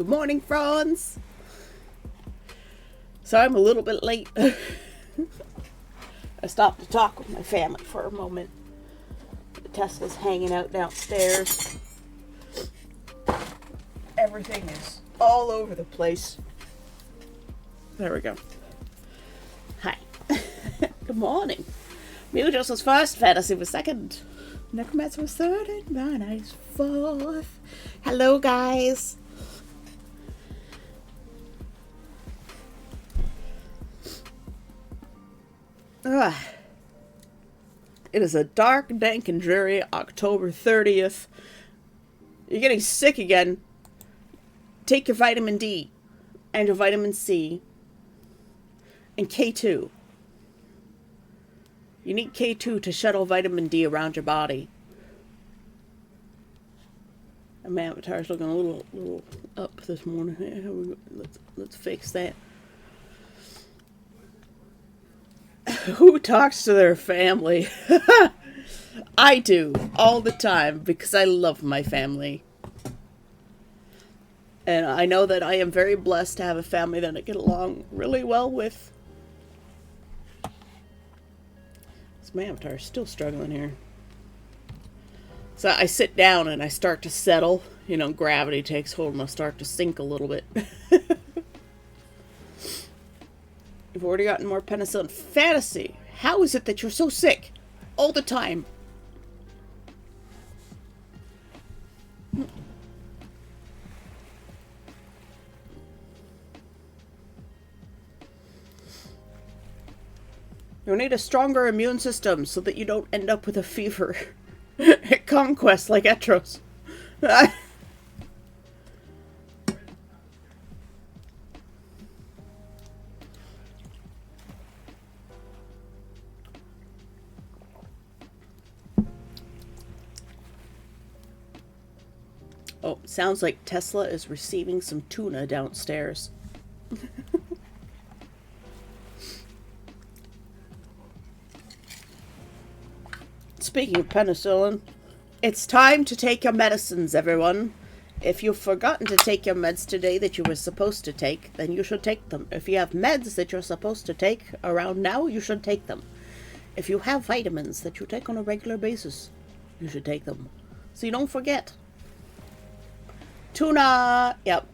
Good morning, Franz. So I'm a little bit late. I stopped to talk with my family for a moment. Tesla's hanging out downstairs. Everything is all over the place. There we go. Hi. Good morning. Mutus was first, Fantasy was second. Necromancer was third, and Mana is fourth. Hello, guys. It is a dark, dank, and dreary October 30th. You're getting sick again. Take your vitamin D and your vitamin C and K2. You need K2 to shuttle vitamin D around your body. And my avatar's looking a little up this morning. Let's fix that. Who talks to their family? I do, all the time, because I love my family. And I know that I am very blessed to have a family that I get along really well with. My avatar is still struggling here. So I sit down and I start to settle. You know, gravity takes hold and I start to sink a little bit. You've already gotten more penicillin. Fantasy, how is it that you're so sick all the time? You need a stronger immune system so that you don't end up with a fever at Conquest like Etros. Oh, sounds like Tesla is receiving some tuna downstairs. Speaking of penicillin, it's time to take your medicines, everyone. If you've forgotten to take your meds today that you were supposed to take, then you should take them. If you have meds that you're supposed to take around now, you should take them. If you have vitamins that you take on a regular basis, you should take them. So you don't forget. Tuna! Yep.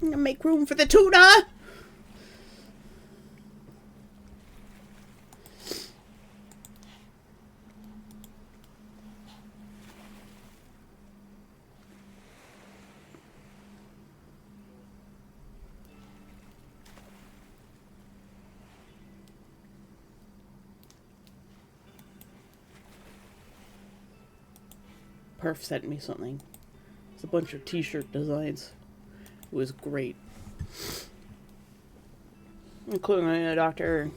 Make room for the tuna! Perf sent me something. It's a bunch of t-shirt designs. It was great. Including a doctor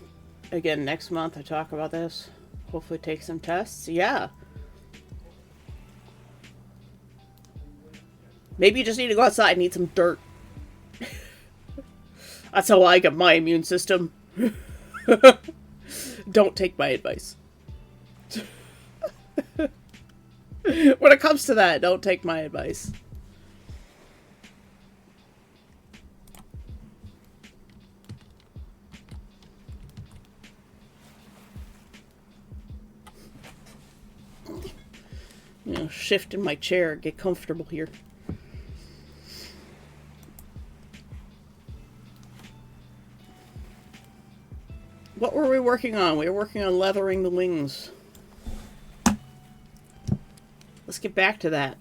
again next month to talk about this. Hopefully take some tests. Yeah. Maybe you just need to go outside and eat some dirt. That's how I get my immune system. Don't take my advice. When it comes to that, don't take my advice. You know, shift in my chair, get comfortable here. What were we working on? We were working on leathering the wings. Let's get back to that.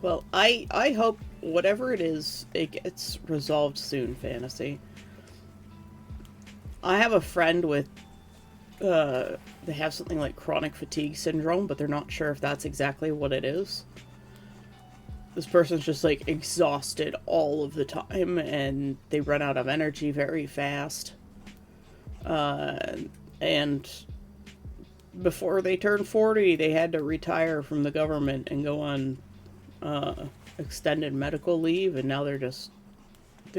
Well, I hope whatever it is, it gets resolved soon, Fantasy. I have a friend with, they have something like chronic fatigue syndrome, but they're not sure if that's exactly what it is. This person's just, like, exhausted all of the time, and they run out of energy very fast. And before they turned 40, they had to retire from the government and go on extended medical leave, and now they're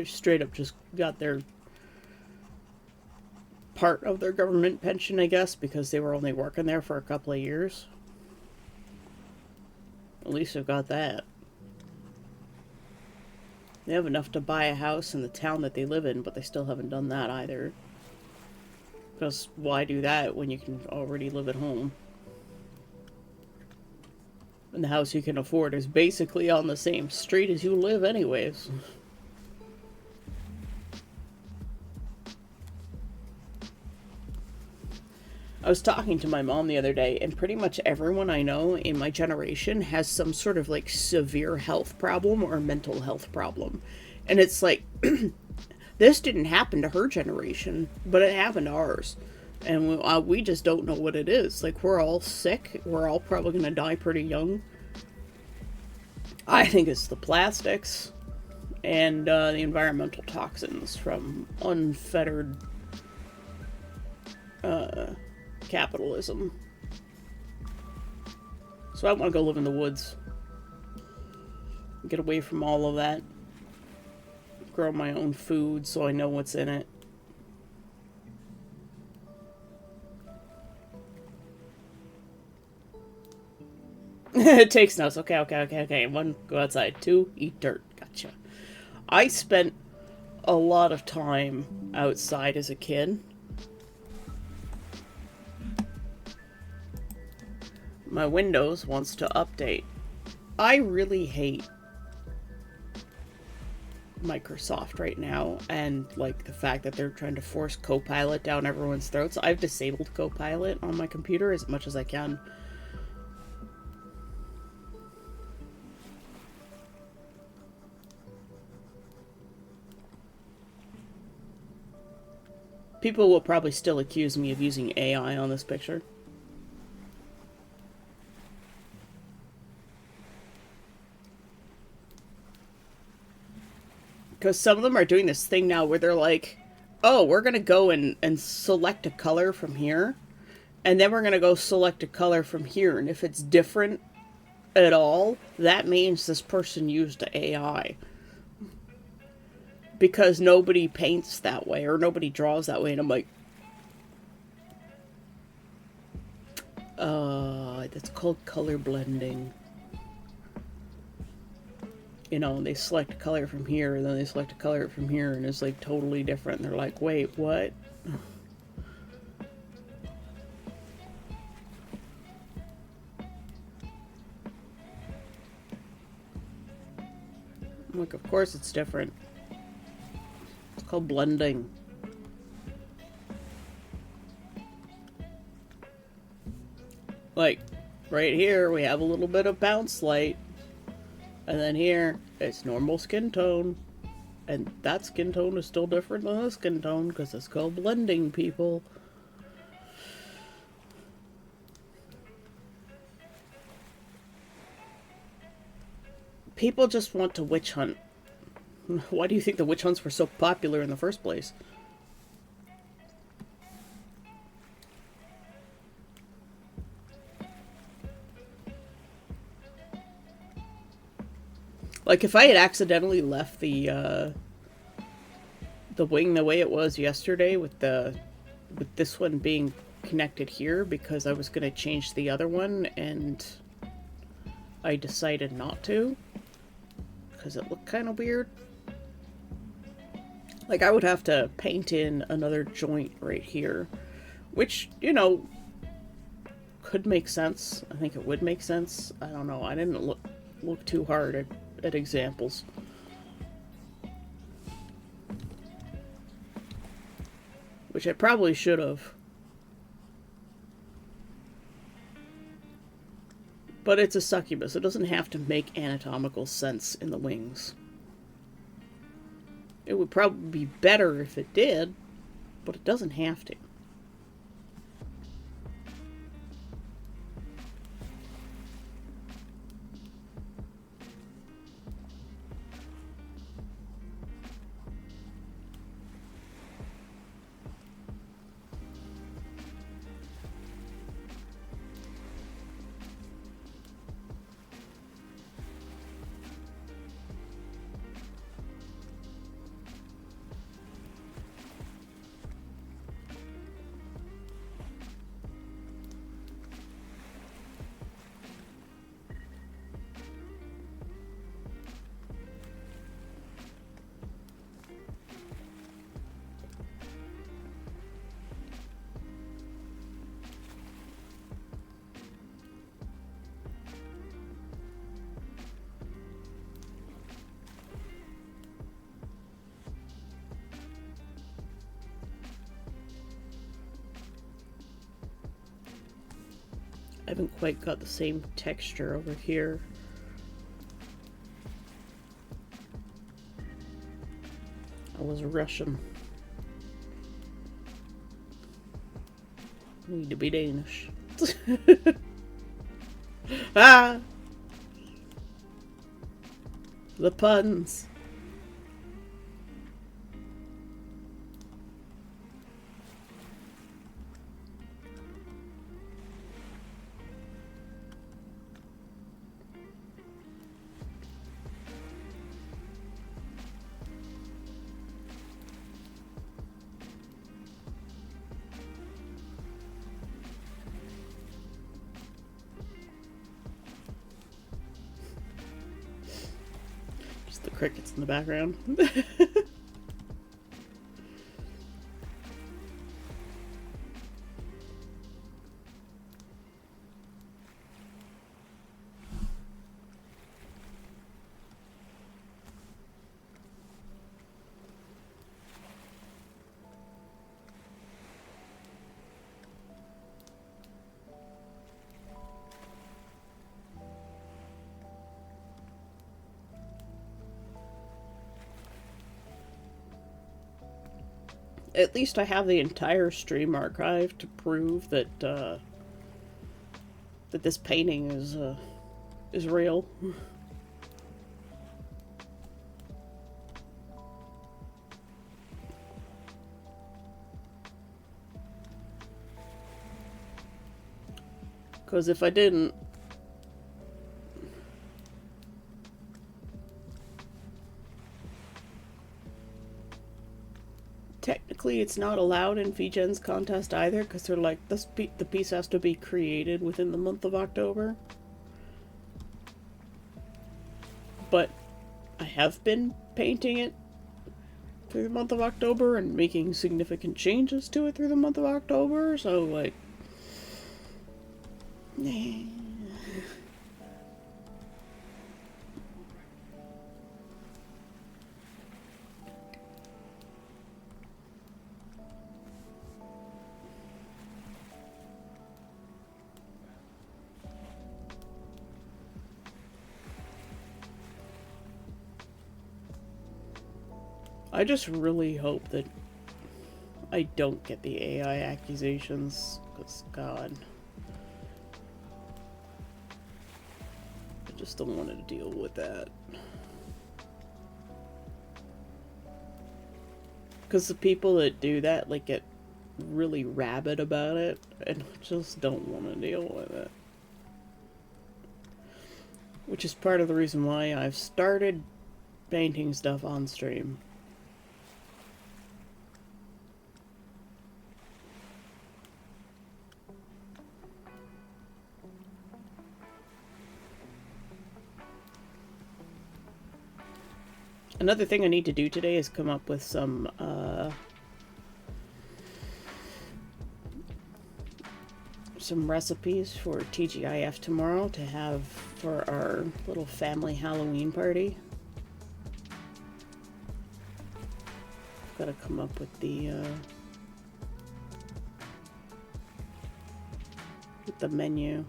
straight up just got their part of their government pension, I guess, because they were only working there for a couple of years. At least they've got that. They have enough to buy a house in the town that they live in, but they still haven't done that either. Because why do that when you can already live at home? And the house you can afford is basically on the same street as you live anyways. I was talking to my mom the other day, and pretty much everyone I know in my generation has some sort of like severe health problem or mental health problem. And it's like, this didn't happen to her generation, but it happened to ours. And we just don't know what it is. Like, we're all sick. We're all probably going to die pretty young. I think it's the plastics and the environmental toxins from unfettered capitalism. So I want to go live in the woods. Get away from all of that. Grow my own food so I know what's in it. It takes notes. Okay. 1, go outside. 2, eat dirt. Gotcha. I spent a lot of time outside as a kid. My Windows wants to update. I really hate Microsoft right now, and like the fact that they're trying to force Copilot down everyone's throats. I've disabled Copilot on my computer as much as I can. People will probably still accuse me of using AI on this picture. Because some of them are doing this thing now where they're like, oh, we're going to go and select a color from here. And then we're going to go select a color from here. And if it's different at all, that means this person used AI. Because nobody paints that way or nobody draws that way. And I'm like, that's called color blending. You know, they select a color from here, and then they select a color from here, and it's like totally different. And they're like, wait, what? I'm like, of course it's different. It's called blending. Like, right here, we have a little bit of bounce light. And then here, it's normal skin tone. And that skin tone is still different than this skin tone, because it's called blending, people. People just want to witch hunt. Why do you think the witch hunts were so popular in the first place? Like, if I had accidentally left the wing the way it was yesterday with this one being connected here because I was going to change the other one and I decided not to because it looked kind of weird. Like, I would have to paint in another joint right here, which, you know, could make sense. I think it would make sense. I don't know. I didn't look too hard at examples. Which I probably should have. But it's a succubus. It doesn't have to make anatomical sense in the wings. It would probably be better if it did, but it doesn't have to. haven't quite got the same texture over here. I was Russian. Need to be Danish. Ah! The puns. The crickets in the background. At least I have the entire stream archive to prove that that this painting is real. Because if I didn't, technically it's not allowed in VGen's contest either, because they're like, the piece has to be created within the month of October. But I have been painting it through the month of October and making significant changes to it through the month of October, so like... I just really hope that I don't get the AI accusations, because God, I just don't want to deal with that. Because the people that do that, like, get really rabid about it, and I just don't want to deal with it. Which is part of the reason why I've started painting stuff on stream. Another thing I need to do today is come up with some recipes for TGIF tomorrow to have for our little family Halloween party. I've got to come up with the menu.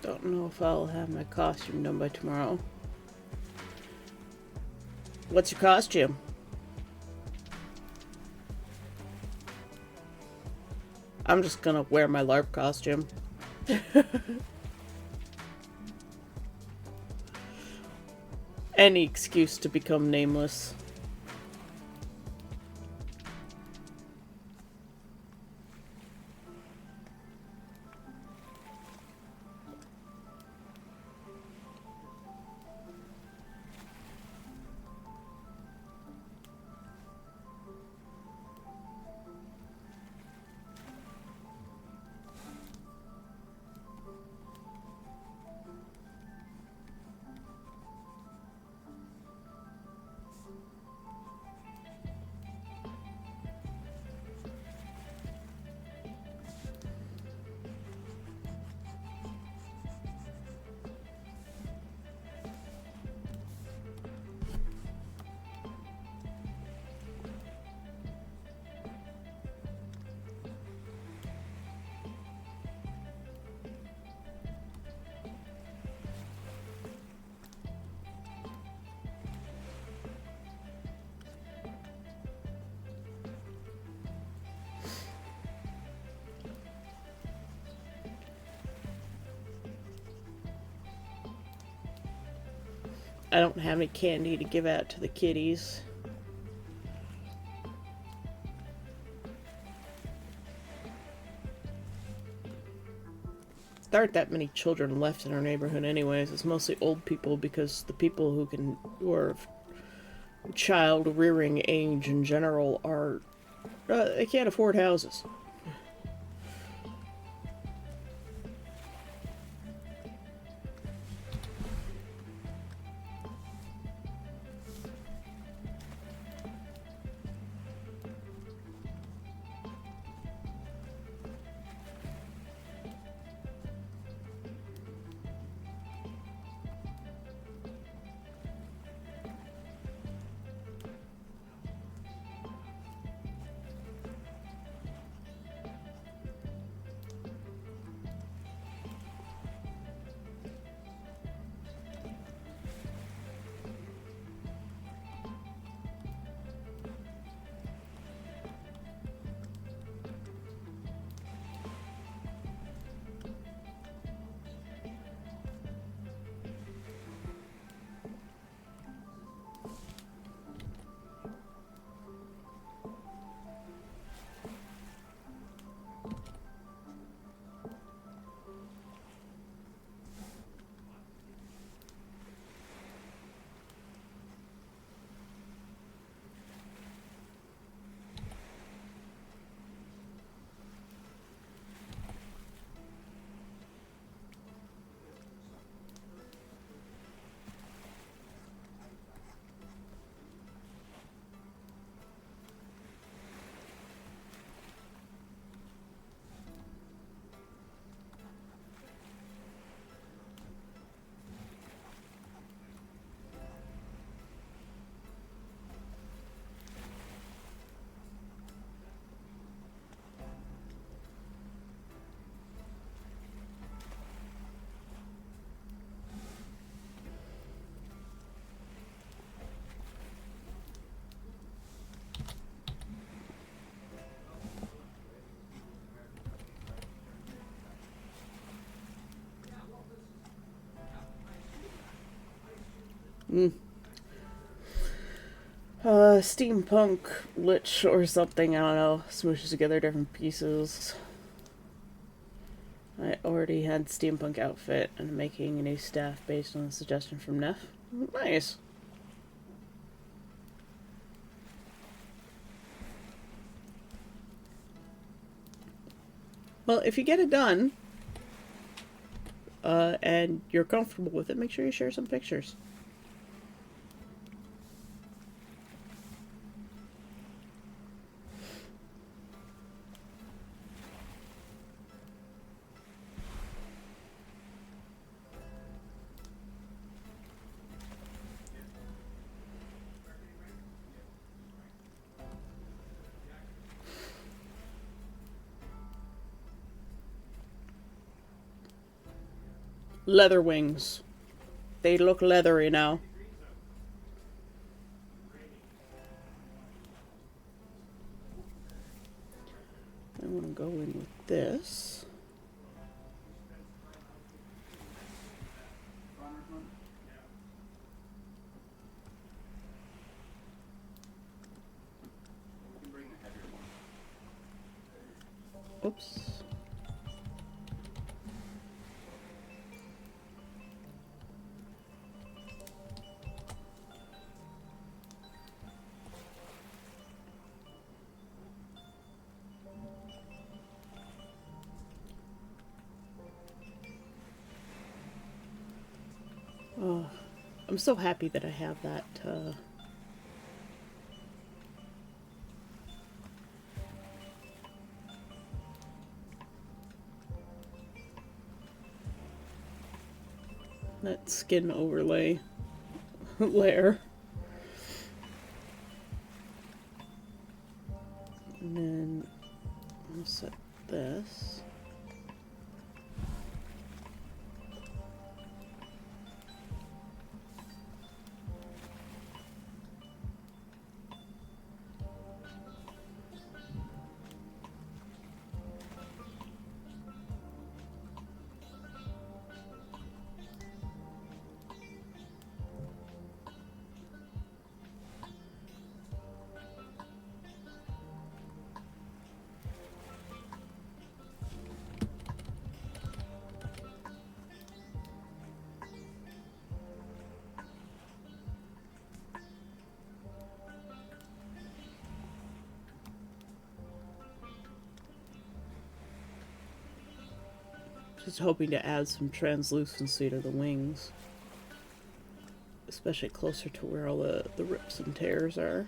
Don't know if I'll have my costume done by tomorrow. What's your costume? I'm just gonna wear my LARP costume. Any excuse to become nameless. I don't have any candy to give out to the kitties. There aren't that many children left in our neighborhood anyways. It's mostly old people because the people who are of child rearing age in general are they can't afford houses. Steampunk lich or something, I don't know, smooshes together different pieces. I already had steampunk outfit and I'm making a new staff based on a suggestion from Neff. Nice. Well, if you get it done, and you're comfortable with it, make sure you share some pictures. Leather wings. They look leathery now. this. Oops. Oh, I'm so happy that I have that that skin overlay layer. And then I'll set this. Just hoping to add some translucency to the wings, especially closer to where all the rips and tears are.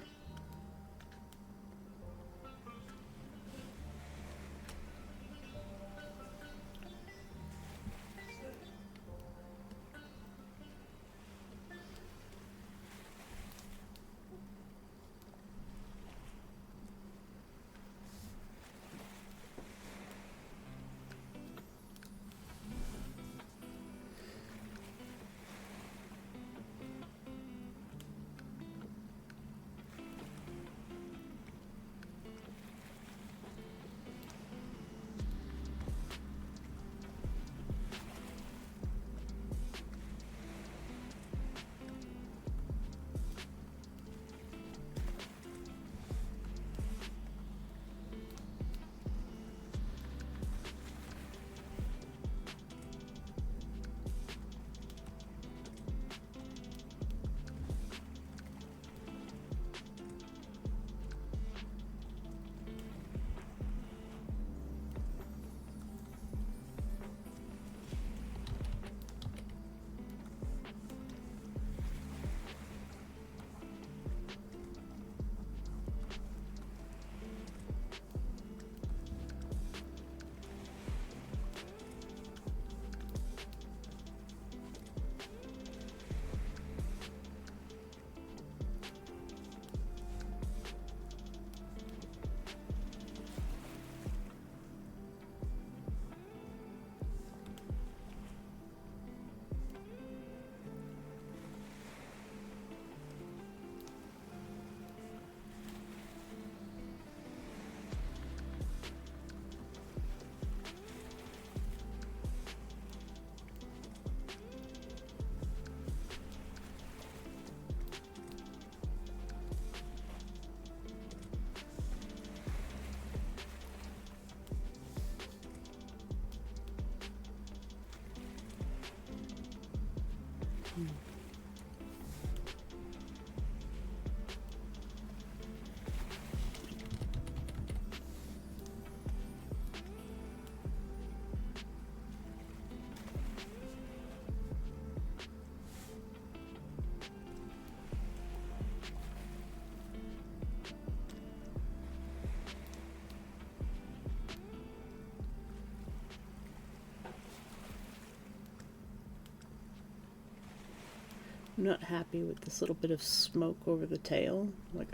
I'm not happy with this little bit of smoke over the tail. Like,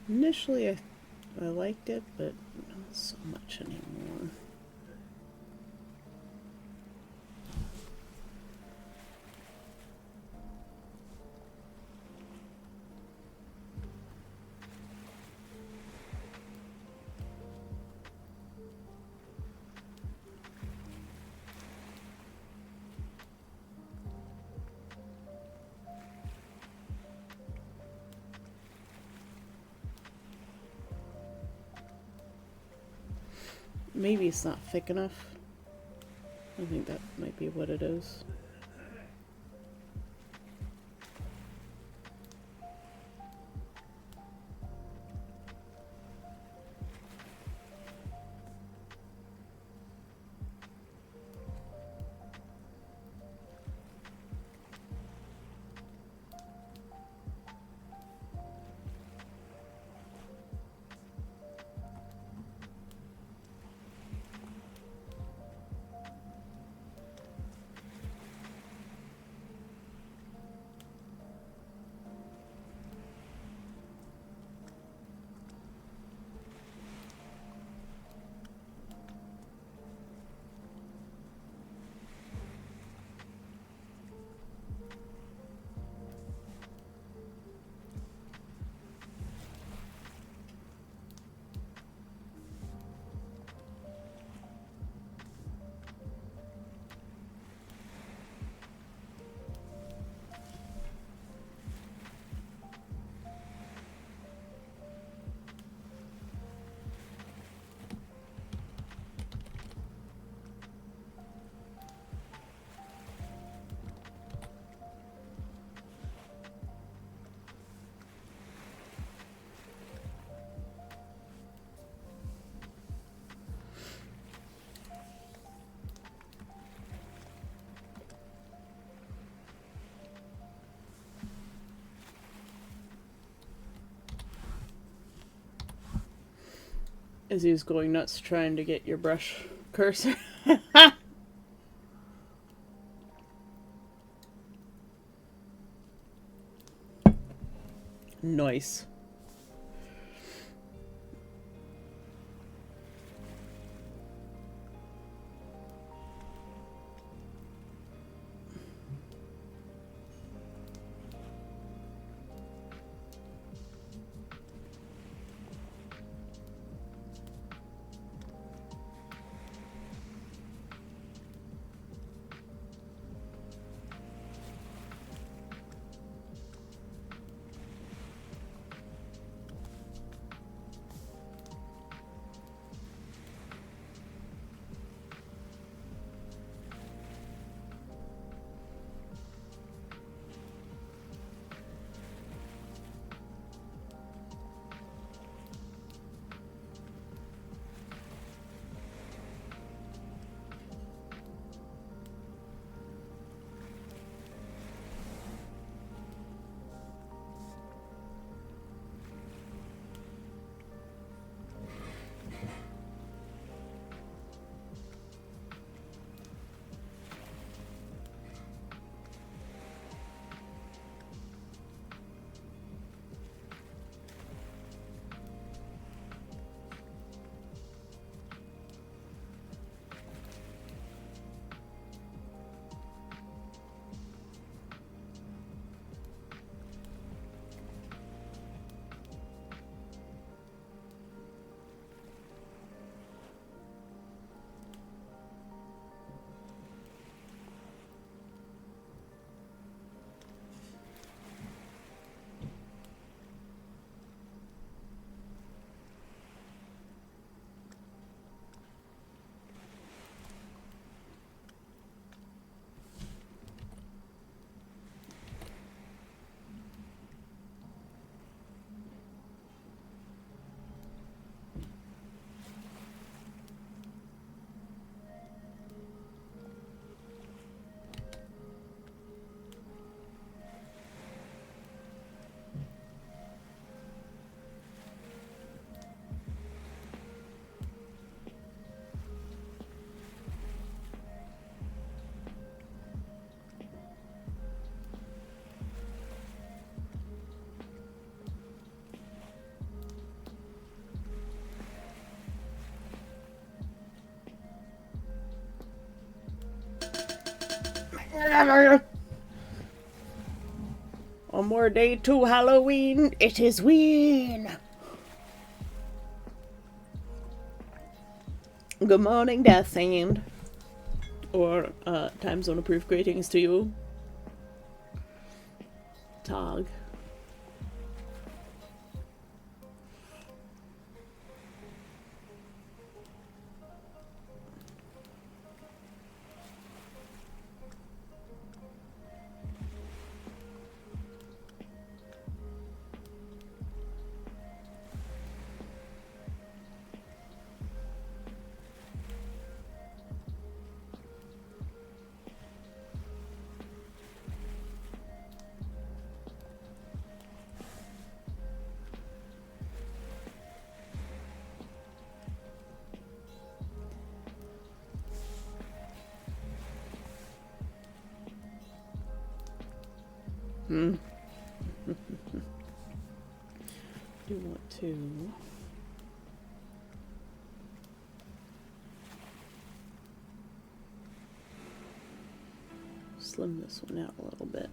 initially I liked it, but not so much anymore. maybe it's not thick enough. I think that might be what it is. Izzy's going nuts trying to get your brush cursor. Nice. One more day to Halloween. It is Ween. Good morning, Death Sand. Or time zone approved greetings to you. Tog. Do want to slim this one out a little bit.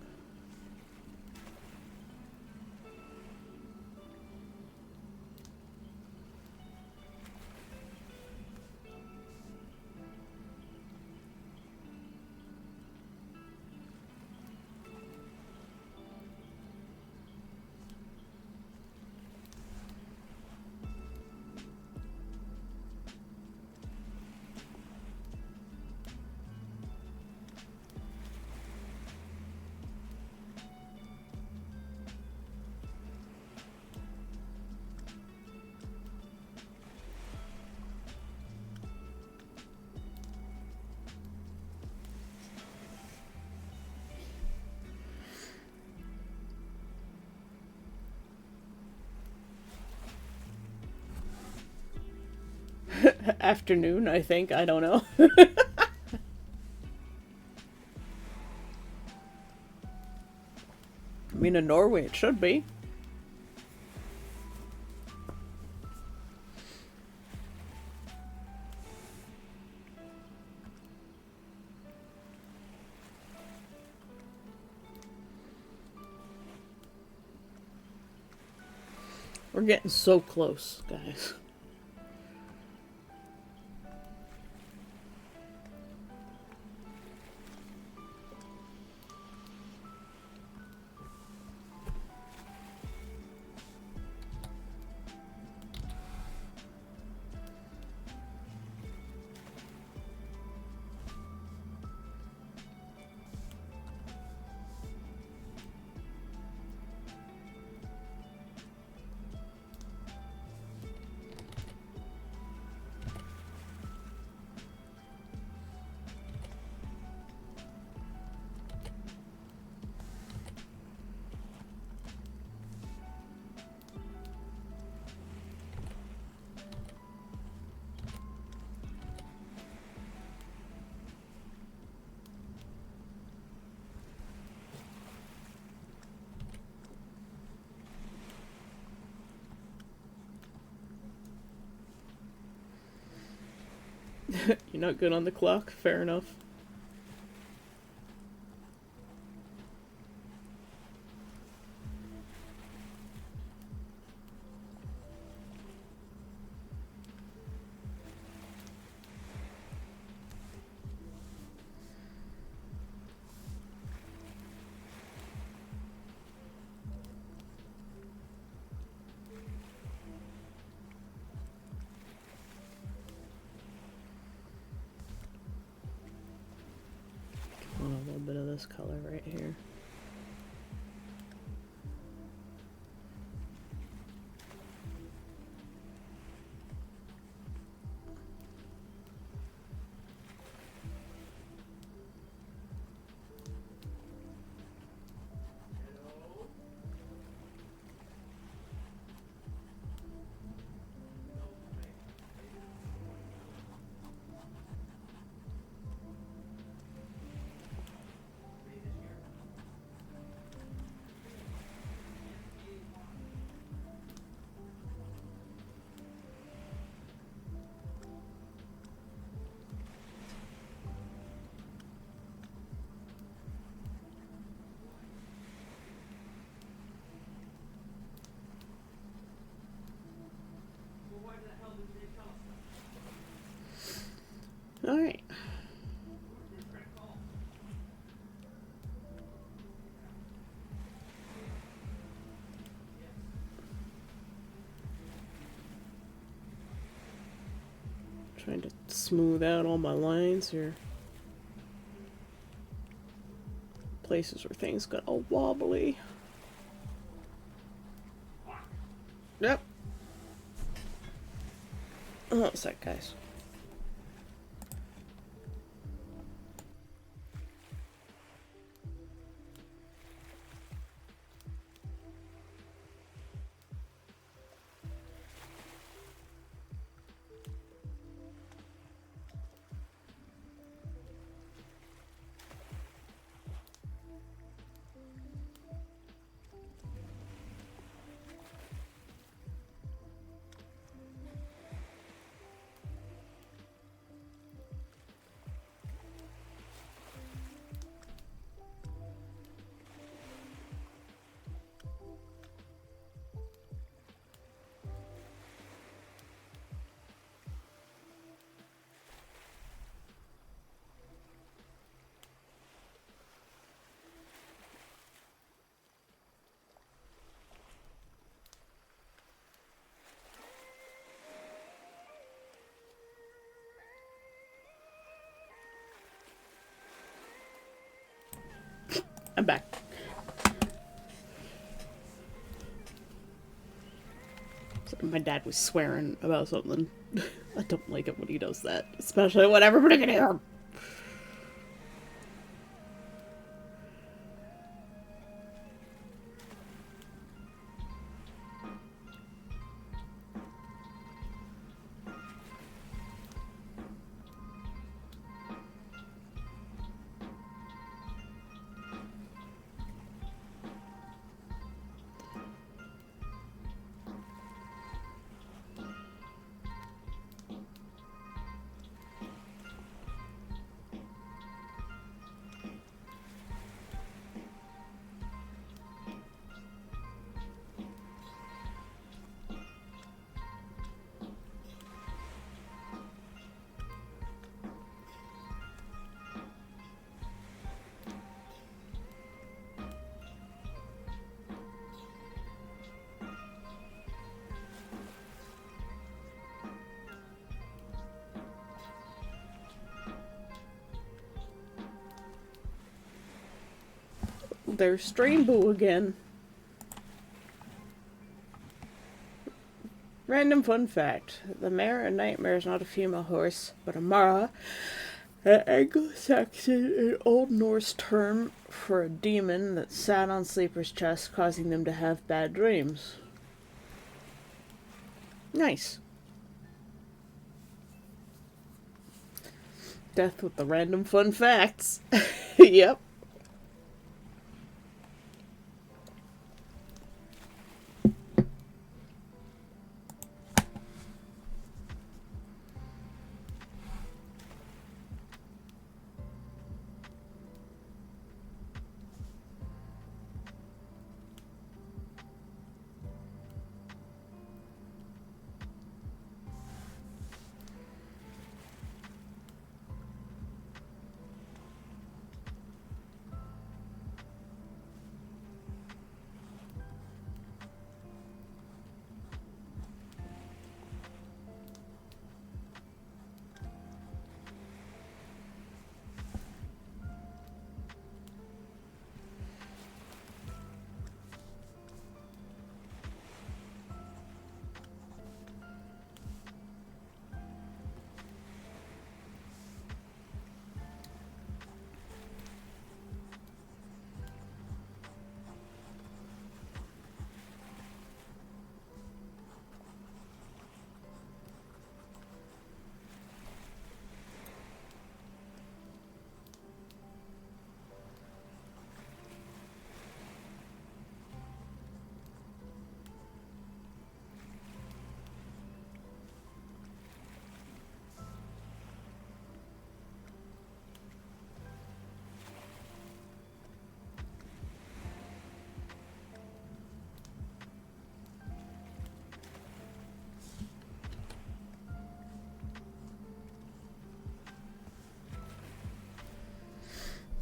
Afternoon, I think. I don't know. I mean, in Norway it should be. We're getting so close, guys. You're not good on the clock? Fair enough. Want a little bit of this color right here. All right. Trying to smooth out all my lines here. Places where things got all wobbly. Yep. Oh, what's that, guys? I'm back. So my dad was swearing about something. I don't like it when he does that, especially when everybody can hear him. There's Strainboo again. Random fun fact. The mare in Nightmare is not a female horse, but a Mara, an Anglo-Saxon and Old Norse term for a demon that sat on sleepers' chests, causing them to have bad dreams. Nice. Death with the random fun facts. Yep.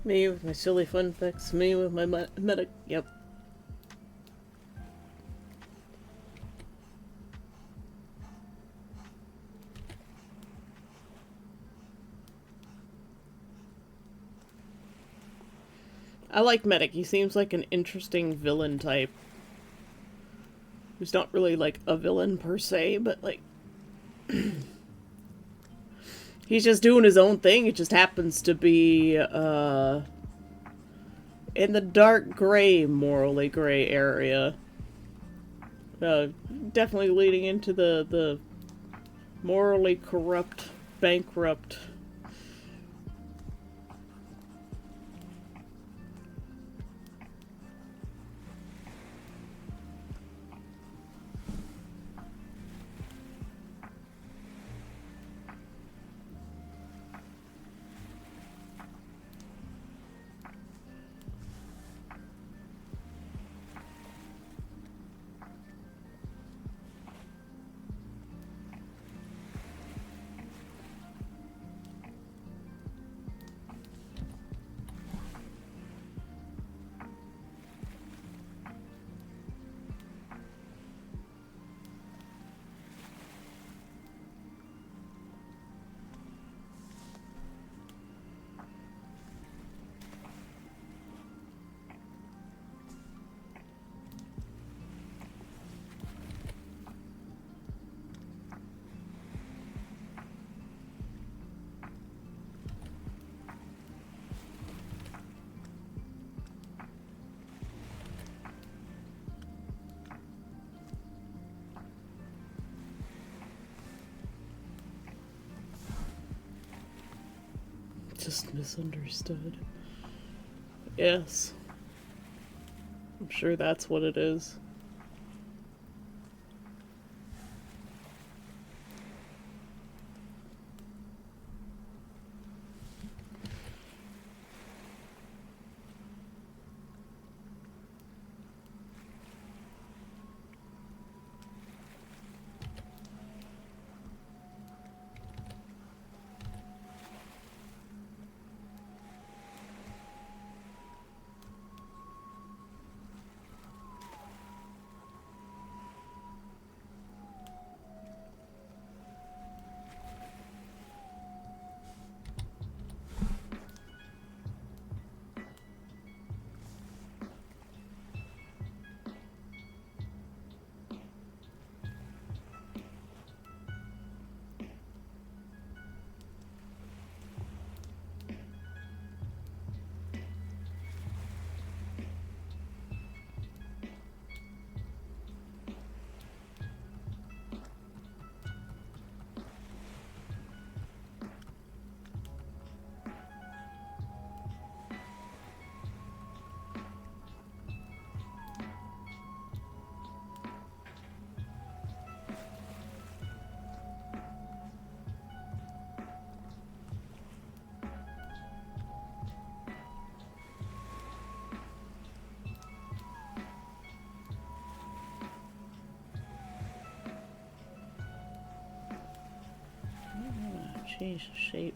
Me with my silly fun facts, me with my medic. Yep. I like Medic. He seems like an interesting villain type. Who's not really like a villain per se, but like he's just doing his own thing. It just happens to be in the dark gray, morally gray area. Definitely leading into the morally corrupt, bankrupt. just misunderstood. Yes. I'm sure that's what it is. Change the shape.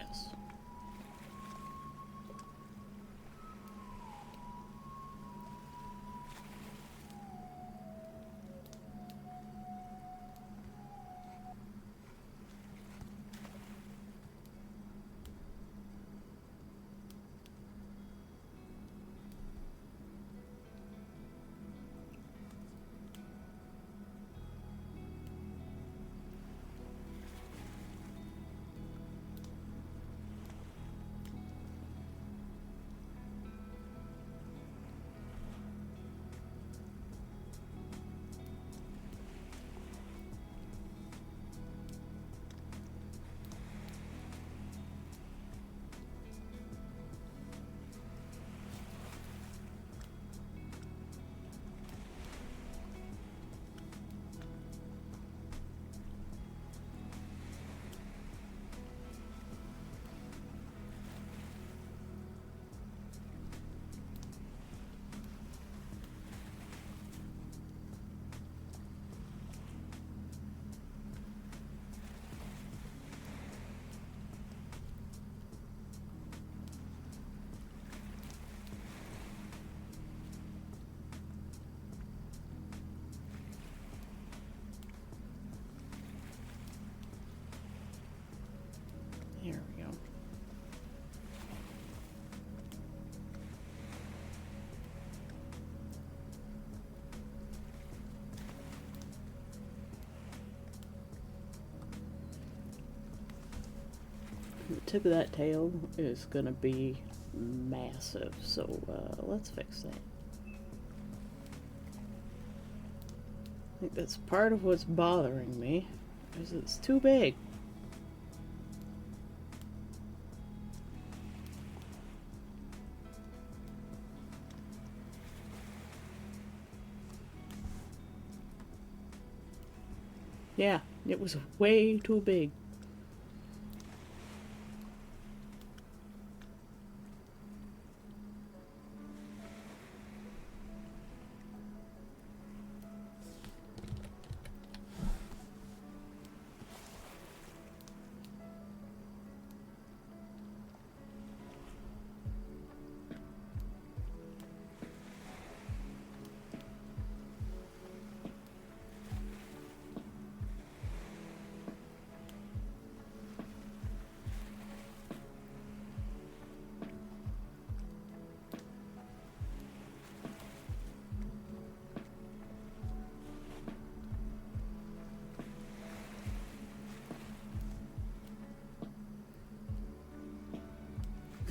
Yes. There we go. The tip of that tail is gonna be massive, so let's fix that. I think that's part of what's bothering me, is it's too big. Yeah, it was way too big.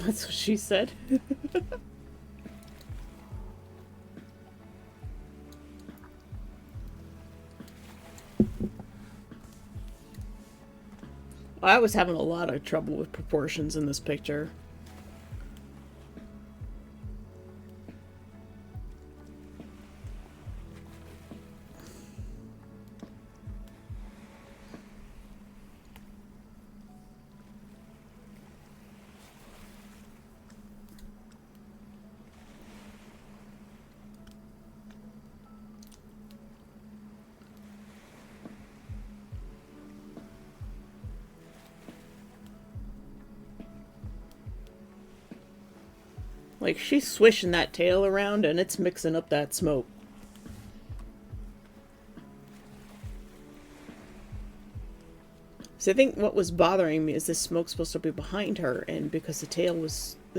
That's what she said. I was having a lot of trouble with proportions in this picture. Like, she's swishing that tail around and it's mixing up that smoke. So I think what was bothering me is this smoke's supposed to be behind her, and because the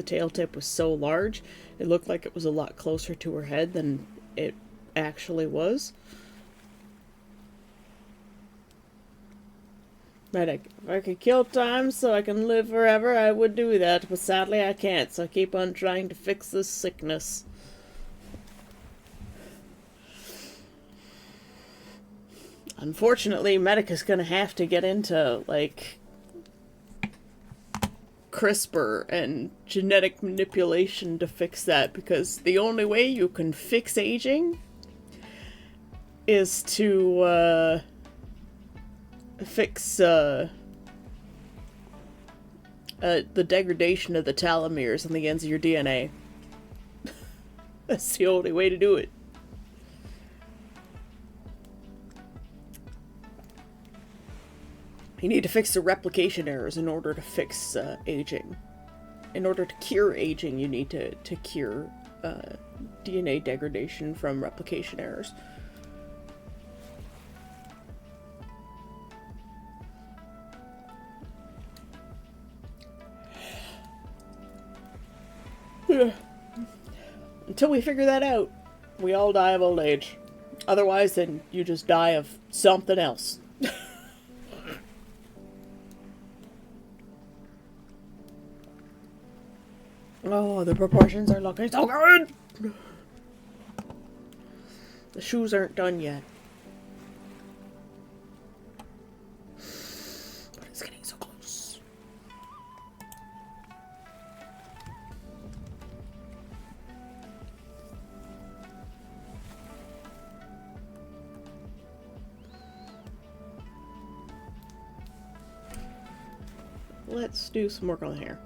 tail tip was so large, it looked like it was a lot closer to her head than it actually was. Right, if I could kill time so I can live forever, I would do that, but sadly I can't, so I keep on trying to fix this sickness. Unfortunately, Medica's gonna have to get into, like, CRISPR and genetic manipulation to fix that, because the only way you can fix aging is to, fix, the degradation of the telomeres on the ends of your DNA. That's the only way to do it. You need to fix the replication errors in order to fix aging. In order to cure aging, you need to cure DNA degradation from replication errors. Until we figure that out, we all die of old age. Otherwise, then you just die of something else. Oh, the proportions are looking so good! The shoes aren't done yet. But it's getting so close. Let's do some work on the hair.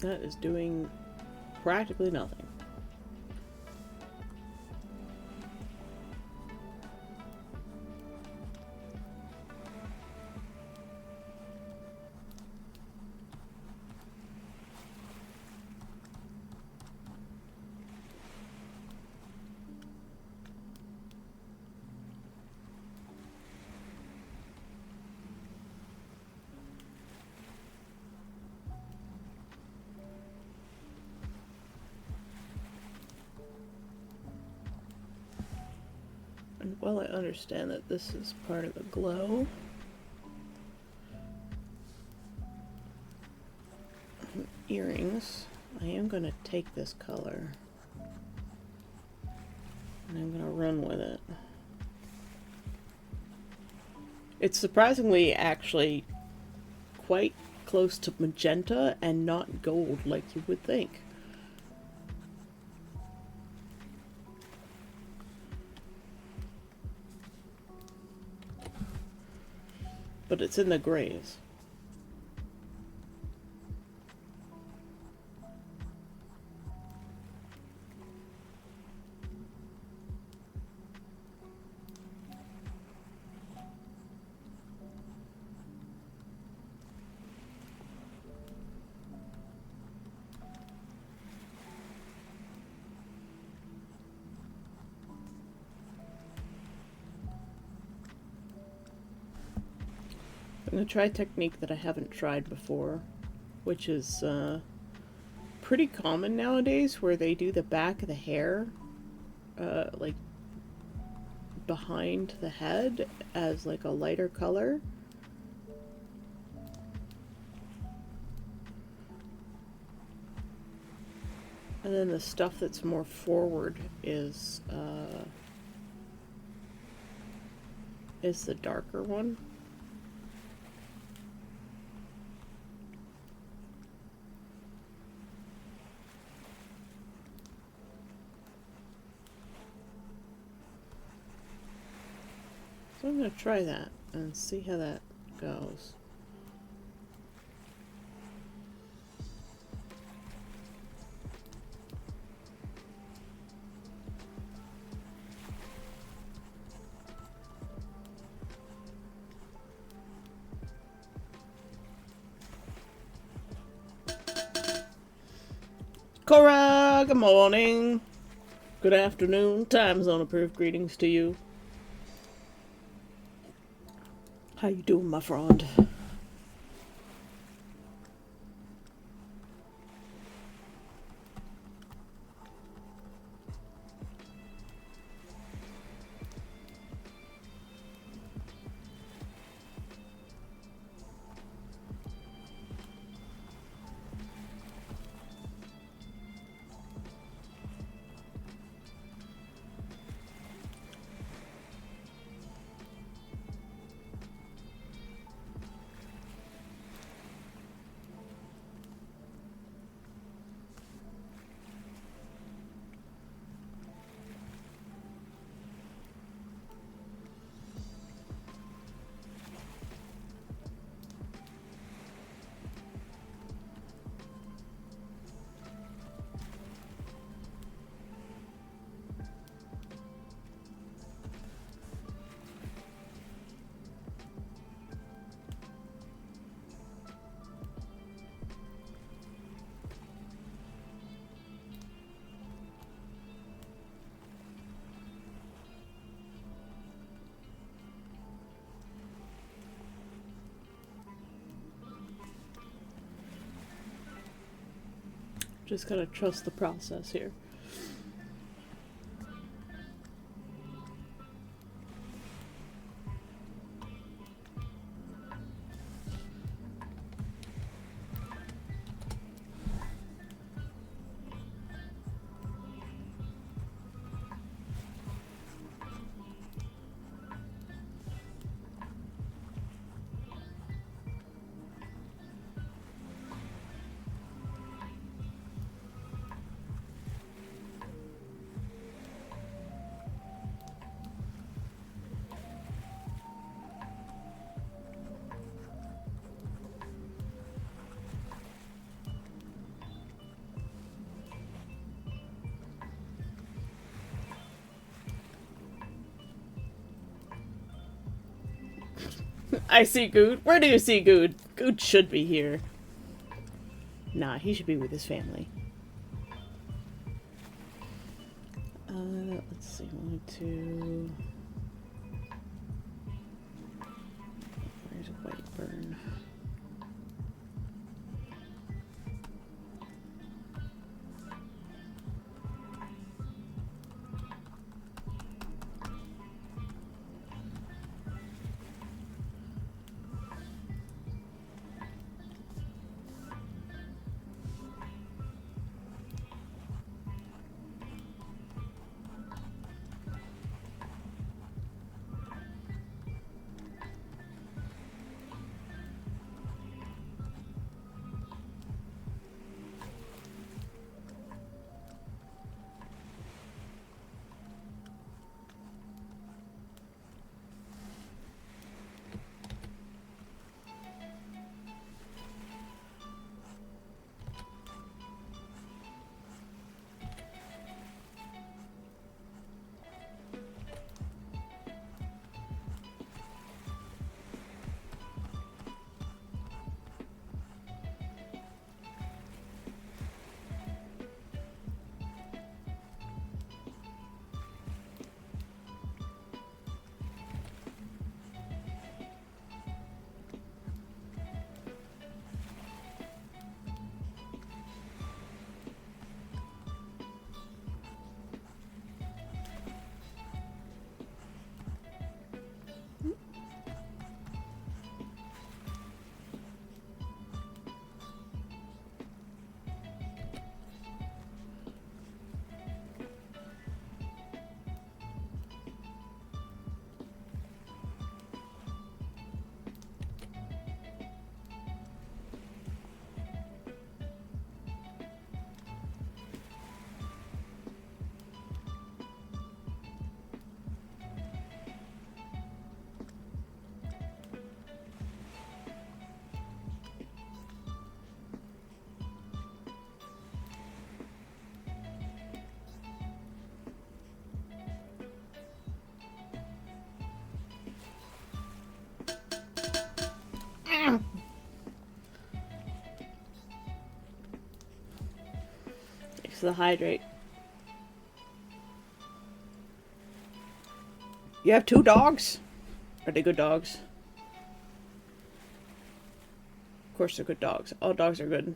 That is doing practically nothing. And while I understand that this is part of the glow, earrings, I am going to take this color and I'm going to run with it. It's surprisingly actually quite close to magenta and not gold like you would think. But it's in the grays. I'm going to try a technique that I haven't tried before, which is pretty common nowadays, where they do the back of the hair, like behind the head as like a lighter color. And then the stuff that's more forward is the darker one. So I'm going to try that and see how that goes. Cora, good morning. Good afternoon. Time zone approved greetings to you. How you doing, my friend? Just gotta trust the process here. I see Good. Where do you see Good? Good should be here. Nah, he should be with his family. Let's see. 1, 2. Where's Whiteburn? Because of the hydrate. You have 2 dogs? Are they good dogs? Of course they're good dogs. All dogs are good.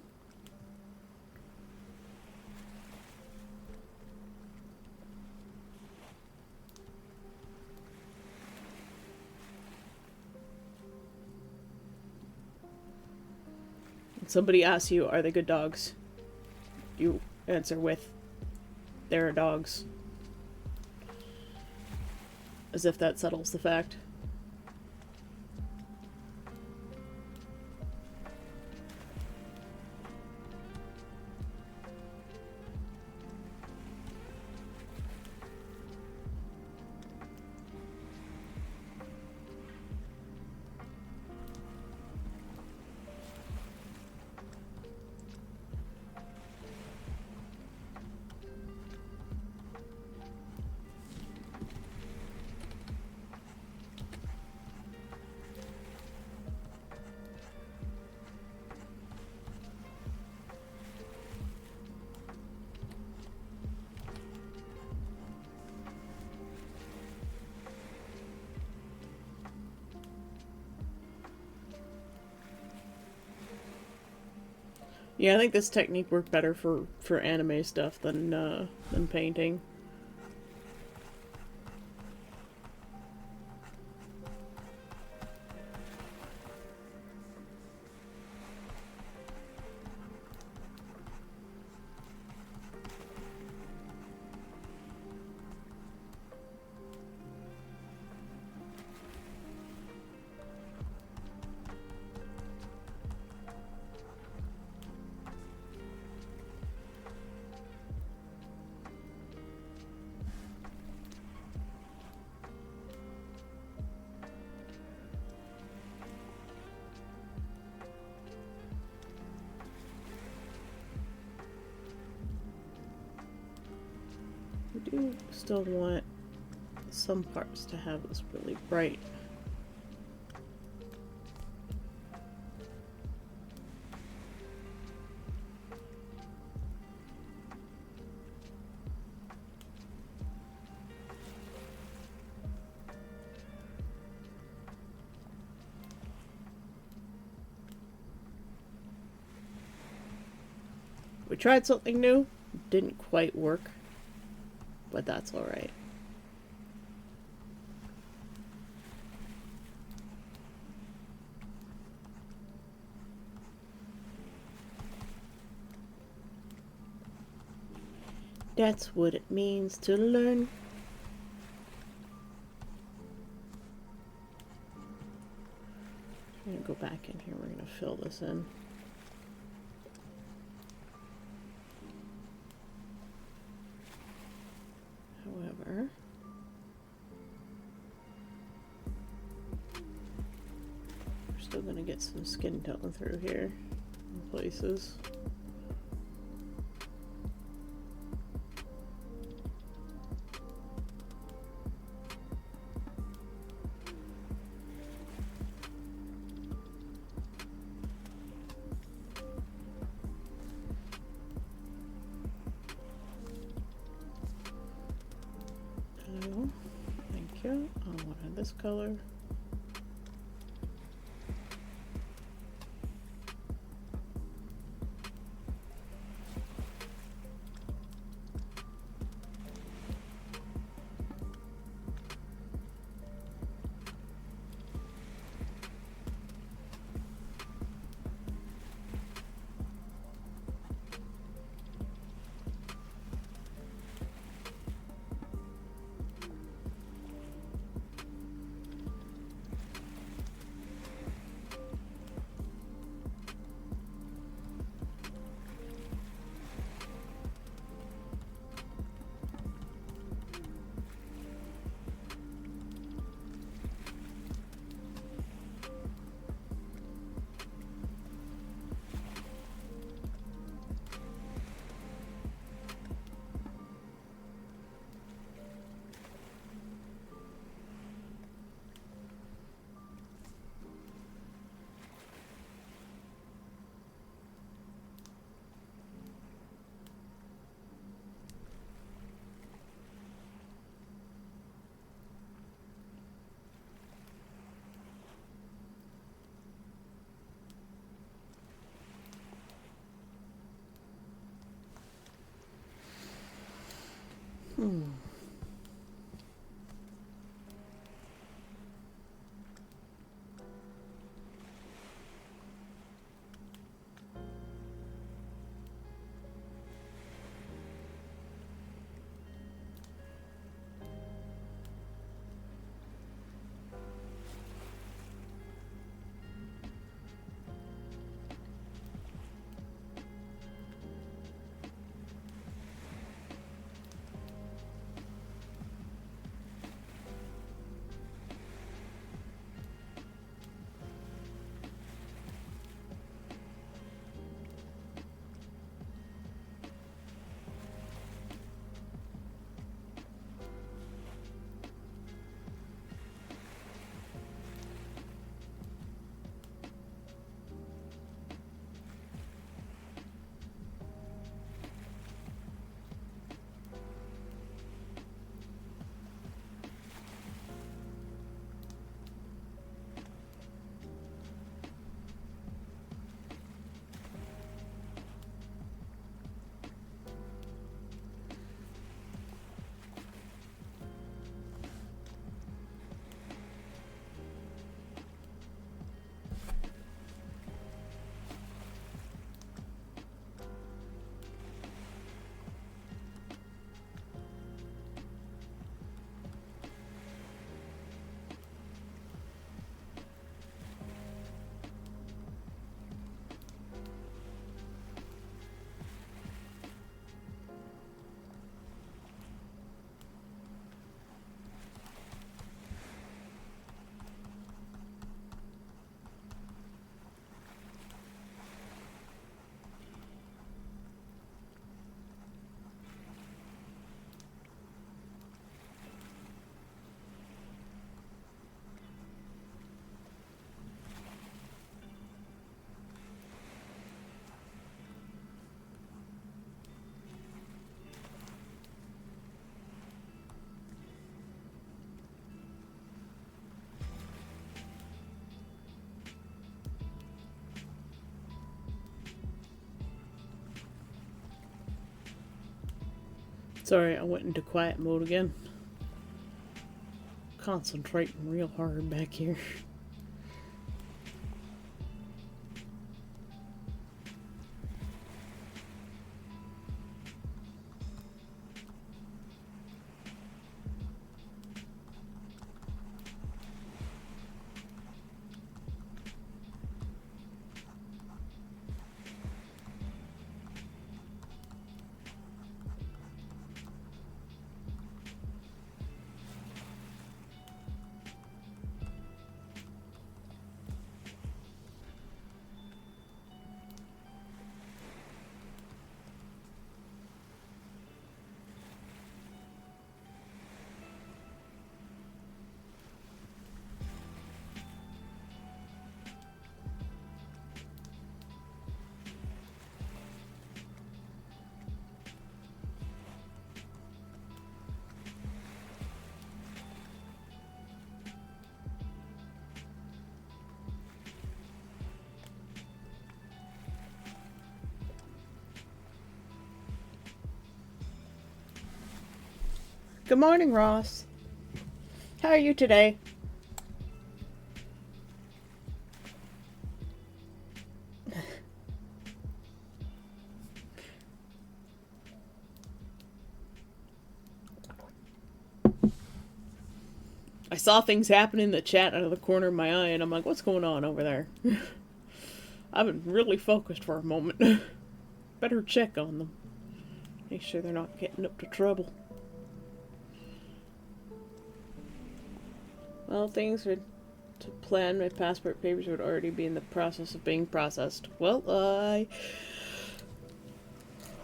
When somebody asks you, are they good dogs? You answer with, they're dogs. As if that settles the fact. Yeah, I think this technique worked better for anime stuff than painting. We do still want some parts to have this really bright. We tried something new, didn't quite work, but that's alright. That's what it means to learn. I'm gonna go back in here, we're gonna fill this in. However, we're still gonna get some skin tone through here in places. Thank you. I want this color. Sorry, I went into quiet mode again. Concentrating real hard back here. Good morning, Ross. How are you today? I saw things happen in the chat out of the corner of my eye, and I'm like, what's going on over there? I've been really focused for a moment. Better check on them. Make sure they're not getting up to trouble. Well, things were to plan. My passport papers would already be in the process of being processed. Well, I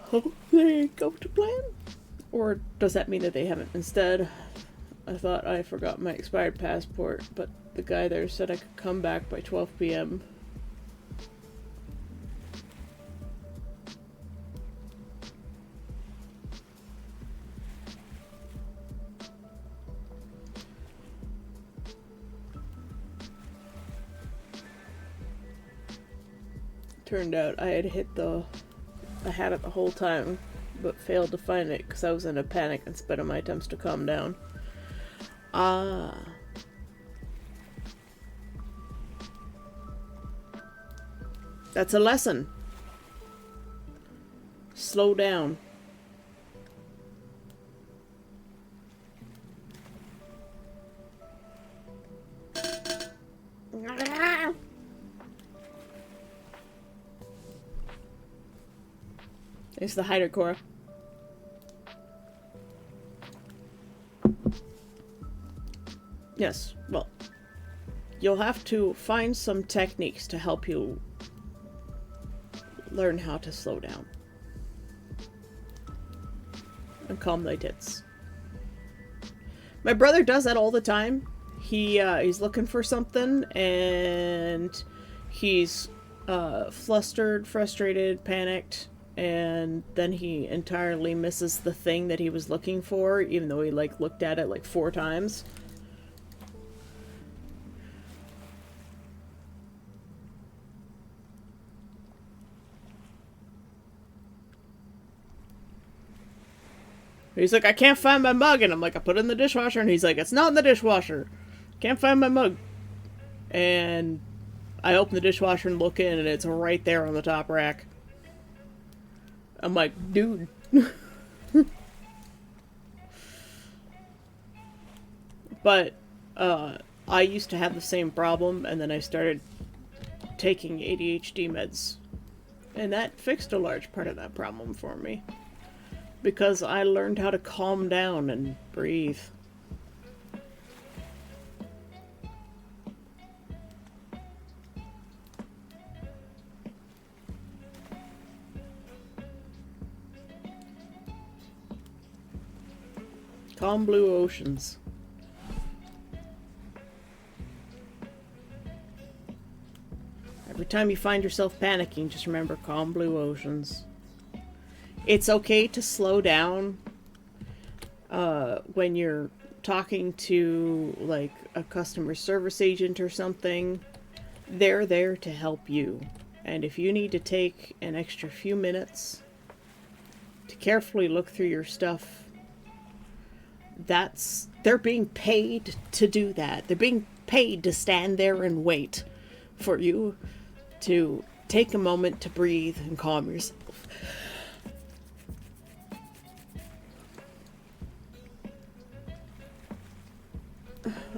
hope they go to plan. Or does that mean that they haven't? Instead, I thought I forgot my expired passport, but the guy there said I could come back by 12 p.m. Turned out I had it the whole time. but failed to find it because I was in a panic in spite of my attempts to calm down. Ah. That's a lesson. Slow down. It's the hider core. Yes, well, you'll have to find some techniques to help you learn how to slow down. And calm thy tits. My brother does that all the time. He's looking for something, and he's flustered, frustrated, panicked, and then he entirely misses the thing that he was looking for, even though he like looked at it like 4 times. He's like, I can't find my mug, and I'm like, I put it in the dishwasher, and he's like, it's not in the dishwasher. Can't find my mug. And I open the dishwasher and look in, and it's right there on the top rack. I'm like, dude. But, I used to have the same problem, and then I started taking ADHD meds. And that fixed a large part of that problem for me. Because I learned how to calm down and breathe. Calm blue oceans. Every time you find yourself panicking, just remember calm blue oceans. It's okay to slow down when you're talking to, like, a customer service agent or something. They're there to help you. And if you need to take an extra few minutes to carefully look through your stuff, they're being paid to do that. They're being paid to stand there and wait for you to take a moment to breathe and calm yourself.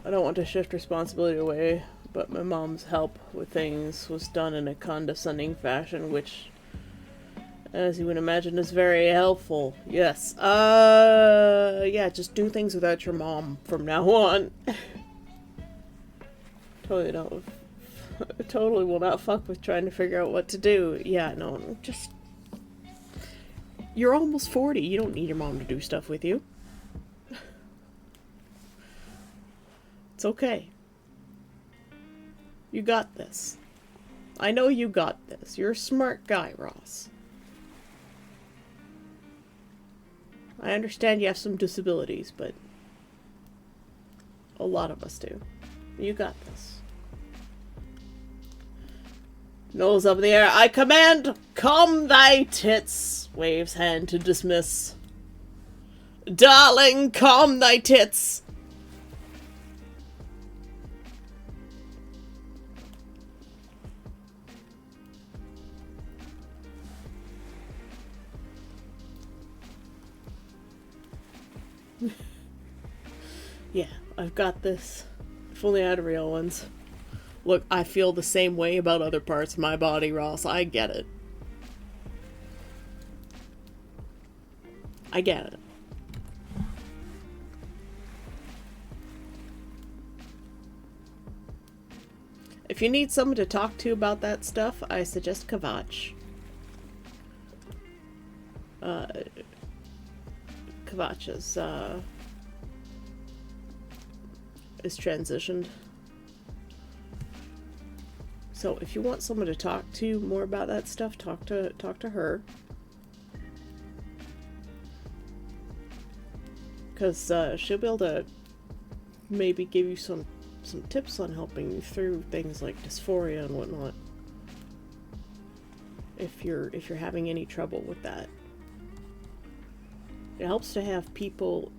I don't want to shift responsibility away, but my mom's help with things was done in a condescending fashion, which, as you would imagine, is very helpful. Yes. Yeah, just do things without your mom from now on. Totally will not fuck with trying to figure out what to do. Yeah, no, just... You're almost 40. You don't need your mom to do stuff with you. It's okay. You got this. I know you got this. You're a smart guy, Ross. I understand you have some disabilities, but a lot of us do. You got this. Nose up in the air. I command, calm thy tits. Waves hand to dismiss. Darling, calm thy tits. Yeah, I've got this. If only I had real ones. Look, I feel the same way about other parts of my body, Ross. I get it. I get it. If you need someone to talk to about that stuff, I suggest Kvatch. Kvatch is transitioned. So if you want someone to talk to more about that stuff, talk to her. Because she'll be able to maybe give you some tips on helping you through things like dysphoria and whatnot. If you're having any trouble with that. It helps to have people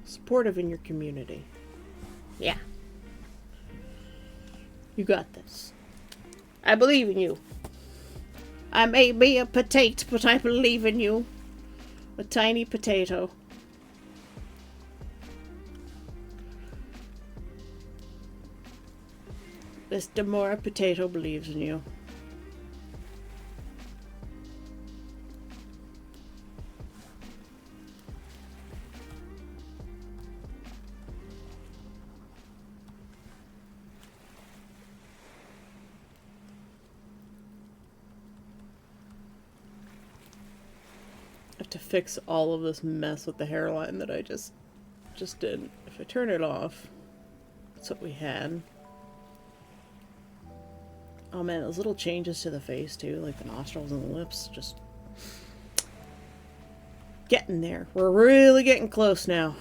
supportive in your community. Yeah. You got this. I believe in you. I may be a potato, but I believe in you. A tiny potato. This Demora potato believes in you. To fix all of this mess with the hairline that I just did. If I turn it off, that's what we had. Oh man, those little changes to the face too, like the nostrils and the lips, just getting there. We're really getting close now.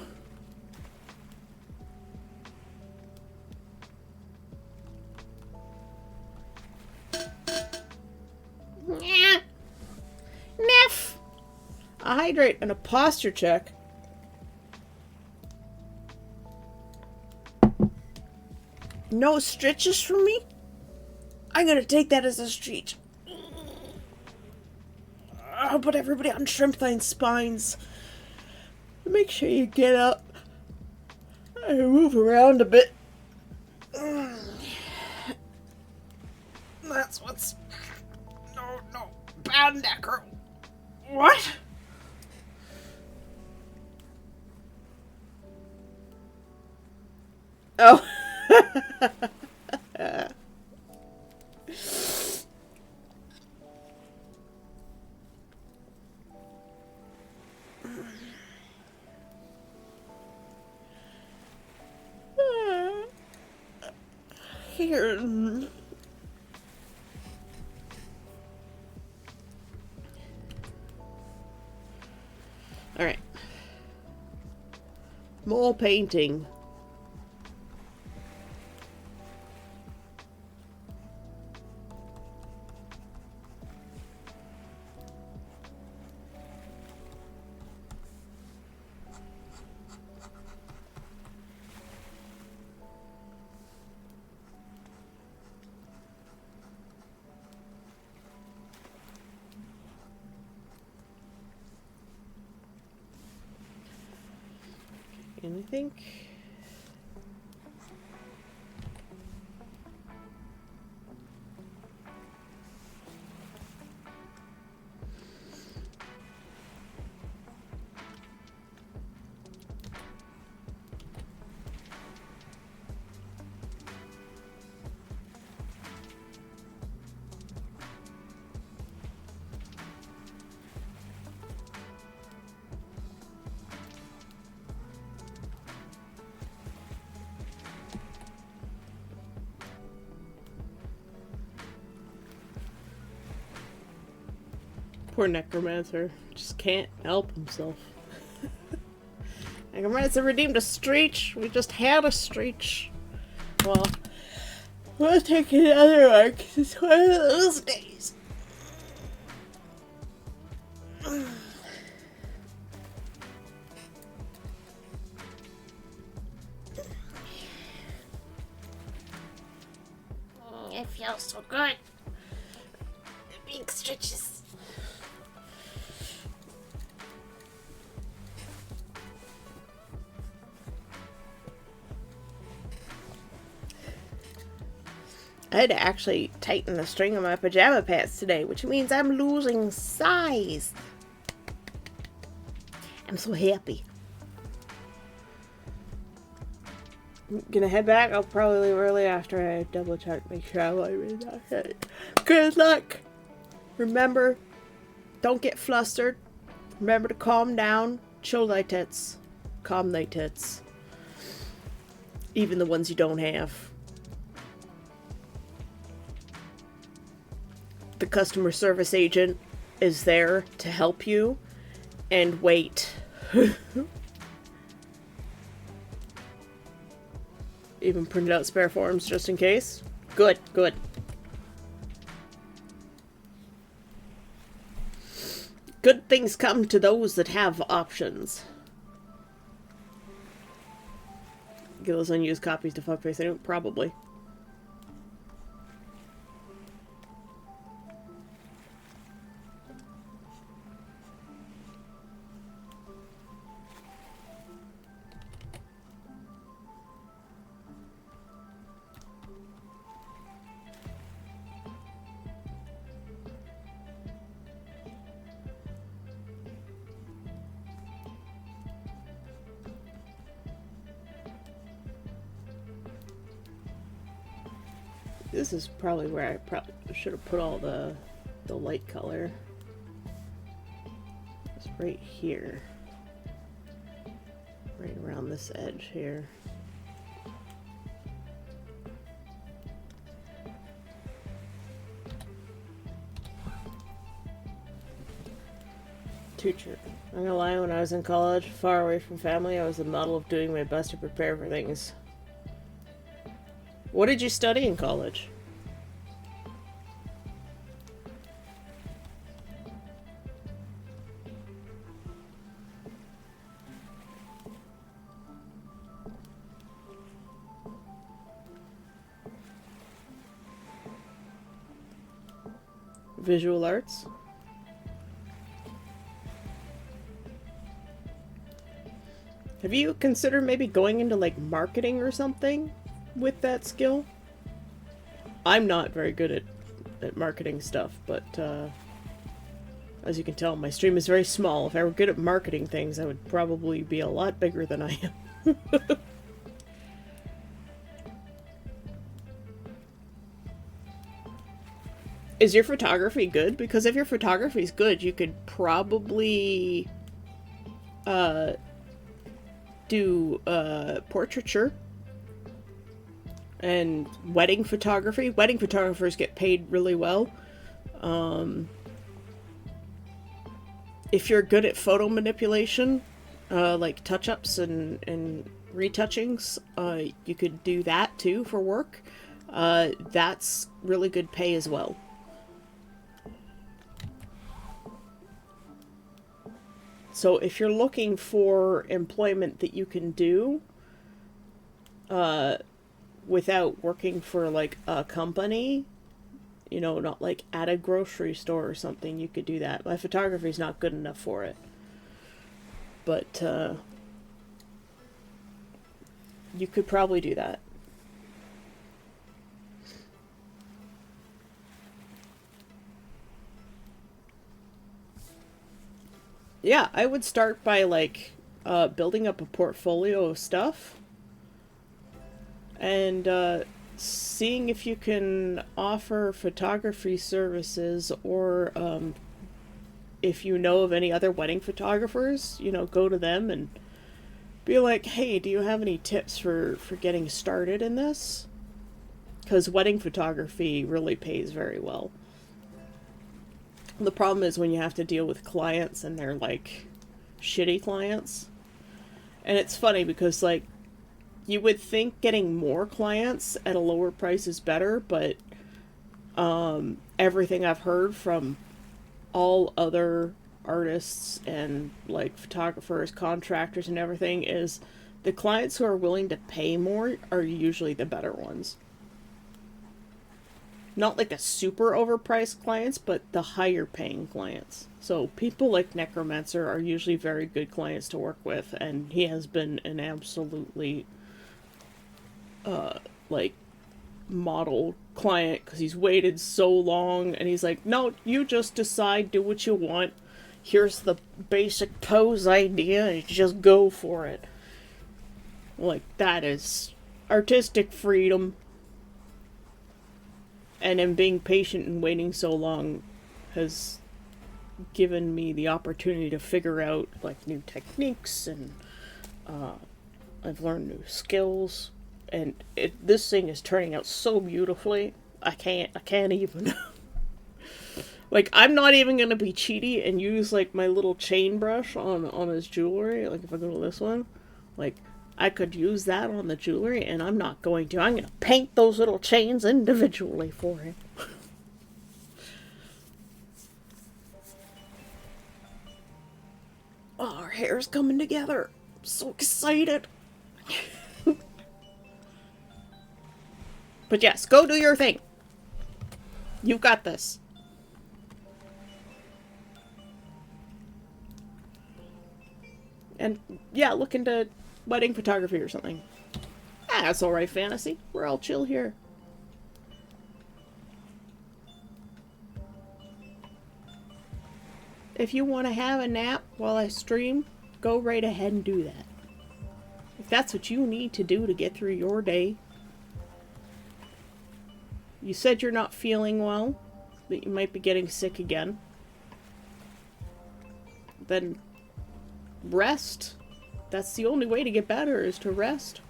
Niff! A hydrate and a posture check. No stretches from me? I'm gonna take that as a stretch. I'll put everybody on shrimpline spines. Make sure you get up and move around a bit. That's what's... No. Bad necro. What? Oh. Here. All right. More painting. And I think poor Necromancer just can't help himself. Necromancer redeemed a streach. We just had a streach. Well, we'll take another one because it's one of those days. It feels so good. Big stretches. I had to actually tighten the string of my pajama pants today, which means I'm losing size. I'm so happy. I'm gonna head back. I'll probably leave early after I double check, make sure I'm okay. Good luck. Remember, don't get flustered. Remember to calm down. Chill thy tits. Calm thy tits. Even the ones you don't have. The customer service agent is there to help you, and wait. Even printed out spare forms just in case. Good, good. Good things come to those that have options. Give those unused copies to Fuckface. I don't probably. This is probably where I probably should have put all the light color. It's right here. Right around this edge here. Teacher. I'm gonna lie, when I was in college, far away from family, I was the model of doing my best to prepare for things. What did you study in college? Visual arts? Have you considered maybe going into like marketing or something with that skill? I'm not very good at marketing stuff, but as you can tell, my stream is very small. If I were good at marketing things, I would probably be a lot bigger than I am. Is your photography good? Because if your photography is good, you could probably do portraiture and wedding photography. Wedding photographers get paid really well. If you're good at photo manipulation, like touch-ups and retouchings, you could do that too for work. That's really good pay as well. So if you're looking for employment that you can do without working for like a company, you know, not like at a grocery store or something, you could do that. My photography's not good enough for it. But you could probably do that. Yeah, I would start by like building up a portfolio of stuff and seeing if you can offer photography services, or if you know of any other wedding photographers, you know, go to them and be like, hey, do you have any tips for getting started in this? Because wedding photography really pays very well. The problem is when you have to deal with clients and they're like shitty clients. And it's funny because like you would think getting more clients at a lower price is better, but everything I've heard from all other artists and like photographers, contractors and everything is the clients who are willing to pay more are usually the better ones. Not like a super overpriced clients, but the higher paying clients. So people like Necromancer are usually very good clients to work with, and he has been an absolutely like model client because he's waited so long and he's like, no, you just decide, do what you want. Here's the basic pose idea and just go for it. Like, that is artistic freedom. And in being patient and waiting so long has given me the opportunity to figure out like new techniques, and I've learned new skills, and this thing is turning out so beautifully. I can't even. Like, I'm not even gonna be cheaty and use like my little chain brush on his jewelry. Like, if I go to this one, like, I could use that on the jewelry, and I'm not going to. I'm going to paint those little chains individually for him. hair's coming together. I'm so excited. But yes, go do your thing. You've got this. And yeah, look into wedding photography or something. Ah, that's alright, Fantasy. We're all chill here. If you want to have a nap while I stream, go right ahead and do that. If that's what you need to do to get through your day. You said you're not feeling well, that you might be getting sick again. Then rest. That's the only way to get better, is to rest.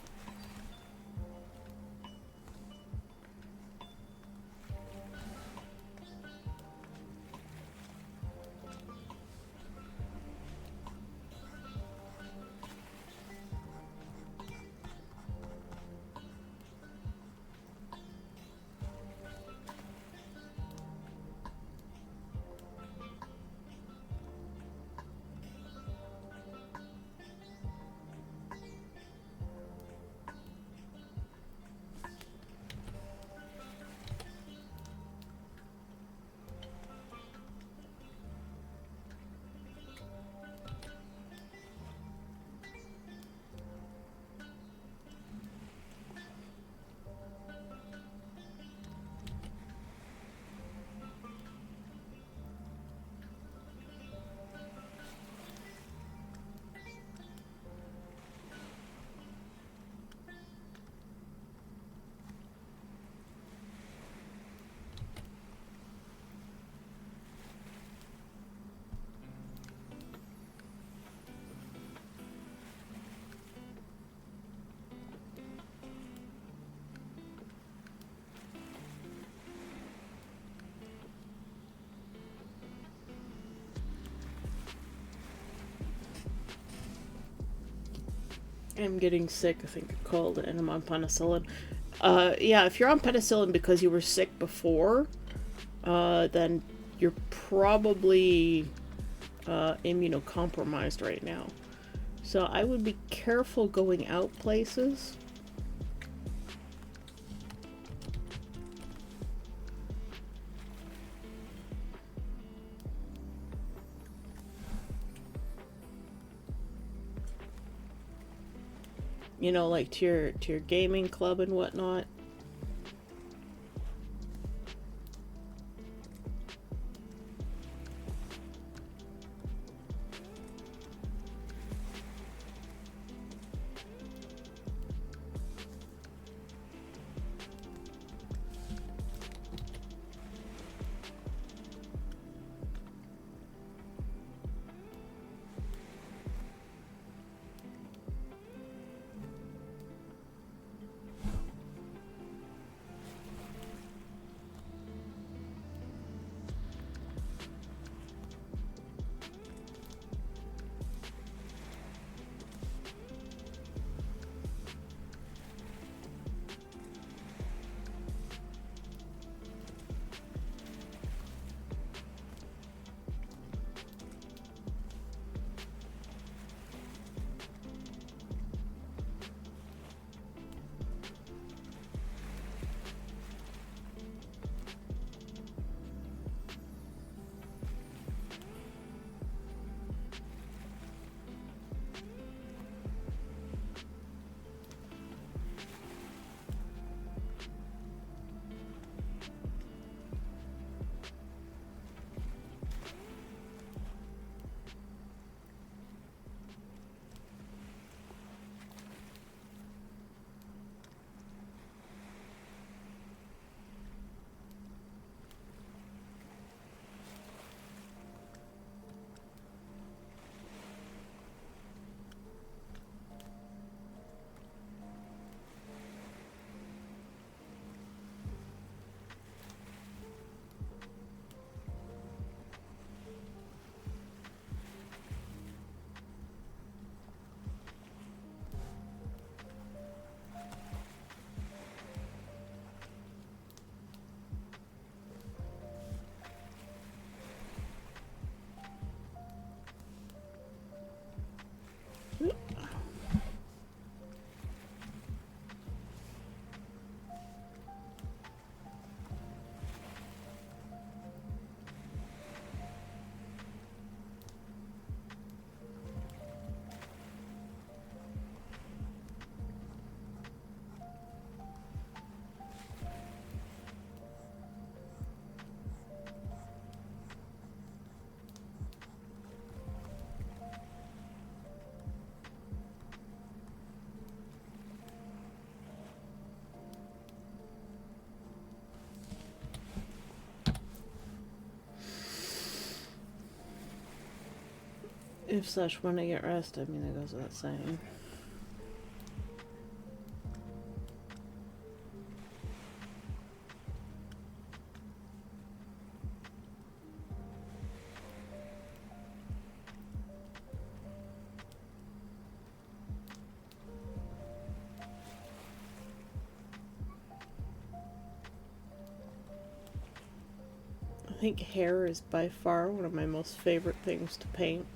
I'm getting sick, I think, a cold, and I'm on penicillin. Yeah, if you're on penicillin because you were sick before, then you're probably immunocompromised right now. So I would be careful going out places. You know, like to your gaming club and whatnot. If/when I get rest, I mean, that goes without saying. I think hair is by far one of my most favorite things to paint.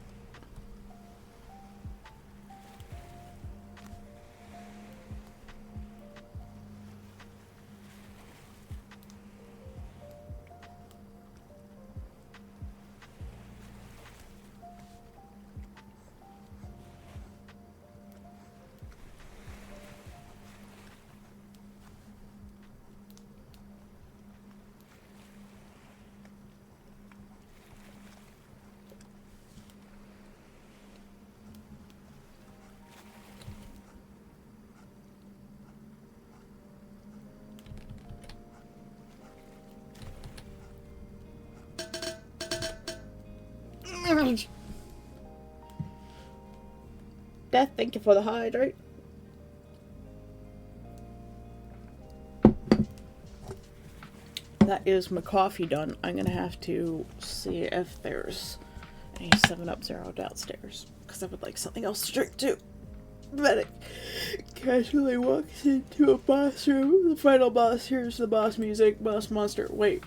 Death, thank you for the hydrate. That is my coffee done. I'm gonna have to see if there's any 7-Up Zero downstairs, because I would like something else to drink too. Medic casually walks into a boss room. The final boss hears the boss music. Boss monster. Wait,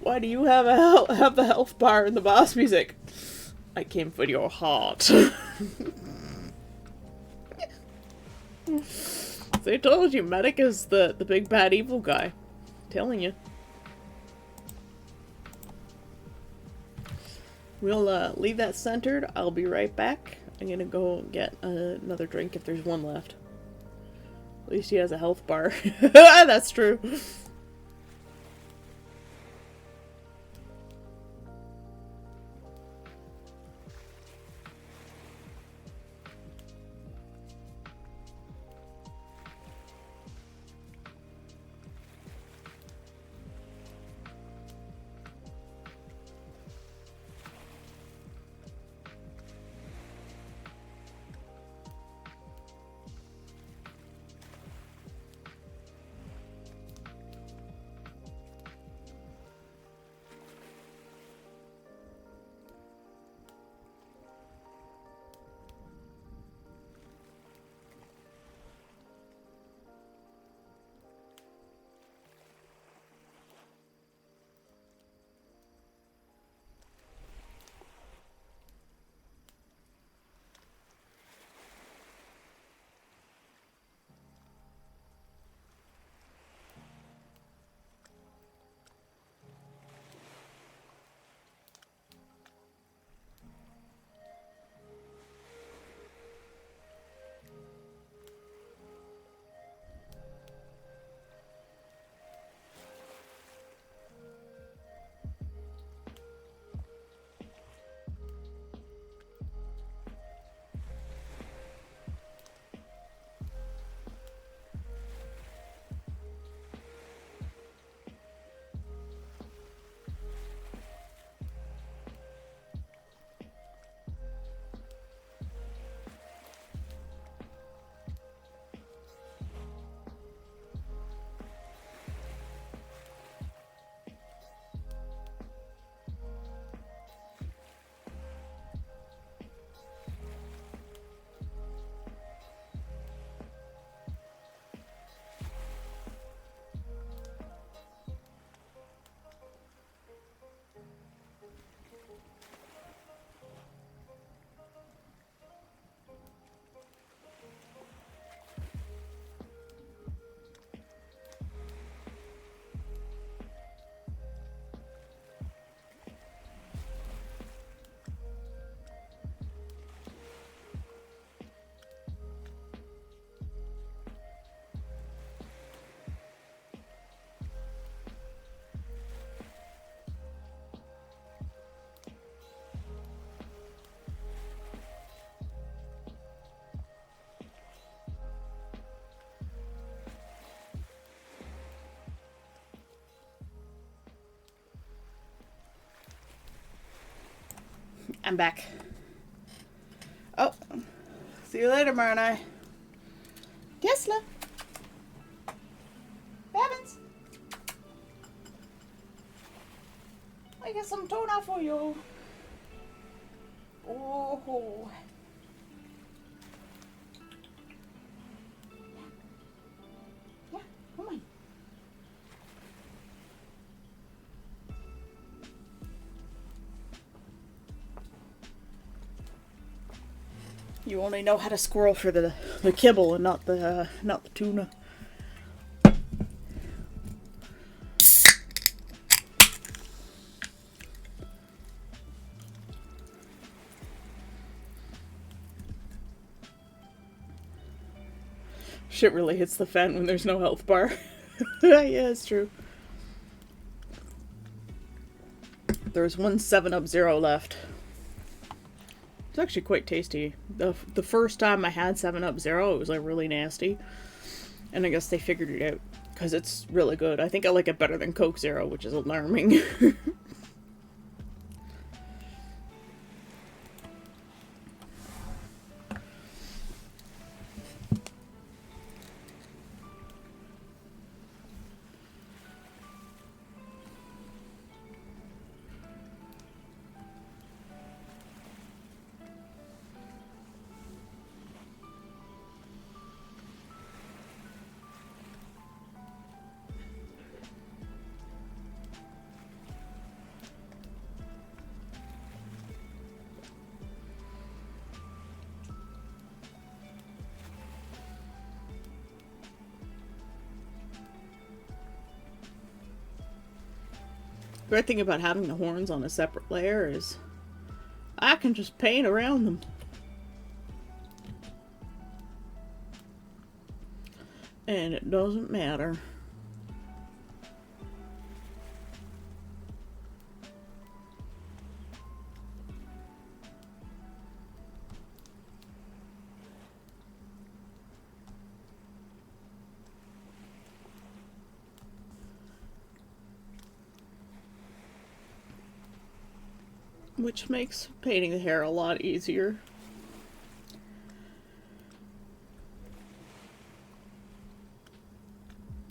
why do you have the health bar in the boss music? I came for your heart. They told you Medic is the big bad evil guy. I'm telling you. We'll leave that centered. I'll be right back. I'm gonna go get another drink if there's one left. At least he has a health bar. That's true. I'm back. See you later, Marnie. Tesla. Babins. I got some tuna for you. Oh. Yeah, come on. You only know how to squirrel for the kibble and not the tuna. Shit really hits the fan when there's no health bar. Yeah, it's true. There's one 7-Up Zero left. It's actually quite tasty. The first time I had 7-Up Zero, it was like really nasty. And I guess they figured it out. Because it's really good. I think I like it better than Coke Zero, which is alarming. The great thing about having the horns on a separate layer is I can just paint around them. And it doesn't matter. Which makes painting the hair a lot easier.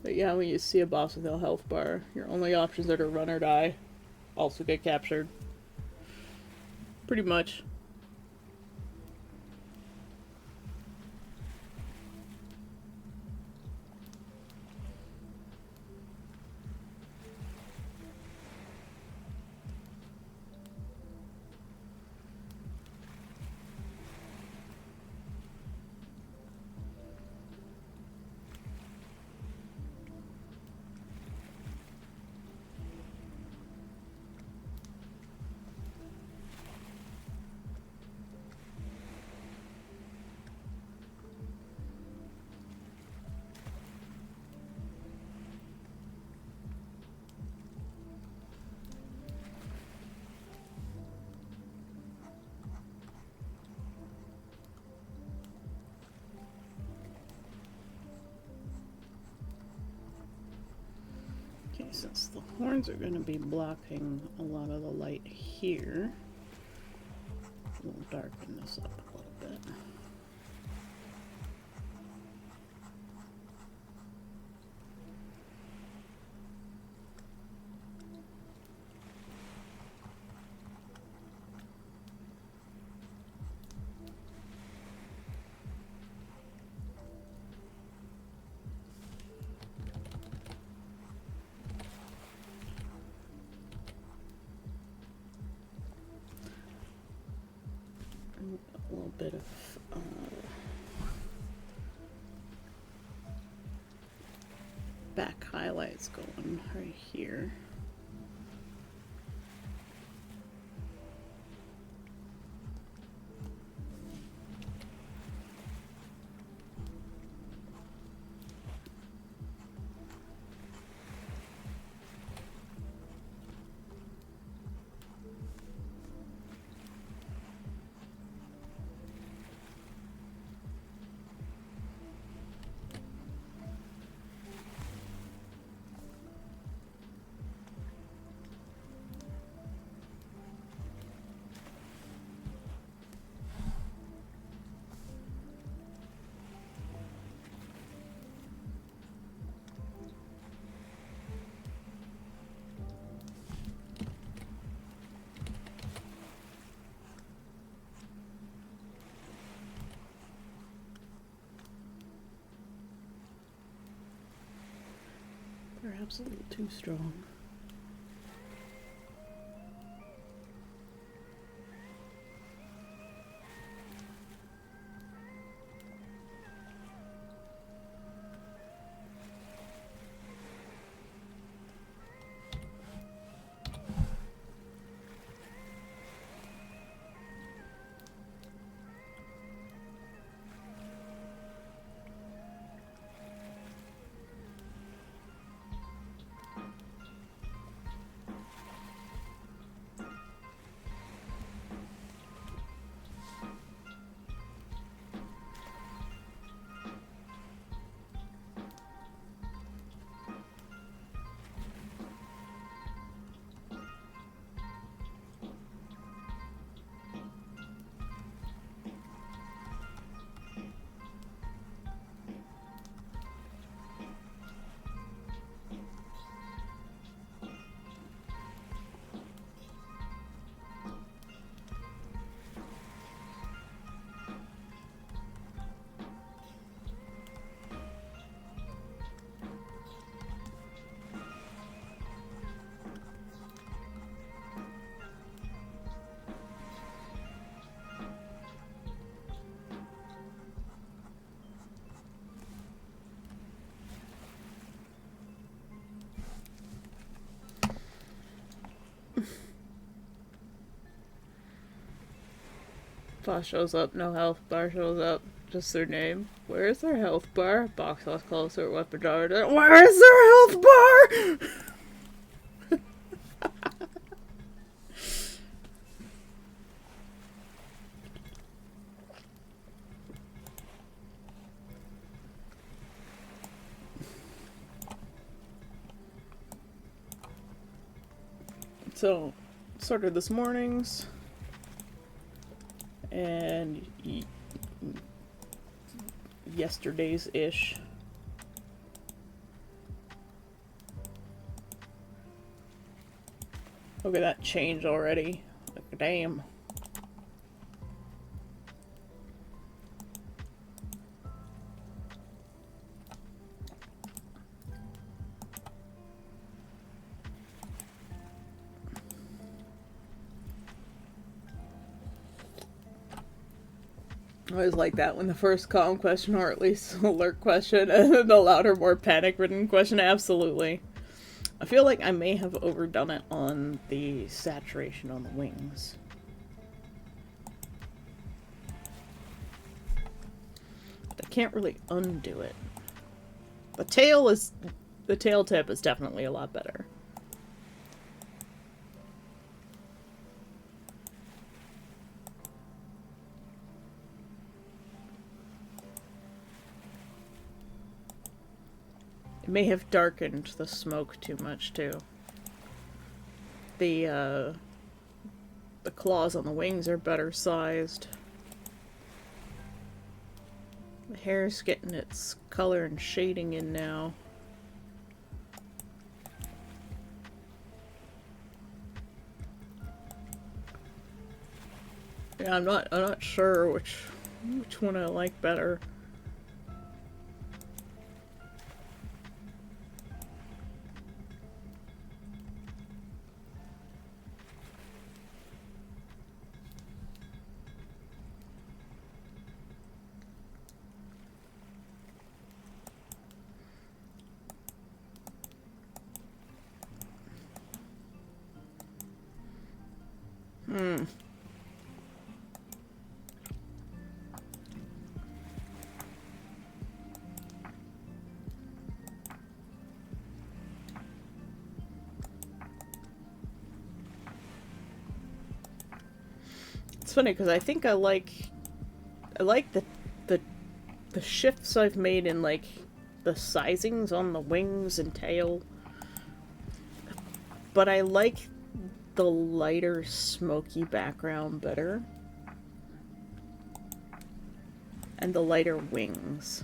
But yeah, when you see a boss with no health bar, your only options are to run or die. Also get captured. Pretty much. Okay, since the horns are going to be blocking a lot of the light here, we'll darken this up a little bit. A little bit of back highlights going right here. Perhaps a little too strong. Boss shows up, no health bar shows up, just their name. Where's their health bar? Box lost closer, weapon jar. Where's their health bar? So, started this morning's, and yesterday's-ish. Look at that change already. Like, damn. I always like that when the first calm question, or at least alert question, and then the louder, more panic-ridden question. Absolutely. I feel like I may have overdone it on the saturation on the wings. But I can't really undo it. The tail tip is definitely a lot better. It may have darkened the smoke too much, too. The claws on the wings are better sized. The hair's getting its color and shading in now. Yeah, I'm not sure which one I like better. It's funny because I think I like the shifts I've made in like the sizings on the wings and tail, but I like the lighter smoky background better, and the lighter wings.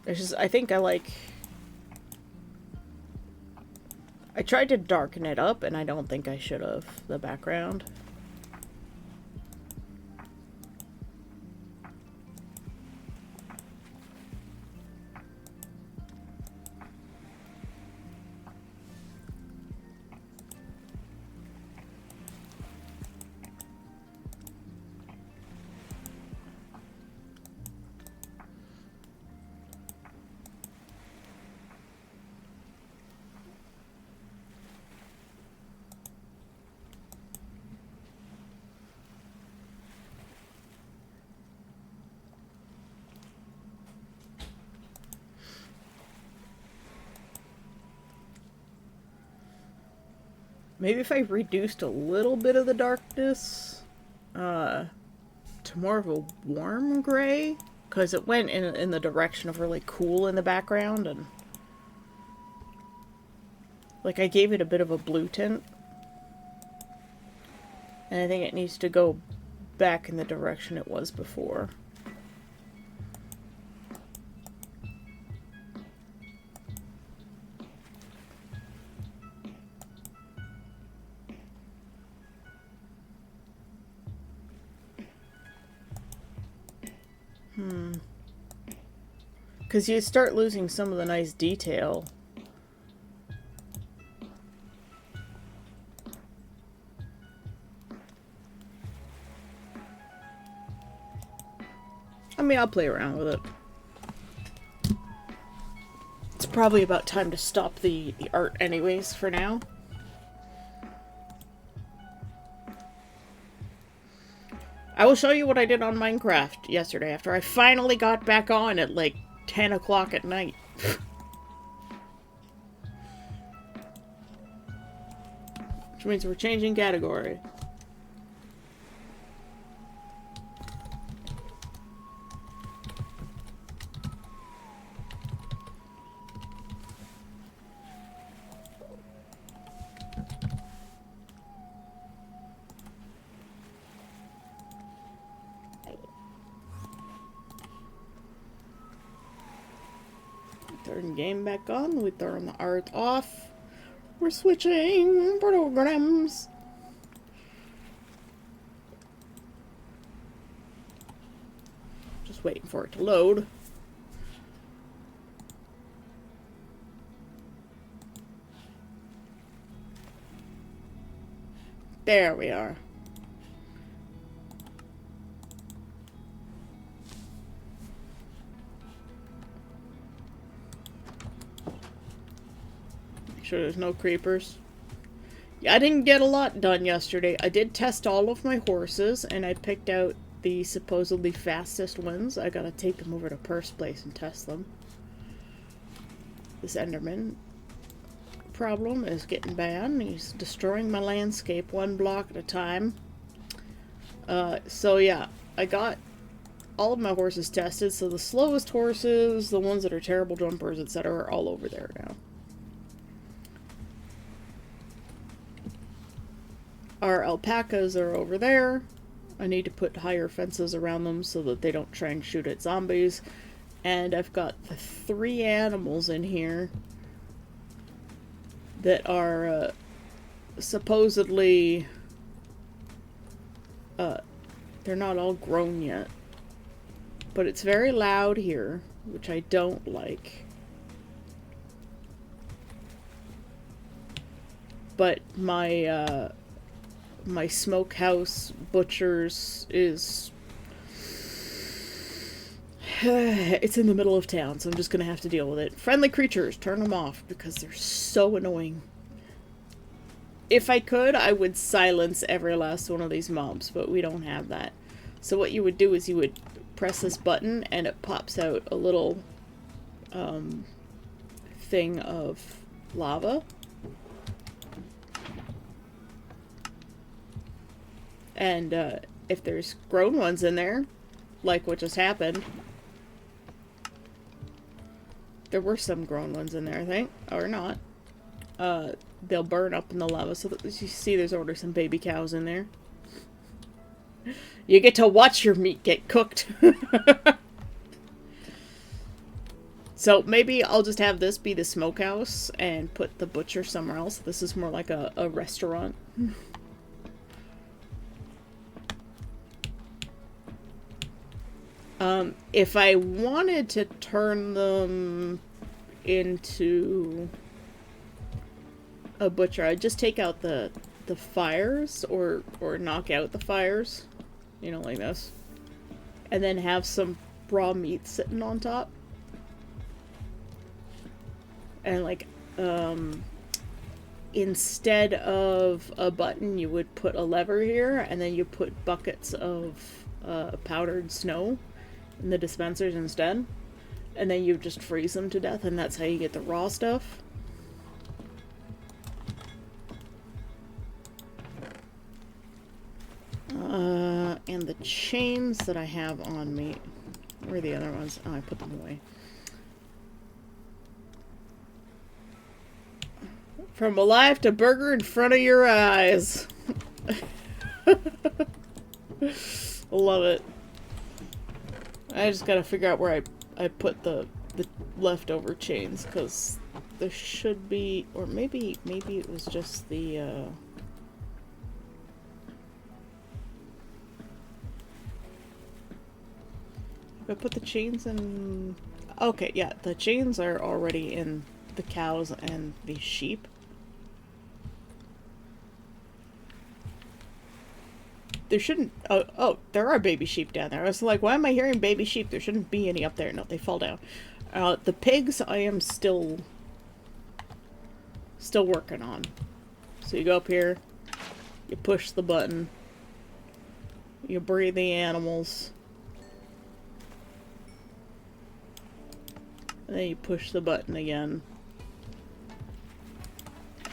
It's just, I think I tried to darken it up, and I don't think I should have, the background. Maybe if I reduced a little bit of the darkness to more of a warm gray, because it went in the direction of really cool in the background, and like I gave it a bit of a blue tint, and I think it needs to go back in the direction it was before. Because you start losing some of the nice detail. I mean, I'll play around with it. It's probably about time to stop the art anyways for now. I will show you what I did on Minecraft yesterday after I finally got back on at like 10 o'clock at night. Which means we're changing category. Turn game back on. We turn the art off. We're switching programs. Just waiting for it to load. There we are. Sure there's no creepers. Yeah, I didn't get a lot done yesterday. I did test all of my horses, and I picked out the supposedly fastest ones. I gotta take them over to Purse Place and test them. This Enderman problem is getting bad. He's destroying my landscape one block at a time. So yeah, I got all of my horses tested, so the slowest horses, the ones that are terrible jumpers, etc., are all over there now. Our alpacas are over there. I need to put higher fences around them so that they don't try and shoot at zombies. And I've got the 3 animals in here that are supposedly... they're not all grown yet. But it's very loud here, which I don't like. But my smokehouse butchers is... it's in the middle of town, so I'm just gonna have to deal with it. Friendly creatures, turn them off, because they're so annoying. If I could, I would silence every last one of these mobs, but we don't have that. So what you would do is you would press this button, and it pops out a little thing of lava. And if there's grown ones in there, like what just happened, there were some grown ones in there, I think, or not. They'll burn up in the lava. So that you see, there's already some baby cows in there. You get to watch your meat get cooked. So maybe I'll just have this be the smokehouse and put the butcher somewhere else. This is more like a restaurant. If I wanted to turn them into a butcher, I'd just take out the fires or knock out the fires, you know, like this, and then have some raw meat sitting on top. And like, instead of a button, you would put a lever here, and then you put buckets of powdered snow in the dispensers instead. And then you just freeze them to death, and that's how you get the raw stuff. And the chains that I have on me, where are the other ones? Oh, I put them away. From alive to burger in front of your eyes. Love it. I just gotta figure out where I put the leftover chains, because there should be, or maybe it was just the I put the chains in. Okay, yeah, the chains are already in the cows and the sheep. There shouldn't... Oh, there are baby sheep down there. I was like, why am I hearing baby sheep? There shouldn't be any up there. No, they fall down. The pigs, I am still working on. So you go up here, you push the button, you breed the animals, and then you push the button again.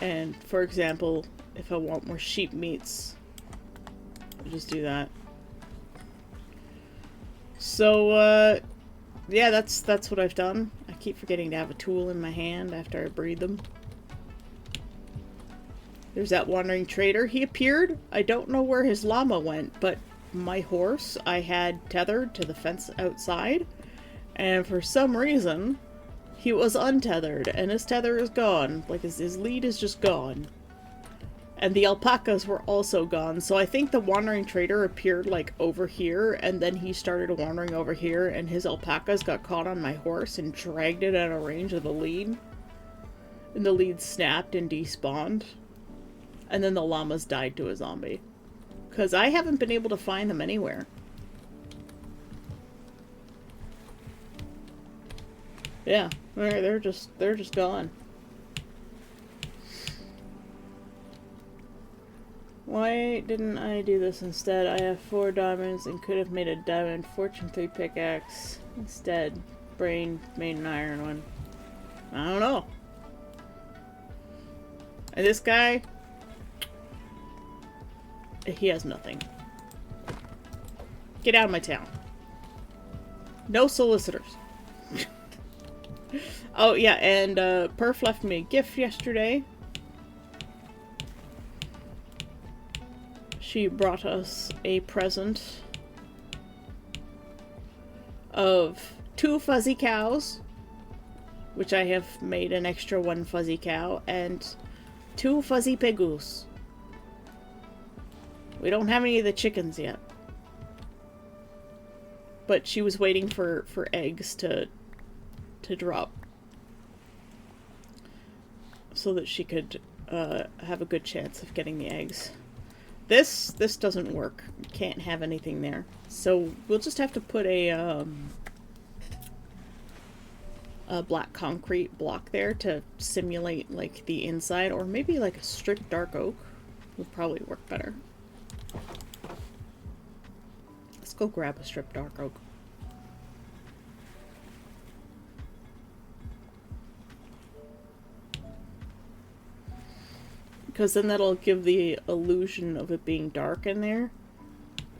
And, for example, if I want more sheep meats, just do that. So, yeah, that's what I've done. I keep forgetting to have a tool in my hand after I breed them. There's that wandering trader. He appeared. I don't know where his llama went, but my horse I had tethered to the fence outside, and for some reason, he was untethered, and his tether is gone. Like, his lead is just gone. And the alpacas were also gone, so I think the wandering trader appeared, like, over here, and then he started wandering over here, and his alpacas got caught on my horse and dragged it out of range of the lead. And the lead snapped and despawned. And then the llamas died to a zombie. Because I haven't been able to find them anywhere. Yeah, they're just gone. Why didn't I do this instead? I have 4 diamonds and could have made a diamond fortune 3 pickaxe. Instead, brain made an iron one. I don't know. And this guy, he has nothing. Get out of my town. No solicitors. Oh yeah, and Perf left me a gift yesterday. She brought us a present of 2 fuzzy cows, which I have made an extra 1 fuzzy cow, and 2 fuzzy pegus. We don't have any of the chickens yet. But she was waiting for eggs to drop, so that she could have a good chance of getting the eggs. This doesn't work. You can't have anything there. So we'll just have to put a black concrete block there to simulate like the inside, or maybe like a stripped dark oak would probably work better. Let's go grab a stripped dark oak. Because then that'll give the illusion of it being dark in there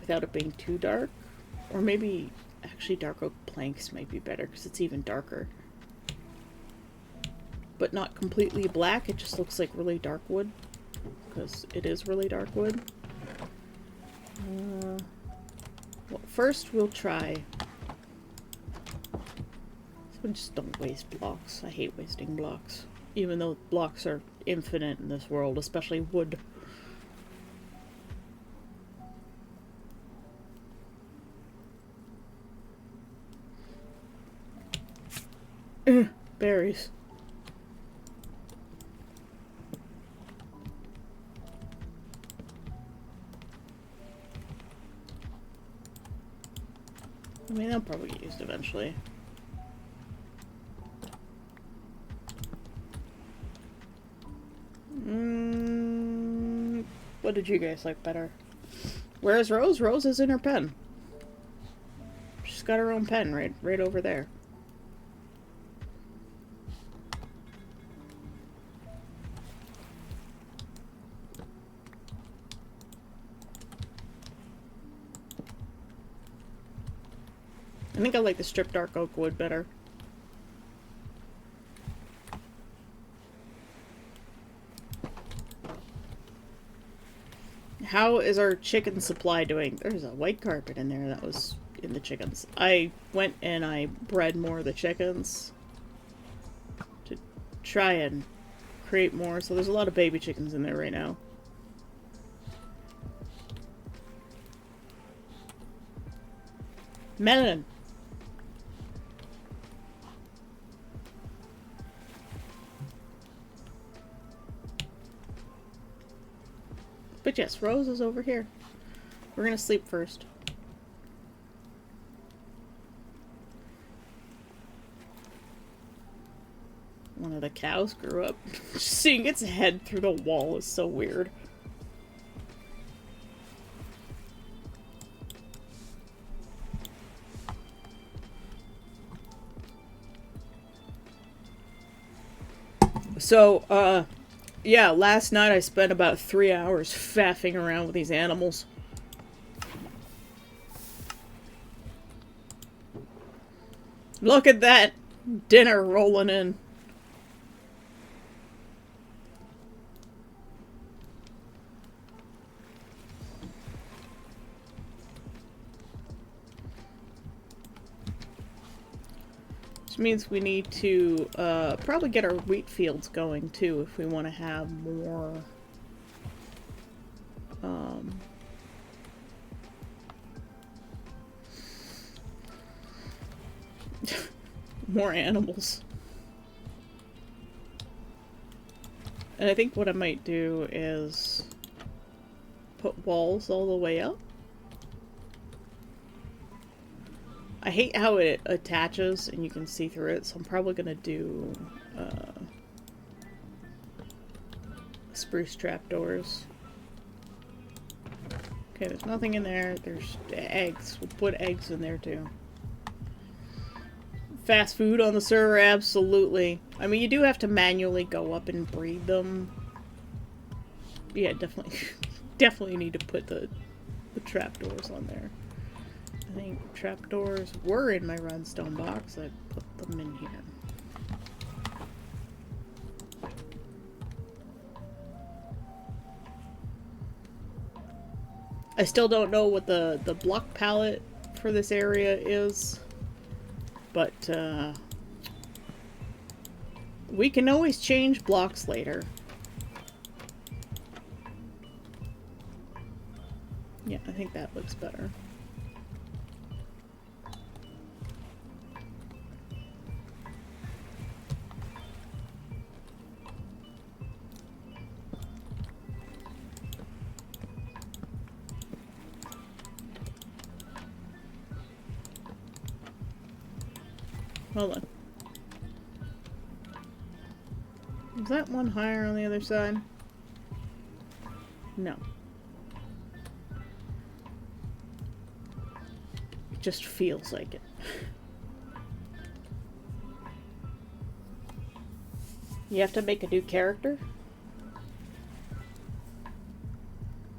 without it being too dark. Or maybe actually dark oak planks might be better because it's even darker. But not completely black, it just looks like really dark wood. Because it is really dark wood. Well, first we'll try. So just don't waste blocks. I hate wasting blocks. Even though blocks are infinite in this world, especially wood. Berries. I mean, they'll probably get used eventually. What did you guys like better? Where is Rose? Rose is in her pen. She's got her own pen right over there. I think I like the stripped dark oak wood better. How is our chicken supply doing? There's a white carpet in there that was in the chickens. I went and I bred more of the chickens to try and create more. So there's a lot of baby chickens in there right now. Melon. But yes, Rose is over here. We're gonna sleep first. One of the cows grew up. Seeing its head through the wall is so weird. So, yeah, last night I spent about 3 hours faffing around with these animals. Look at that dinner rolling in. Which means we need to probably get our wheat fields going too if we want to have more more animals. And I think what I might do is put walls all the way up. I hate how it attaches and you can see through it, so I'm probably gonna do spruce trapdoors. Okay, there's nothing in there. There's eggs. We'll put eggs in there too. Fast food on the server, absolutely. I mean, you do have to manually go up and breed them. Yeah, definitely, definitely need to put the trapdoors on there. I think trapdoors were in my runstone box. I put them in here. I still don't know what the block palette for this area is, but we can always change blocks later. Yeah, I think that looks better. Hold on. Is that one higher on the other side? No. It just feels like it. You have to make a new character?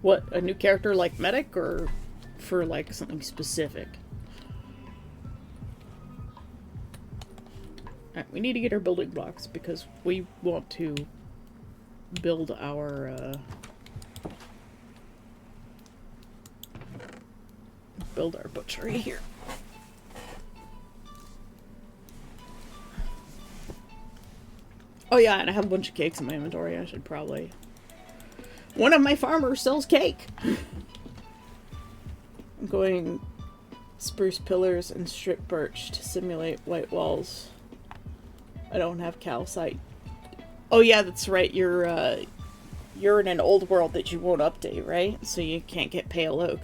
What, a new character like Medic, or for like something specific? Alright, we need to get our building blocks because we want to build our build our butchery here. Oh yeah, and I have a bunch of cakes in my inventory. I should probably... One of my farmers sells cake! I'm going spruce pillars and strip birch to simulate white walls. I don't have calcite. Oh yeah, that's right. You're in an old world that you won't update, right? So you can't get pale oak.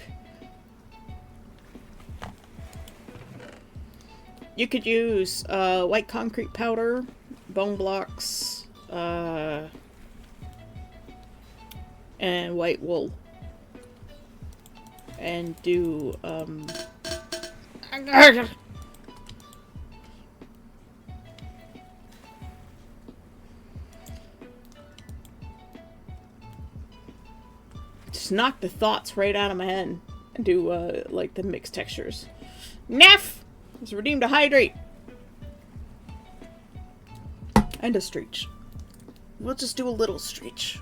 You could use white concrete powder, bone blocks, and white wool. And do, just knock the thoughts right out of my head and do, like, the mixed textures. Neff! It's redeemed to hydrate! And a streach. We'll just do a little streach.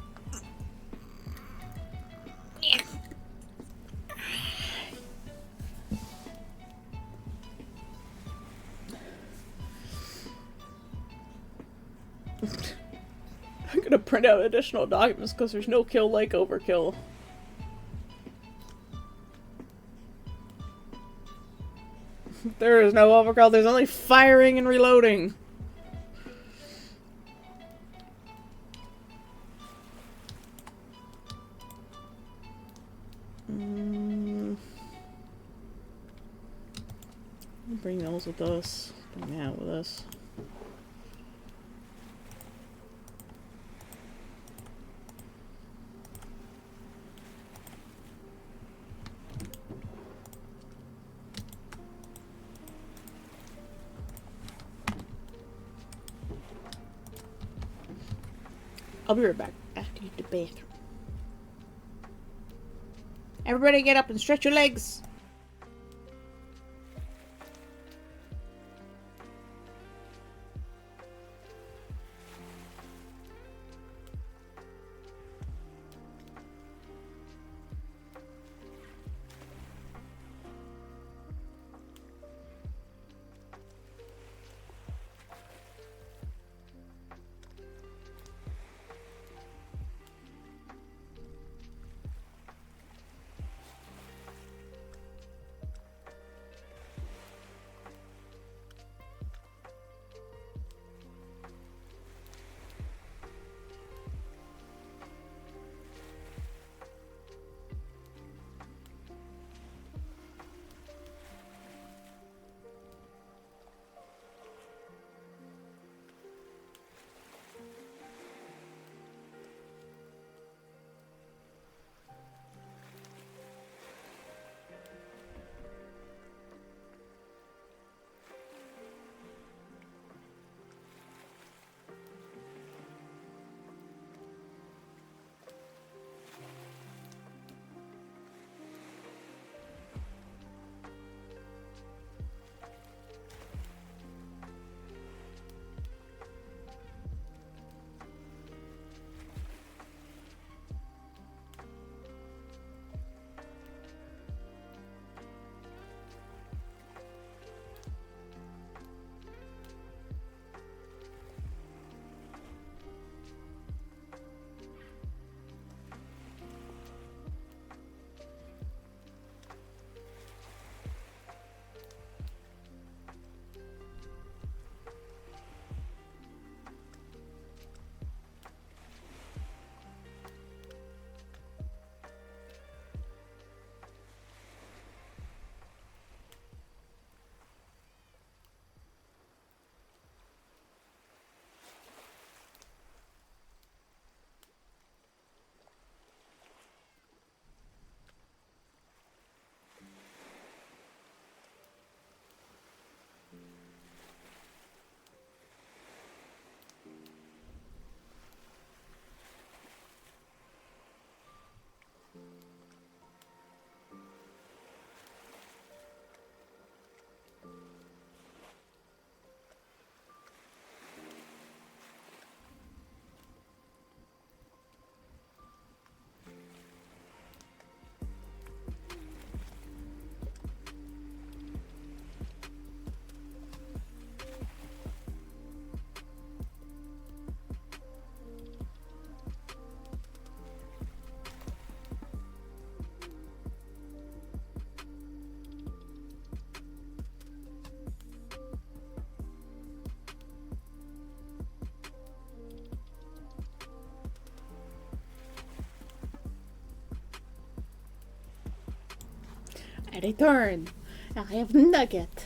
I'm gonna print out additional documents because there's no kill like overkill. There is no overkill, there's only firing and reloading. Bring those with us. Bring that with us. I'll be right back after you use the bathroom. Everybody get up and stretch your legs. I return. I have nugget.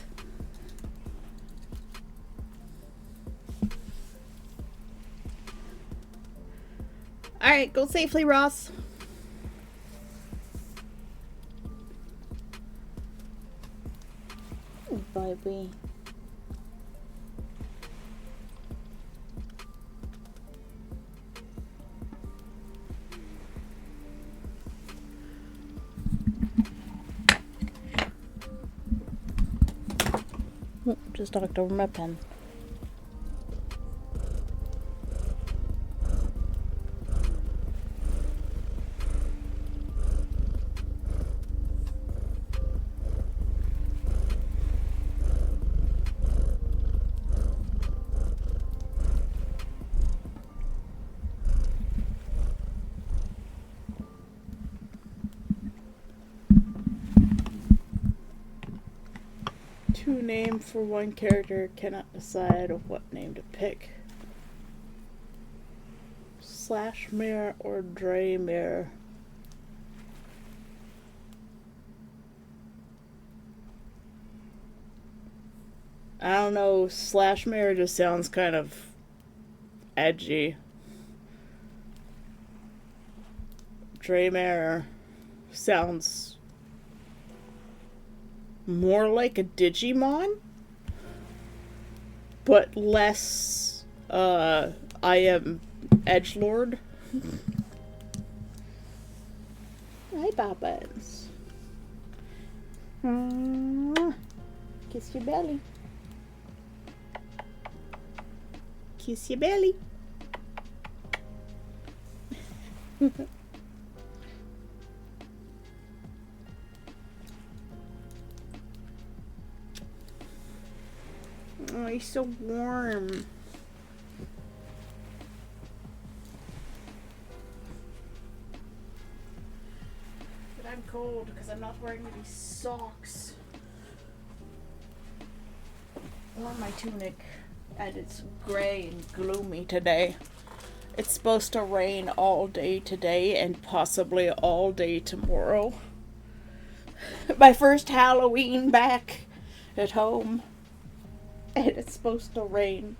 Alright, go safely, Ross. Baby. Oh, just knocked over my pen. Two names for one character, cannot decide what name to pick. Slashmare or Draymare? I don't know, Slashmare just sounds kind of edgy. Draymare sounds more like a Digimon, but less I am edgelord. Hi, Bobbins. Kiss your belly. Kiss your belly. Oh, he's so warm. But I'm cold because I'm not wearing any socks. Or my tunic. And it's gray and gloomy today. It's supposed to rain all day today and possibly all day tomorrow. My first Halloween back at home. And it's supposed to rain.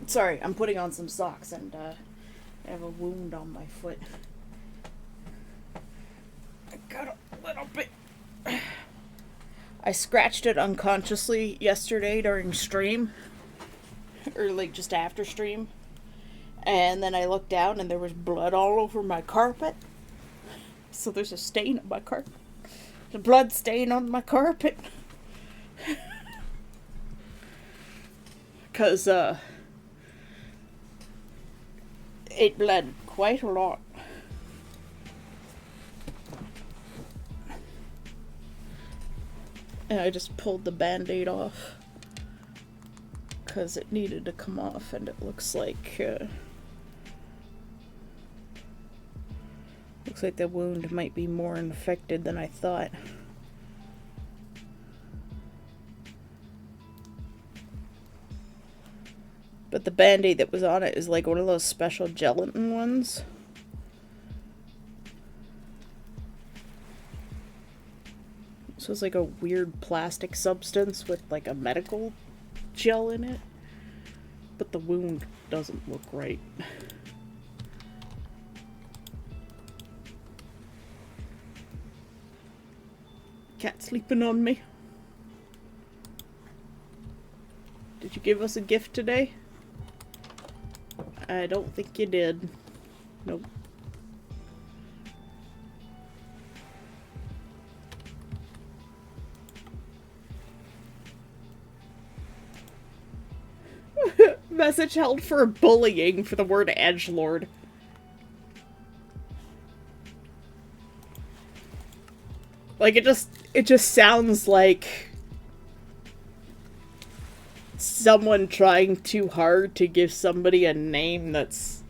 Sorry, I'm putting on some socks and I have a wound on my foot. I got a little bit. I scratched it unconsciously yesterday during stream. Or like just after stream. And then I looked down and there was blood all over my carpet. So there's a stain on my carpet. A blood stain on my carpet. Because, it bled quite a lot. And I just pulled the band-aid off. Because it needed to come off and it looks like, looks like the wound might be more infected than I thought. But the band-aid that was on it is like one of those special gelatin ones. So it's like a weird plastic substance with like a medical gel in it. But the wound doesn't look right. Cat sleeping on me. Did you give us a gift today? I don't think you did. Nope. Message held for bullying for the word edgelord. Like, it just sounds like someone trying too hard to give somebody a name that's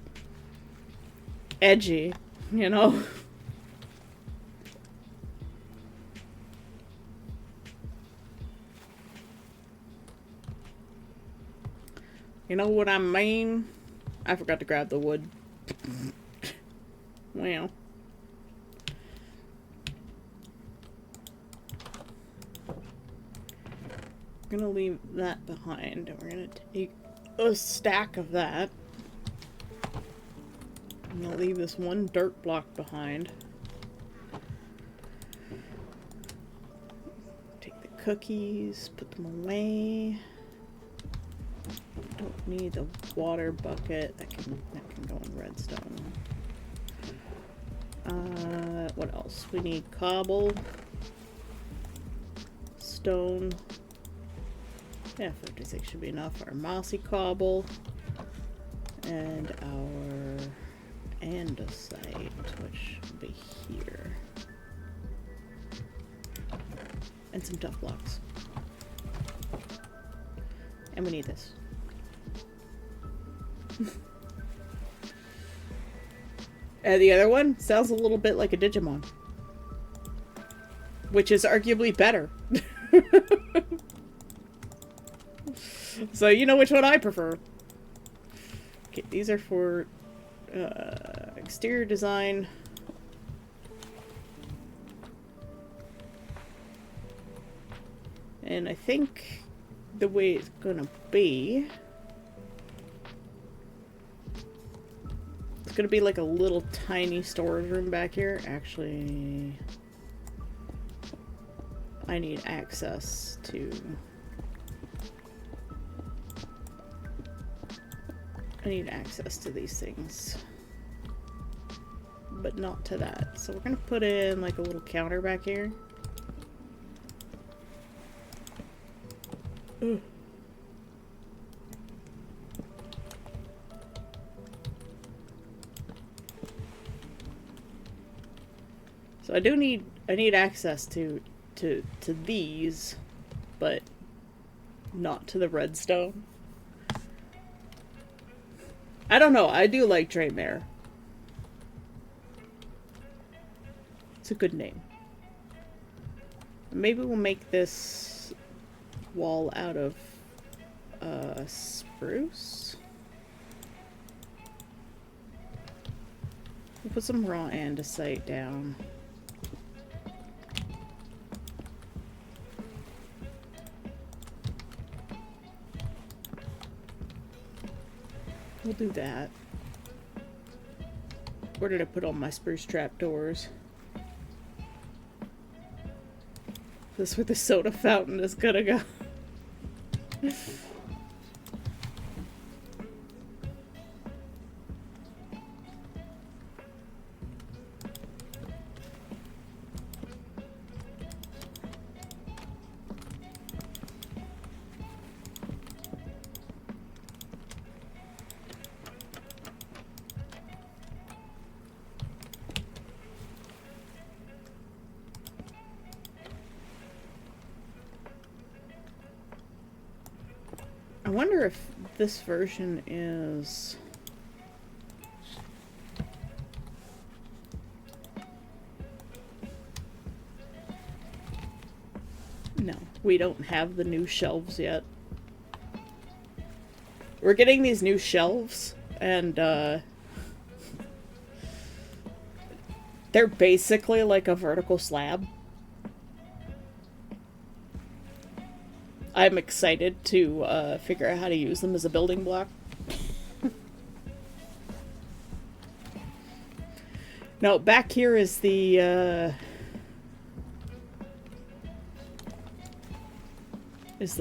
edgy, you know? You know what I mean? I forgot to grab the wood. Well. We're gonna leave that behind, and we're gonna take a stack of that. I'm gonna leave this one dirt block behind. Take the cookies, put them away. Don't need the water bucket. That can go in redstone. What else? We need cobble, stone. Yeah, 56 should be enough. Our mossy cobble, and our andesite, which will be here, and some tough blocks. And we need this. And the other one sounds a little bit like a Digimon, which is arguably better. So you know which one I prefer. Okay, these are for exterior design. And I think the way it's gonna be, it's gonna be like a little tiny storage room back here. Actually, I need access to... I need access to these things, but not to that. So we're gonna put in like a little counter back here. Ugh. So I need access to these, but not to the redstone. I don't know. I do like Draymare. It's a good name. Maybe we'll make this wall out of spruce. We'll put some raw andesite down. We'll do that. Where did I put all my spruce trapdoors? This is where the soda fountain is gonna go. I wonder if this version is... No, we don't have the new shelves yet. We're getting these new shelves, and they're basically like a vertical slab. I'm excited to figure out how to use them as a building block. Now, back here is the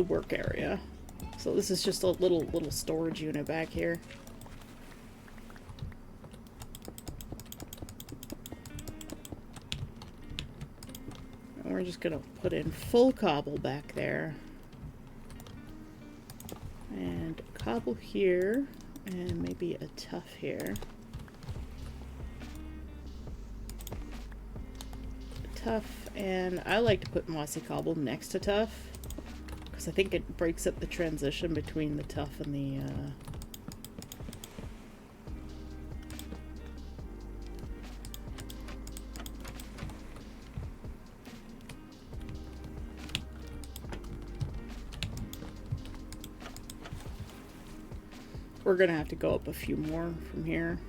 work area. So this is just a little storage unit back here. And we're just gonna put in full cobble back there. And cobble here, and maybe a tuff here. A tuff and I like to put mossy cobble next to tough because I think it breaks up the transition between the tough and the We're gonna have to go up a few more from here.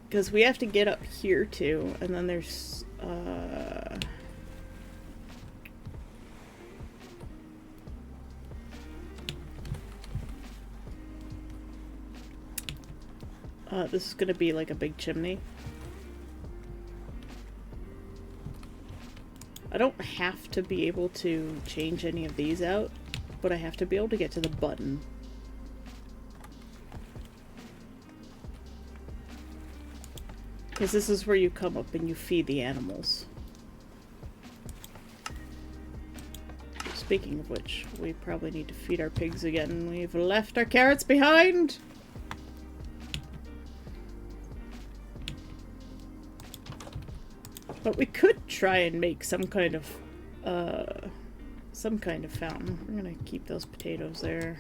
Because we have to get up here too, and then there's this is gonna be like a big chimney. I don't have to be able to change any of these out, but I have to be able to get to the button. Because this is where you come up and you feed the animals. Speaking of which, we probably need to feed our pigs again. We've left our carrots behind! But we could try and make some kind of fountain. We're gonna keep those potatoes there.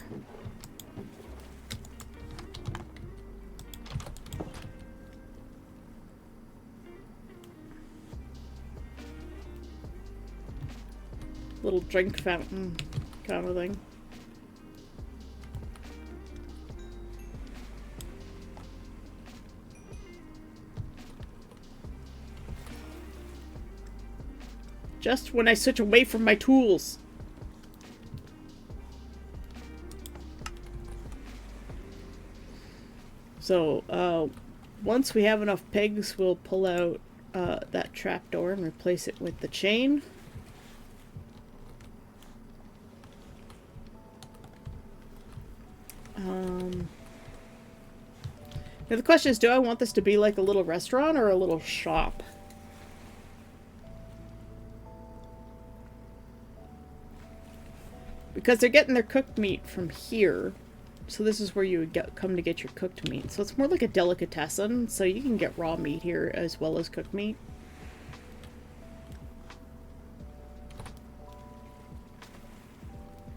Little drink fountain kind of thing. Just when I switch away from my tools. So, once we have enough pigs, we'll pull out that trapdoor and replace it with the chain. Now the question is, do I want this to be like a little restaurant or a little shop? Because they're getting their cooked meat from here. So this is where you would come to get your cooked meat. So it's more like a delicatessen. So you can get raw meat here as well as cooked meat.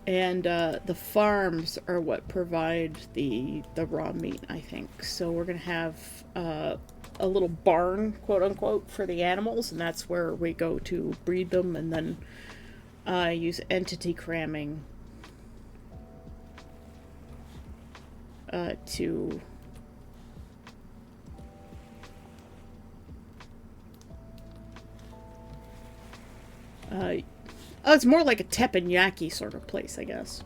And the farms are what provide the raw meat, I think. So we're going to have a little barn, quote unquote, for the animals. And that's where we go to breed them and then use entity cramming to oh, it's more like a teppanyaki sort of place, I guess.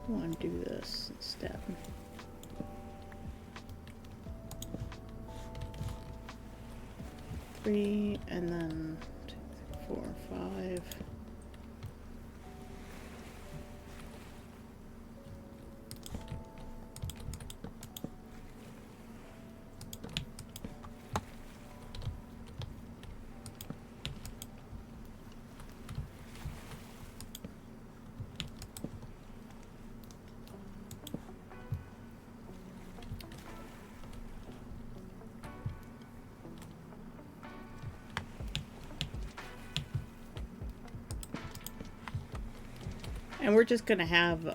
I want to do this instead. Three, and then 2, 3, 4, 5. And we're just gonna have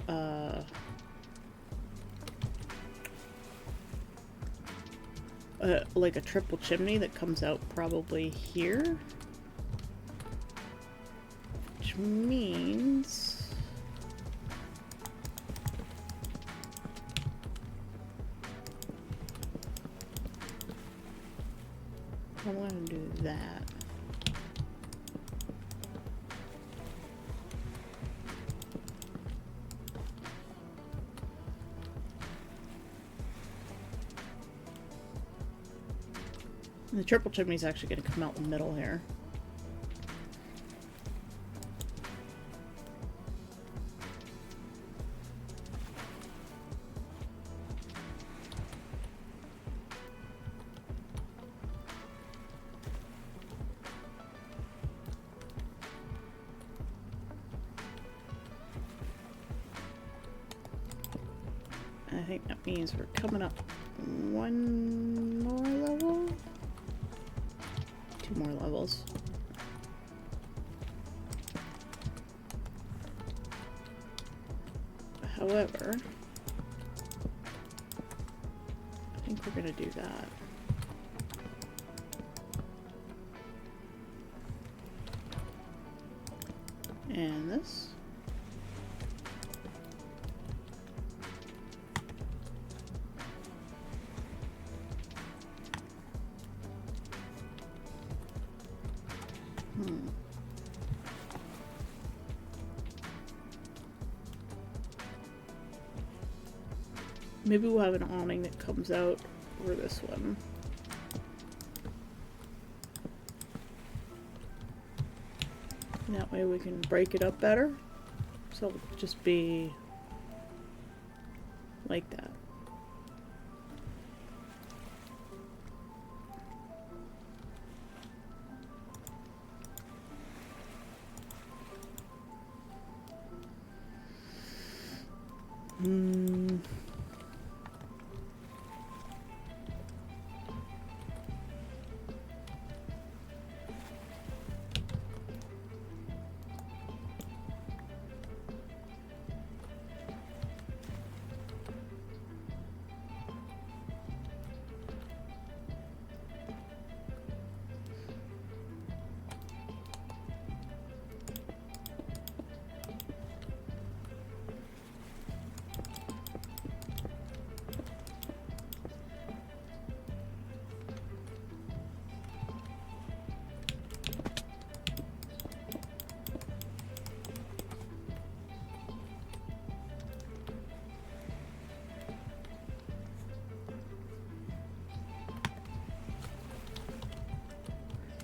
like a triple chimney that comes out probably here, which means I'm gonna do that. The triple chimney's actually going to come out in the middle here. I think that means we're coming up one more level? 2 more levels. However, I think we're gonna do that. And this. Maybe we'll have an awning that comes out over this one. And that way we can break it up better. So it'll just be like that.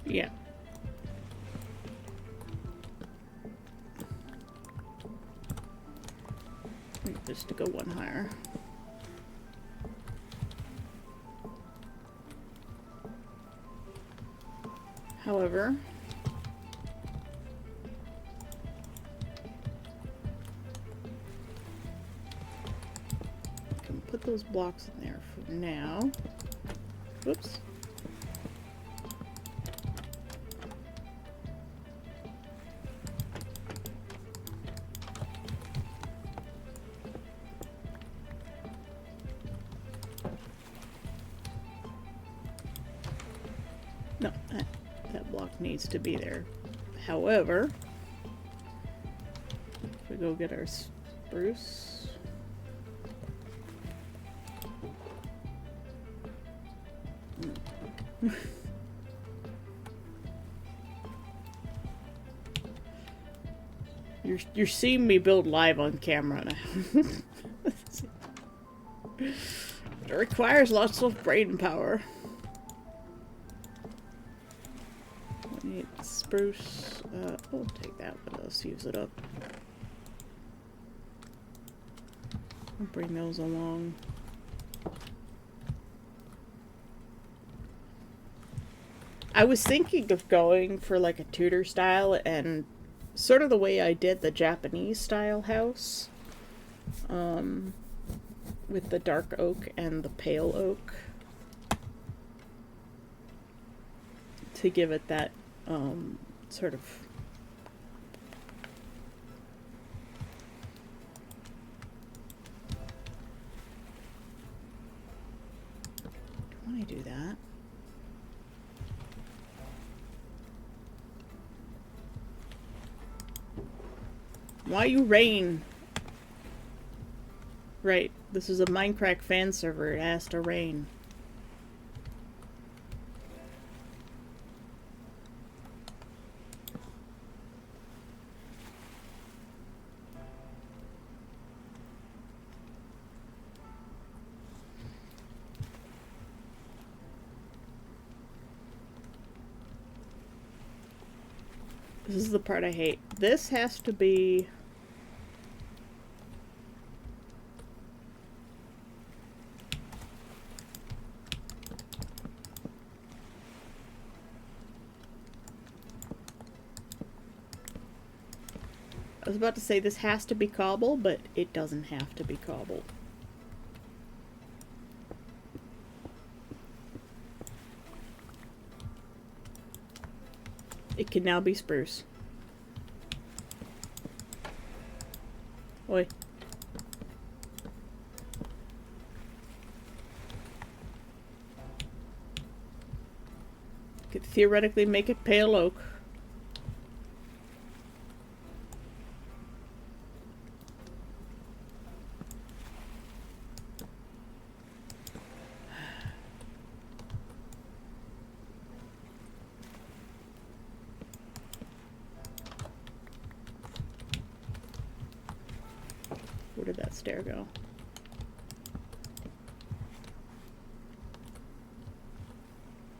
Yeah. Just to go one higher. However, I can put those blocks in there for now. Whoops. No, that block needs to be there. However, if we go get our spruce. You're seeing me build live on camera now. It requires lots of brain power. We need spruce. We'll take that, but let's use it up. I'll bring those along. I was thinking of going for like a Tudor style and sort of the way I did the Japanese style house, with the dark oak and the pale oak, to give it that sort of want to do that. Why you rain? Right, this is a Minecraft fan server. It has to rain. This is the part I hate. This has to be... I was about to say this has to be cobble, but it doesn't have to be cobble. It can now be spruce. Oi. Could theoretically make it pale oak. Where did that stair go?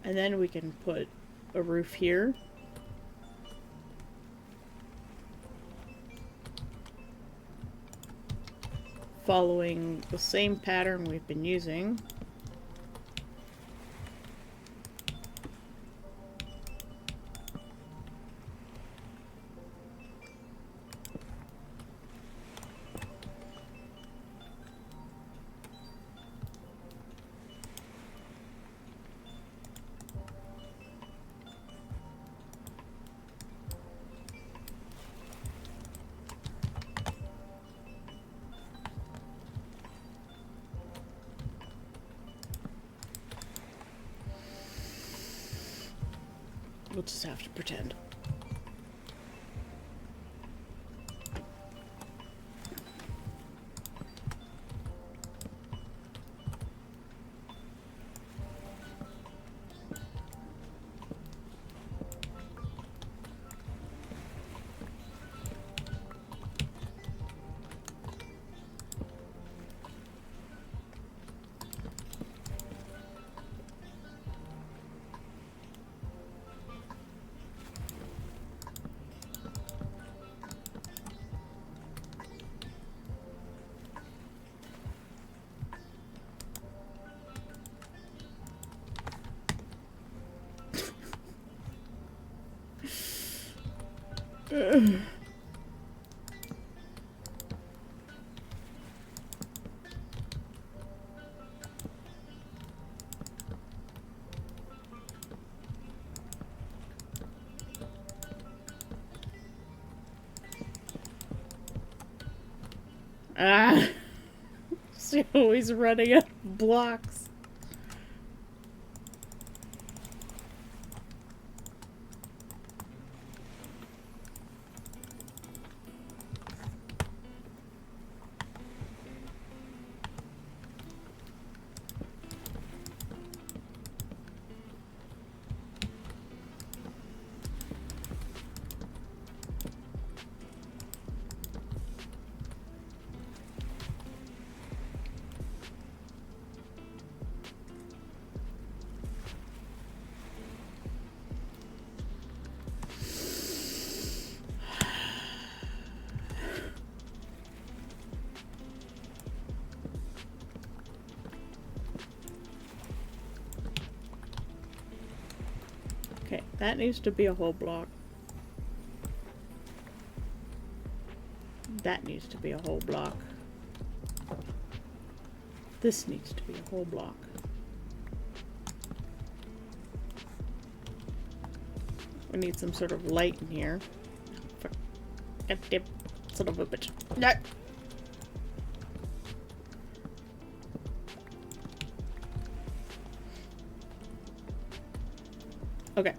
And then we can put a roof here. Following the same pattern we've been using. We'll just have to pretend. Ah! She's always running out of blocks. Okay, that needs to be a whole block. That needs to be a whole block. This needs to be a whole block. We need some sort of light in here. Son of a bitch. No! Okay.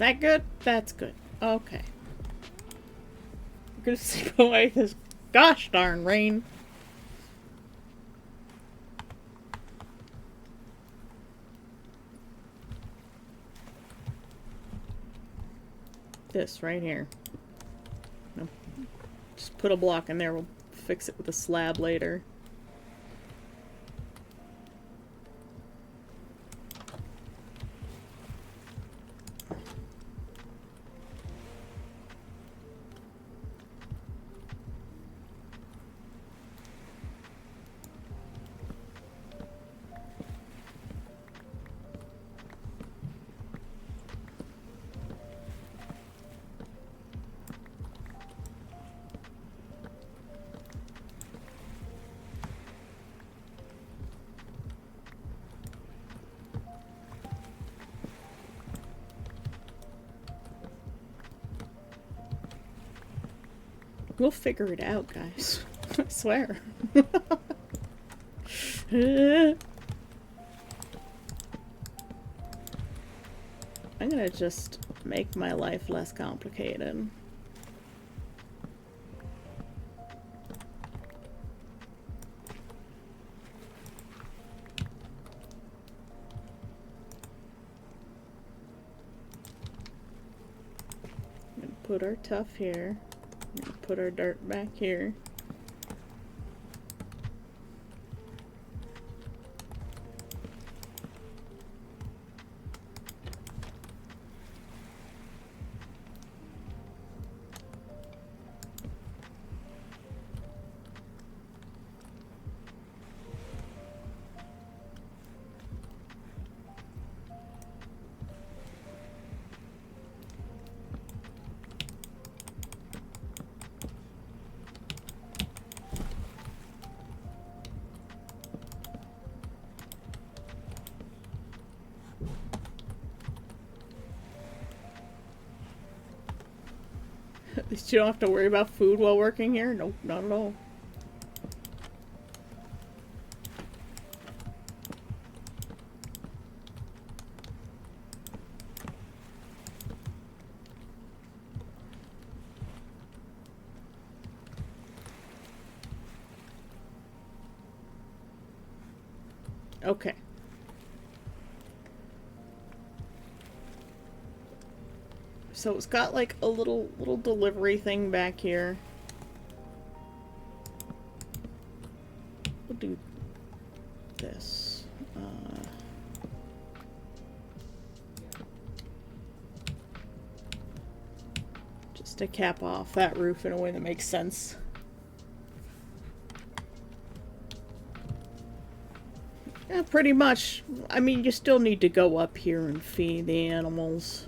That good? That's good. Okay. We're gonna sleep away this gosh darn rain. This right here. No. Just put a block in there. We'll fix it with a slab later. We'll figure it out, guys. I swear. I'm gonna just make my life less complicated. I'm gonna put our tuff here. I'm gonna put our dirt back here. At least you don't have to worry about food while working here. Nope, not at all. Okay. So it's got like a little delivery thing back here. We'll do this. Just to cap off that roof in a way that makes sense. Yeah, pretty much. I mean, you still need to go up here and feed the animals.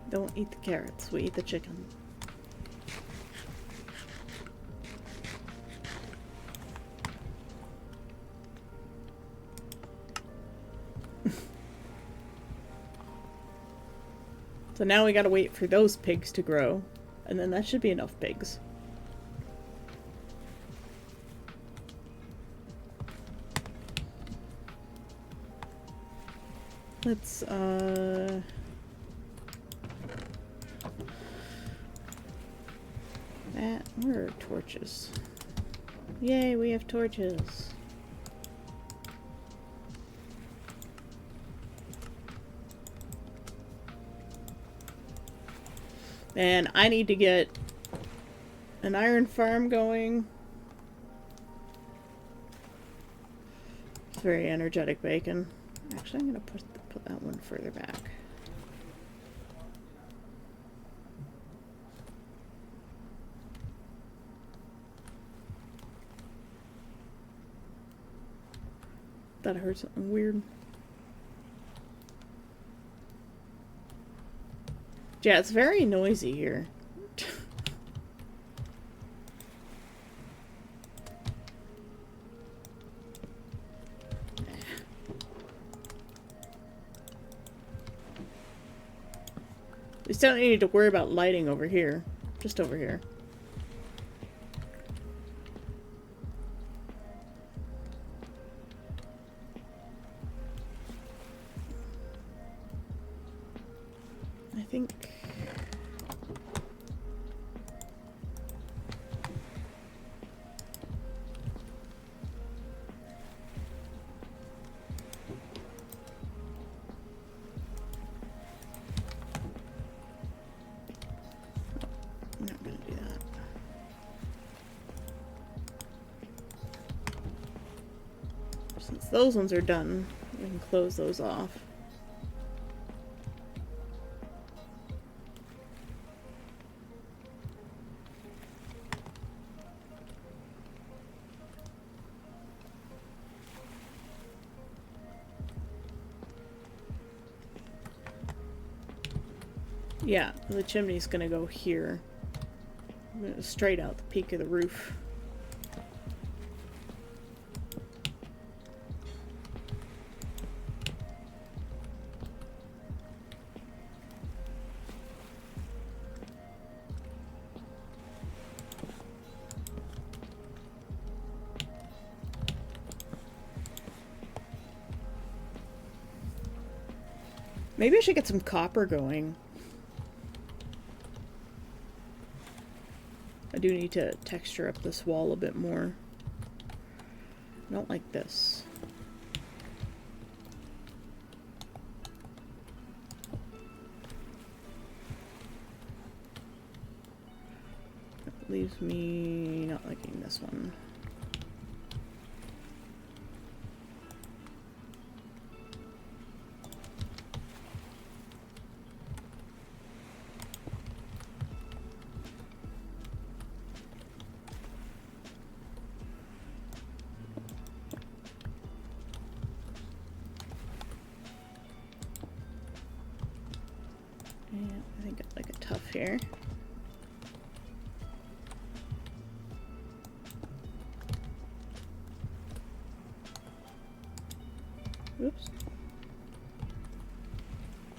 Don't eat the carrots, we eat the chicken. So now we gotta wait for those pigs to grow, and then that should be enough pigs. Let's, where are torches? Yay, we have torches. And I need to get an iron farm going. It's very energetic bacon. Actually, I'm gonna put that one further back. Thought I heard something weird. Yeah, it's very noisy here. We still don't need to worry about lighting over here. Just over here. I think... I'm not gonna do that. Since those ones are done, we can close those off. Yeah, the chimney's gonna go here. Straight out the peak of the roof. Maybe I should get some copper going. I do need to texture up this wall a bit more. I don't like this. That leaves me not liking this one. I think it's like a tough here. Oops.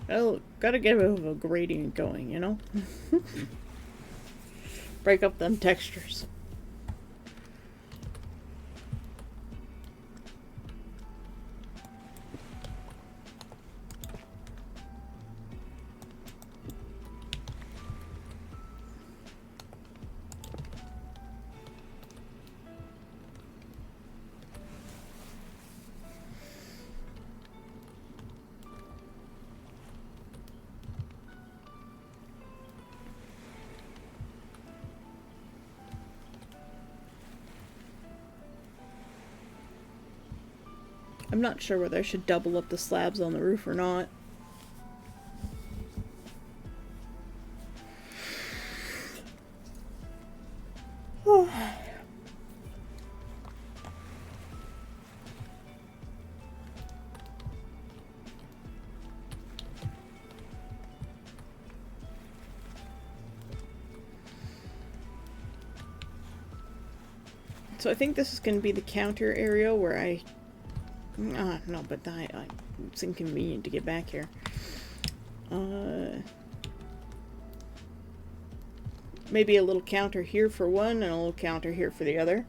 Oh, gotta get a bit of a gradient going, you know? Break up them textures. I'm not sure whether I should double up the slabs on the roof or not. So I think this is going to be the counter area where I... no, but it's inconvenient to get back here. Maybe a little counter here for one and a little counter here for the other.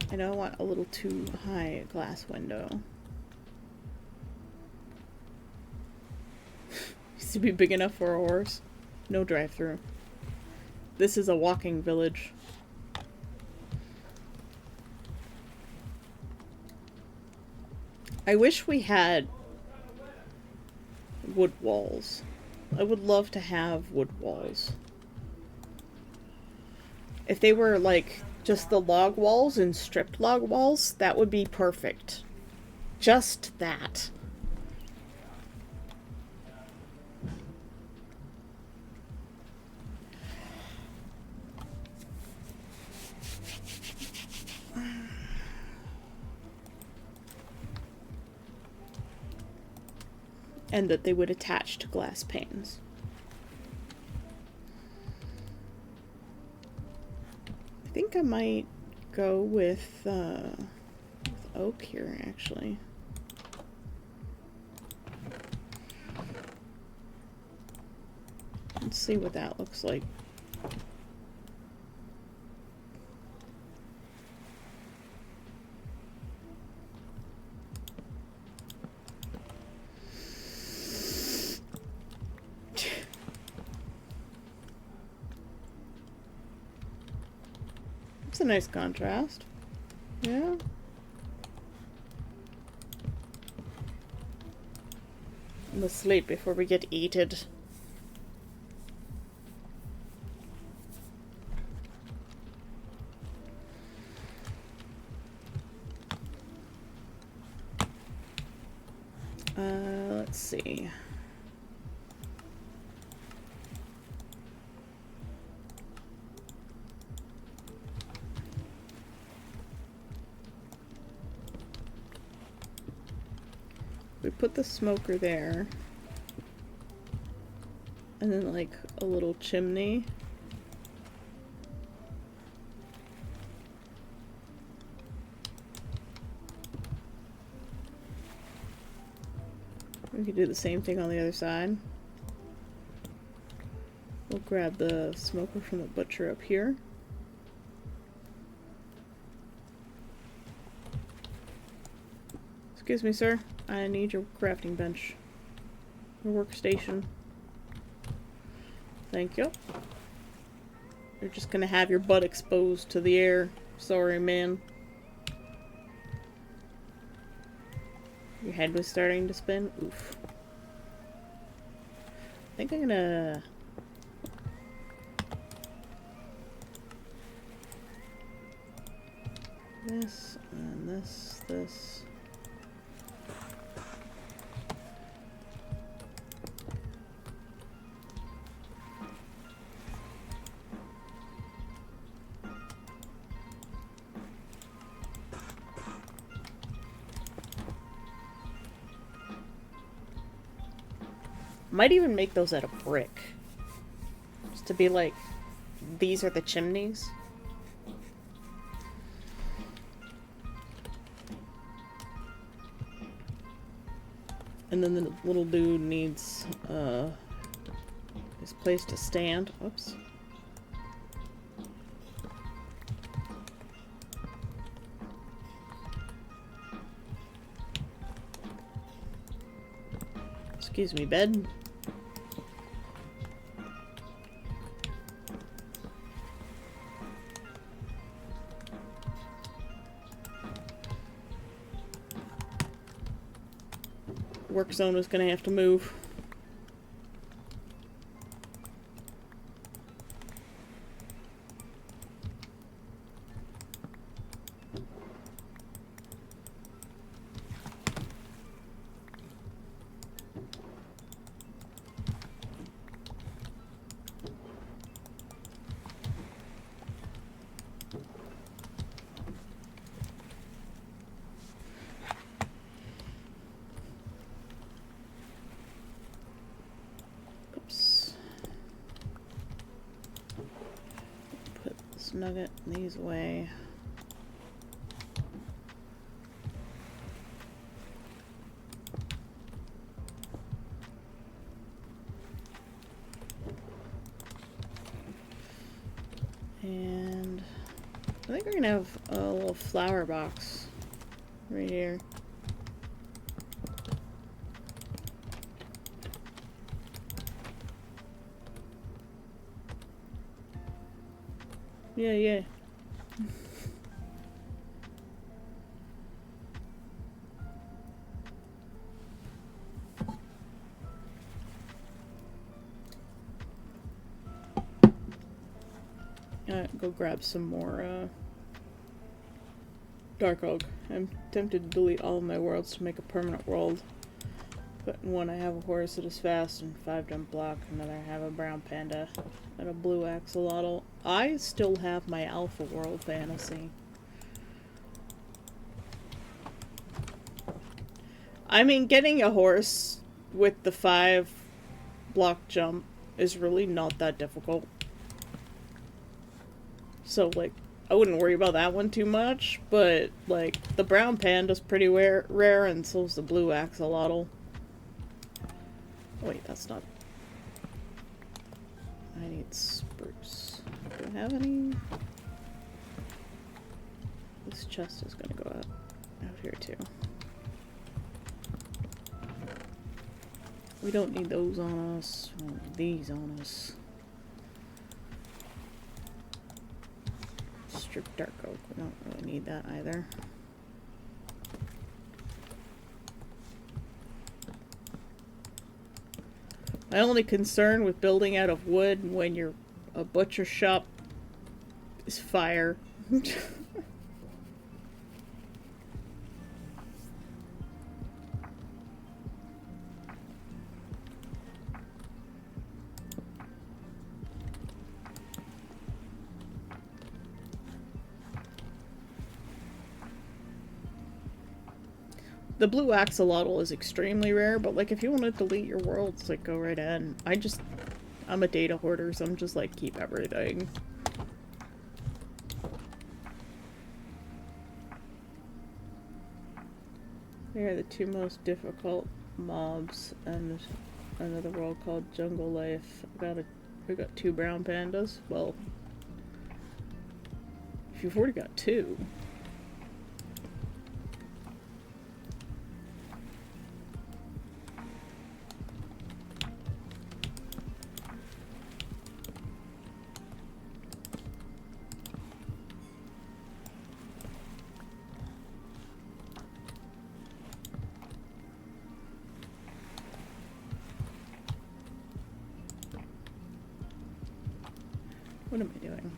I don't want a little too high glass window. Needs to be big enough for a horse. No drive-through. This is a walking village. I wish we had wood walls. I would love to have wood walls. If they were like just the log walls and stripped log walls, that would be perfect. Just that. and that they would attach to glass panes. I think I might go with oak here, actually. Let's see what that looks like. It's a nice contrast. Yeah. Let's sleep before we get eaten. Let's see. We put the smoker there. And then like a little chimney. We could do the same thing on the other side. We'll grab the smoker from the butcher up here. Excuse me, sir. I need your crafting bench. Your workstation. Thank you. You're just gonna have your butt exposed to the air. Sorry, man. Your head was starting to spin? Oof. I think I'm gonna... this, and this. Might even make those out of brick. Just to be like, these are the chimneys. And then the little dude needs his place to stand. Oops. Excuse me, bed. Work zone is gonna have to move. Nugget these away. And I think we're gonna have a little flower box right here. Yeah. Go grab some more dark oak. I'm tempted to delete all of my worlds to make a permanent world. But in one I have a horse that is fast and 5 jump block, another I have a brown panda and a blue axolotl. I still have my alpha world fantasy. I mean, getting a horse with the 5-block jump is really not that difficult. So, like, I wouldn't worry about that one too much, but, like, the brown panda's pretty rare, and so's the blue axolotl. Wait, that's not... I need spruce. Do I have any? This chest is gonna go out here too. We don't need those on us. We don't need these on us. Strip dark oak. We don't really need that either. My only concern with building out of wood when you're a butcher shop is fire. The blue axolotl is extremely rare, but like if you want to delete your worlds, like go right in. I'm a data hoarder, so I'm just like keep everything. They are the 2 most difficult mobs in another world called Jungle Life. We got 2 brown pandas. Well, if you've already got 2. What am I doing?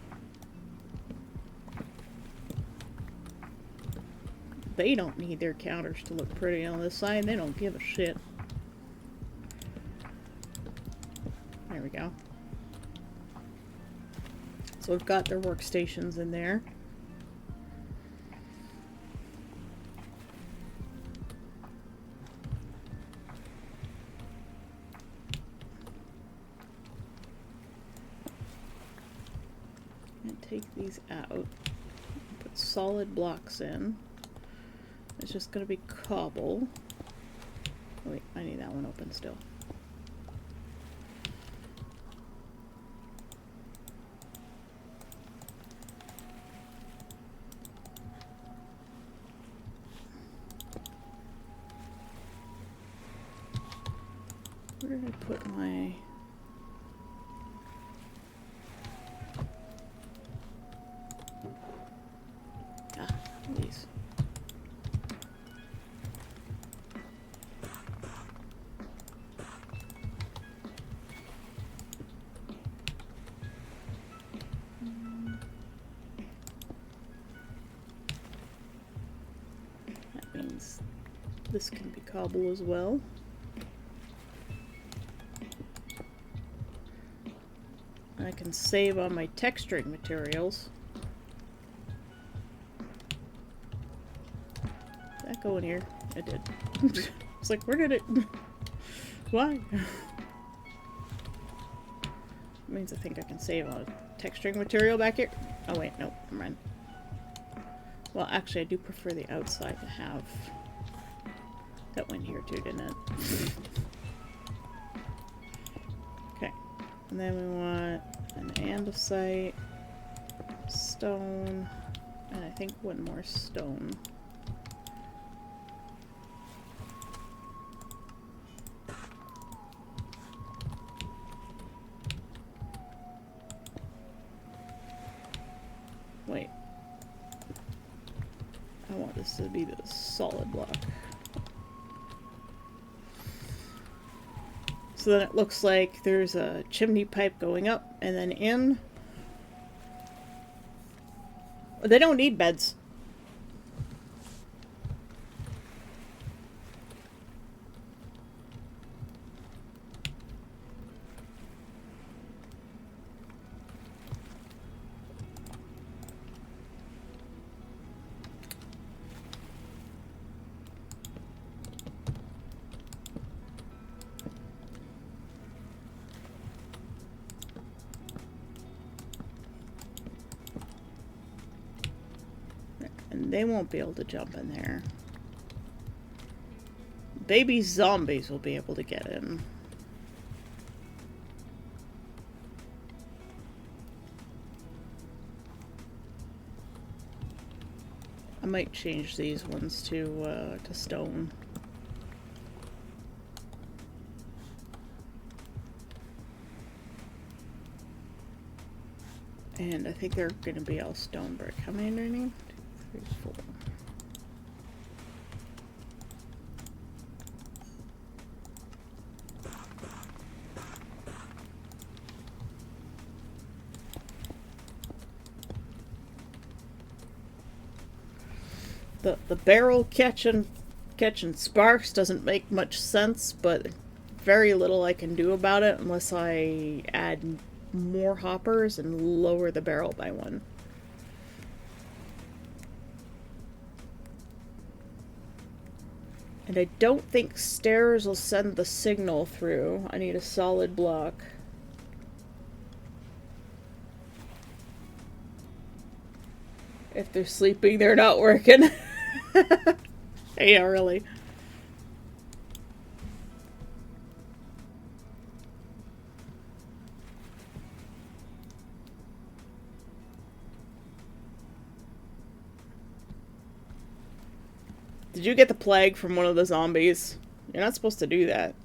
They don't need their counters to look pretty on this side. They don't give a shit. There we go. So we've got their workstations in there. Take these out, put solid blocks in. It's just gonna be cobble. Oh, wait, I need that one open still. Where did I put my... these. That means this can be cobble as well. I can save on my texturing materials. Go in here. I did. It's like, where did it... Why? Means I think I can save on texturing material back here. Oh wait, nope, never mind. Well, actually I do prefer the outside to have... That went here too, didn't it? Okay. And then we want an andesite, stone, and I think one more stone. Wait. I want this to be the solid block. So then it looks like there's a chimney pipe going up and then in. They don't need beds. They won't be able to jump in there. Baby zombies will be able to get in. I might change these ones to stone. And I think they're going to be all stone brick. How many do I need? 2, 3, 4. The barrel catching sparks doesn't make much sense, but very little I can do about it unless I add more hoppers and lower the barrel by 1. And I don't think stairs will send the signal through. I need a solid block. If they're sleeping, they're not working. Yeah, really. Did you get the plague from one of the zombies? You're not supposed to do that.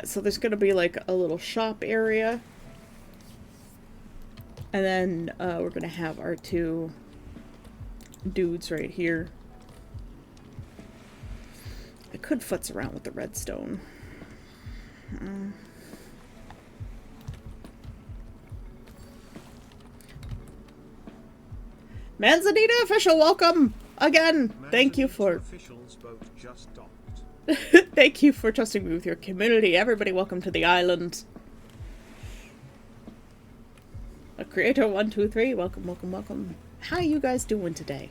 So there's gonna be like a little shop area. And then we're gonna have our 2 dudes right here. I could futz around with the redstone. Manzanita official, welcome again. Thank you for officials both just docked. thank you for trusting me with your community. Everybody, welcome to the island. A creator 123, welcome, welcome, welcome. How you guys doing today?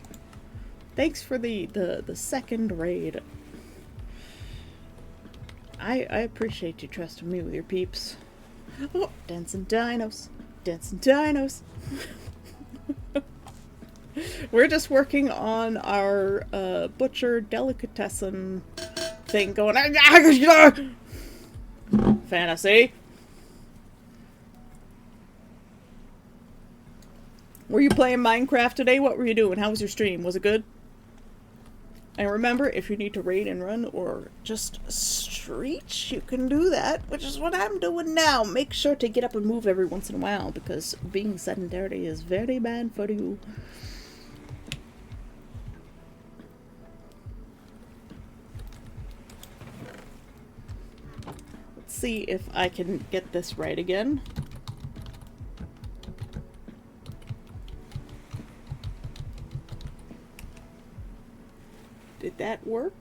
Thanks for the second raid. I appreciate you trusting me with your peeps. Oh, dancing dinos, dancing dinos. We're just working on our butcher delicatessen thing going. Fantasy. Were you playing Minecraft today? What were you doing? How was your stream? Was it good? And remember, if you need to raid and run or just streach, you can do that, which is what I'm doing now. Make sure to get up and move every once in a while, because being sedentary is very bad for you. Let's see if I can get this right again. Did that work?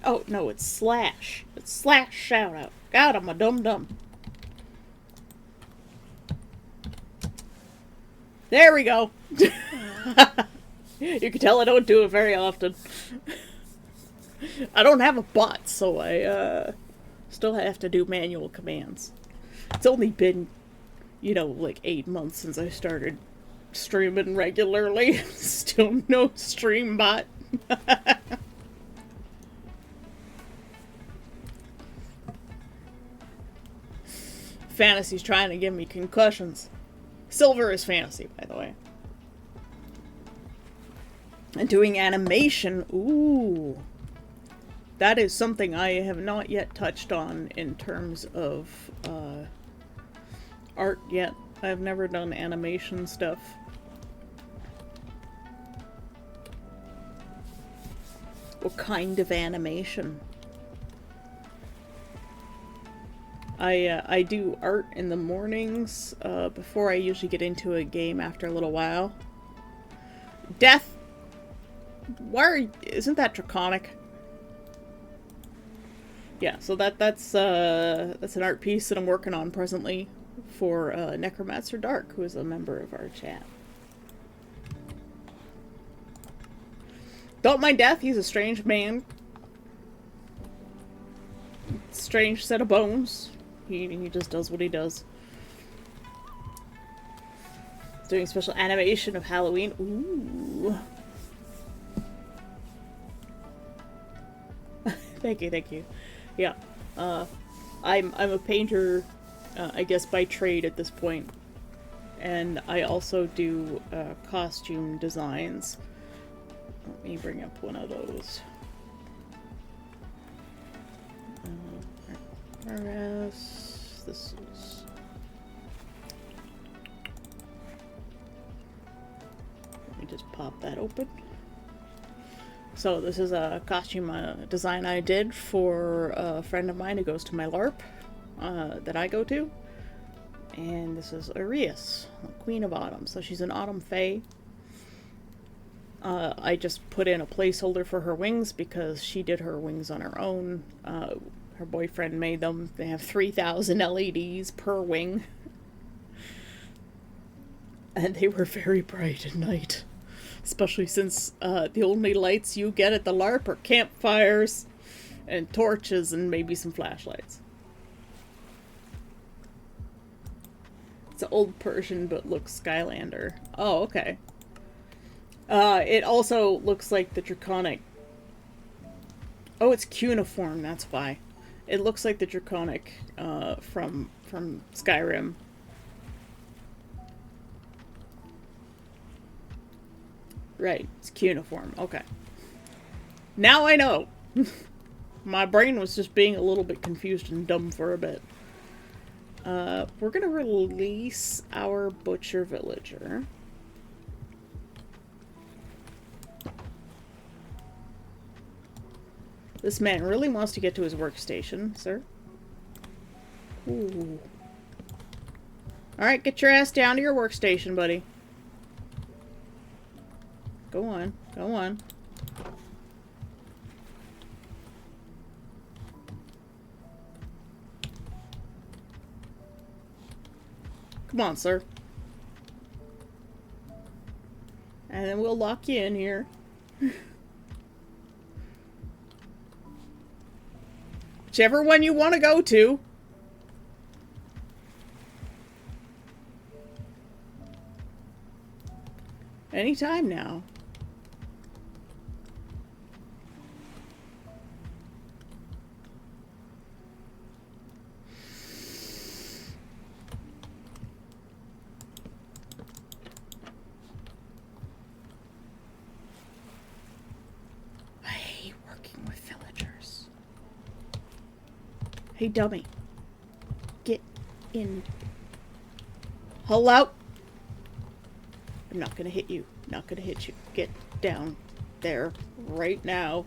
Oh, no, it's slash. It's slash shout out. God, I'm a dum-dum. There we go. You can tell I don't do it very often. I don't have a bot, so I still have to do manual commands. It's only been, you know, like 8 months since I started streaming regularly. Still no stream bot. Fantasy's trying to give me concussions. Silver is fantasy, by the way. And doing animation, ooh. That is something I have not yet touched on in terms of art yet. I've never done animation stuff. What kind of animation? I do art in the mornings before I usually get into a game after a little while. Death! Isn't that draconic? Yeah, so that's an art piece that I'm working on presently for Necromancer Dark, who is a member of our chat. Don't mind Death, he's a strange man. Strange set of bones. He just does what he does. He's doing special animation of Halloween. Ooh. Thank you, thank you. Yeah. I'm a painter, I guess by trade at this point. And I also do costume designs. Let me bring up one of those. RS. This is. Let me just pop that open. So this is a costume design I did for a friend of mine who goes to my LARP that I go to. And this is Arias, Queen of Autumn. So she's an Autumn Fae. I just put in a placeholder for her wings because she did her wings on her own. Her boyfriend made them. They have 3,000 LEDs per wing. And they were very bright at night. Especially since the only lights you get at the LARP are campfires and torches and maybe some flashlights. It's an old Persian but looks Skylander. Oh, okay. It also looks like the Draconic. Oh, it's cuneiform, that's why. It looks like the Draconic from Skyrim. Right, it's cuneiform. Okay. Now I know! My brain was just being a little bit confused and dumb for a bit. We're gonna release our butcher villager. This man really wants to get to his workstation, sir. Ooh. Alright, get your ass down to your workstation, buddy. Go on, go on. Come on, sir. And then we'll lock you in here. Whichever one you want to go to. Anytime now. I hate working with villagers. Hey, dummy. Get in. Hello? I'm not gonna hit you. Not gonna hit you. Get down there right now.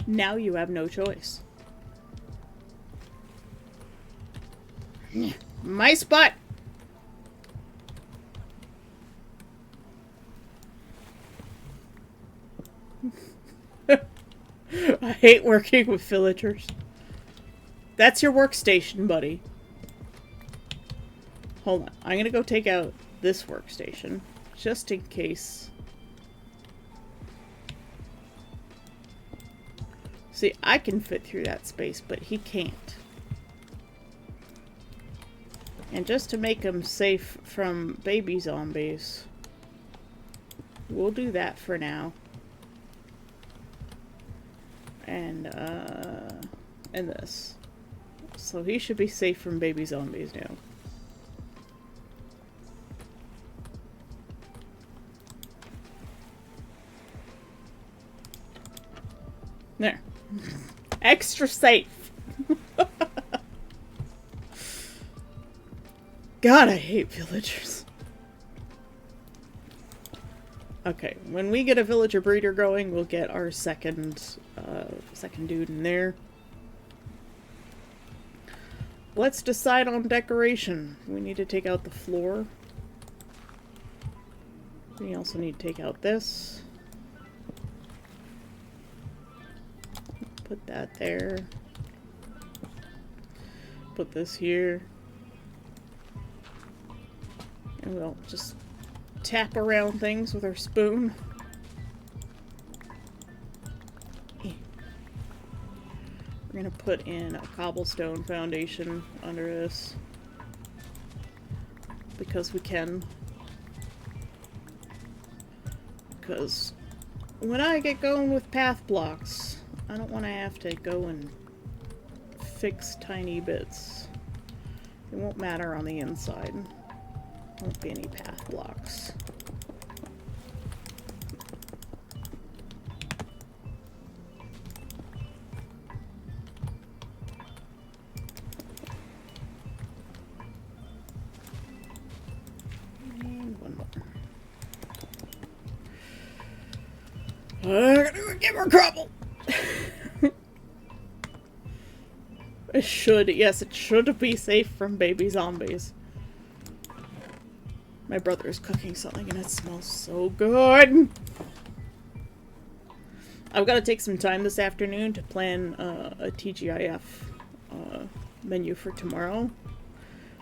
Now you have no choice. My spot! I hate working with villagers. That's your workstation, buddy. Hold on. I'm gonna go take out this workstation. Just in case. See, I can fit through that space, but he can't. And just to make him safe from baby zombies, we'll do that for now. And this. So he should be safe from baby zombies now. There. Extra safe. God, I hate villagers. Okay, when we get a villager breeder going, we'll get our second dude in there. Let's decide on decoration. We need to take out the floor. We also need to take out this. Put that there. Put this here. And we'll just tap around things with our spoon. We're gonna put in a cobblestone foundation under this. Because we can. Because when I get going with path blocks, I don't want to have to go and fix tiny bits. It won't matter on the inside. Won't be any path blocks. And one more. I'm gonna get more cobble! It should, yes, it should be safe from baby zombies. My brother is cooking something and it smells so good. I've got to take some time this afternoon to plan a TGIF menu for tomorrow.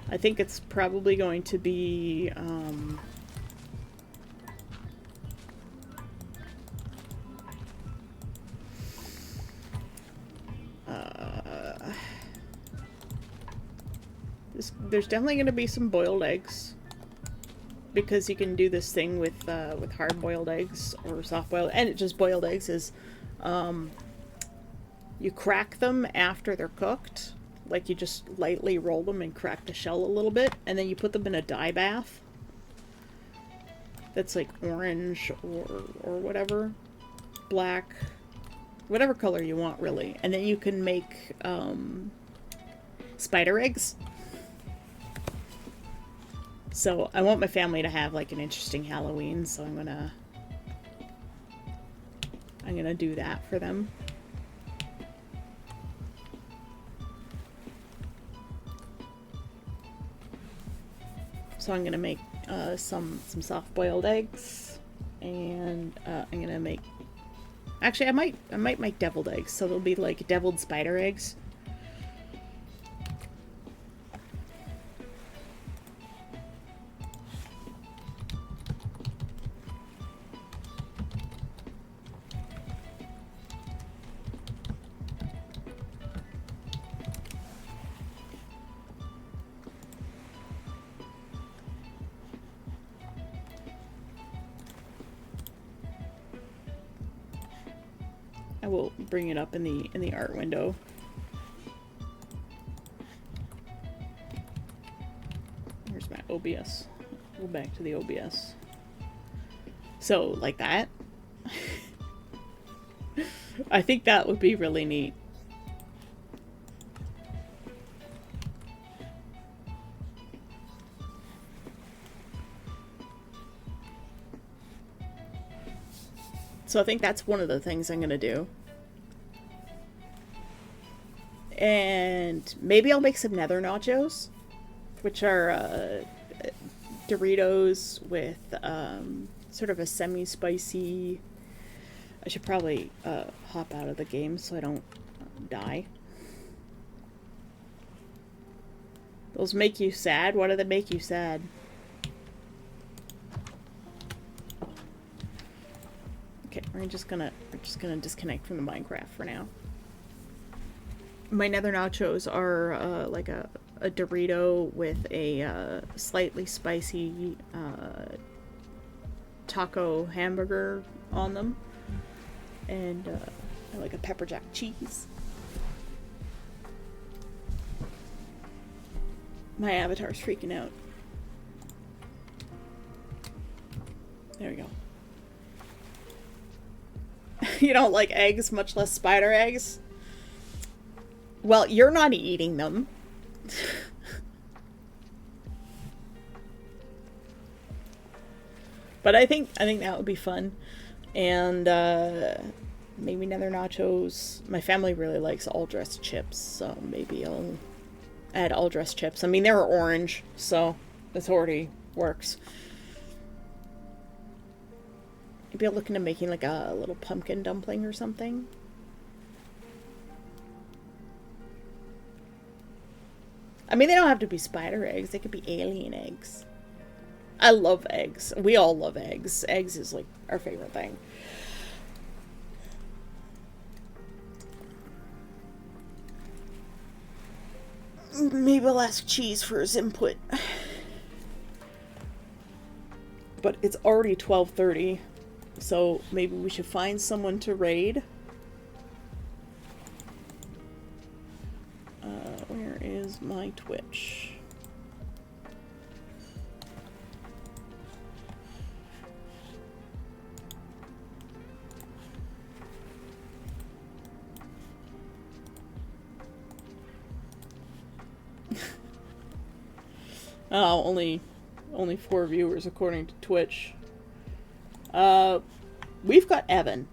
I think it's probably going to be there's definitely going to be some boiled eggs. Because you can do this thing with hard-boiled eggs or soft-boiled, and just boiled eggs is, you crack them after they're cooked, like you just lightly roll them and crack the shell a little bit, and then you put them in a dye bath. That's like orange or whatever, black, whatever color you want really, and then you can make spider eggs. So I want my family to have like an interesting Halloween, so I'm gonna do that for them. So I'm gonna make some soft-boiled eggs, and I'm gonna make. Actually, I might make deviled eggs, so they'll be like deviled spider eggs. I will bring it up in the art window. Where's my OBS? Go back to the OBS. So, like that. I think that would be really neat. So I think that's one of the things I'm going to do. And maybe I'll make some nether nachos, which are Doritos with sort of a semi-spicy... I should probably hop out of the game so I don't die. Those make you sad? Why do they make you sad? Okay, we're just gonna disconnect from the Minecraft for now. My nether nachos are like a Dorito with a slightly spicy taco hamburger on them, and I like a pepper jack cheese. My avatar's freaking out. There we go. You don't like eggs, much less spider eggs? Well, you're not eating them. But I think that would be fun. And maybe nether nachos. My family really likes all dressed chips, so maybe I'll add all dressed chips. I mean, they're orange, so this already works. Maybe I'll look into making like a little pumpkin dumpling or something. I mean, they don't have to be spider eggs. They could be alien eggs. I love eggs. We all love eggs. Eggs is like our favorite thing. Maybe I'll ask Cheese for his input. But it's already 12:30, so maybe we should find someone to raid. Where is my Twitch? Oh, only 4 viewers according to Twitch. We've got Evan.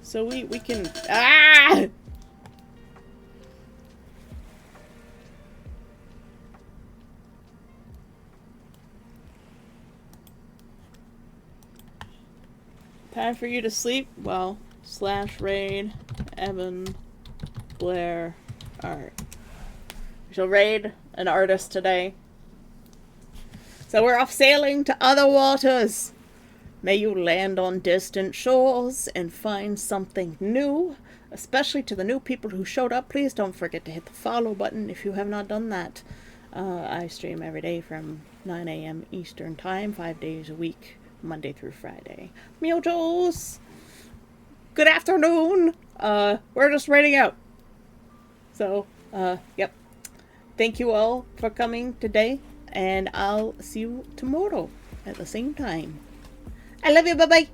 So we can time for you to sleep? Well, /raid Evan Blair Art. We shall raid an artist today. So we're off sailing to other waters. May you land on distant shores and find something new. Especially to the new people who showed up, please don't forget to hit the follow button if you have not done that. I stream every day from 9 a.m. Eastern Time, 5 days a week, Monday through Friday. Mutos! Good afternoon! We're just raiding out. So, yep. Thank you all for coming today, and I'll see you tomorrow at the same time. I love you, bye-bye!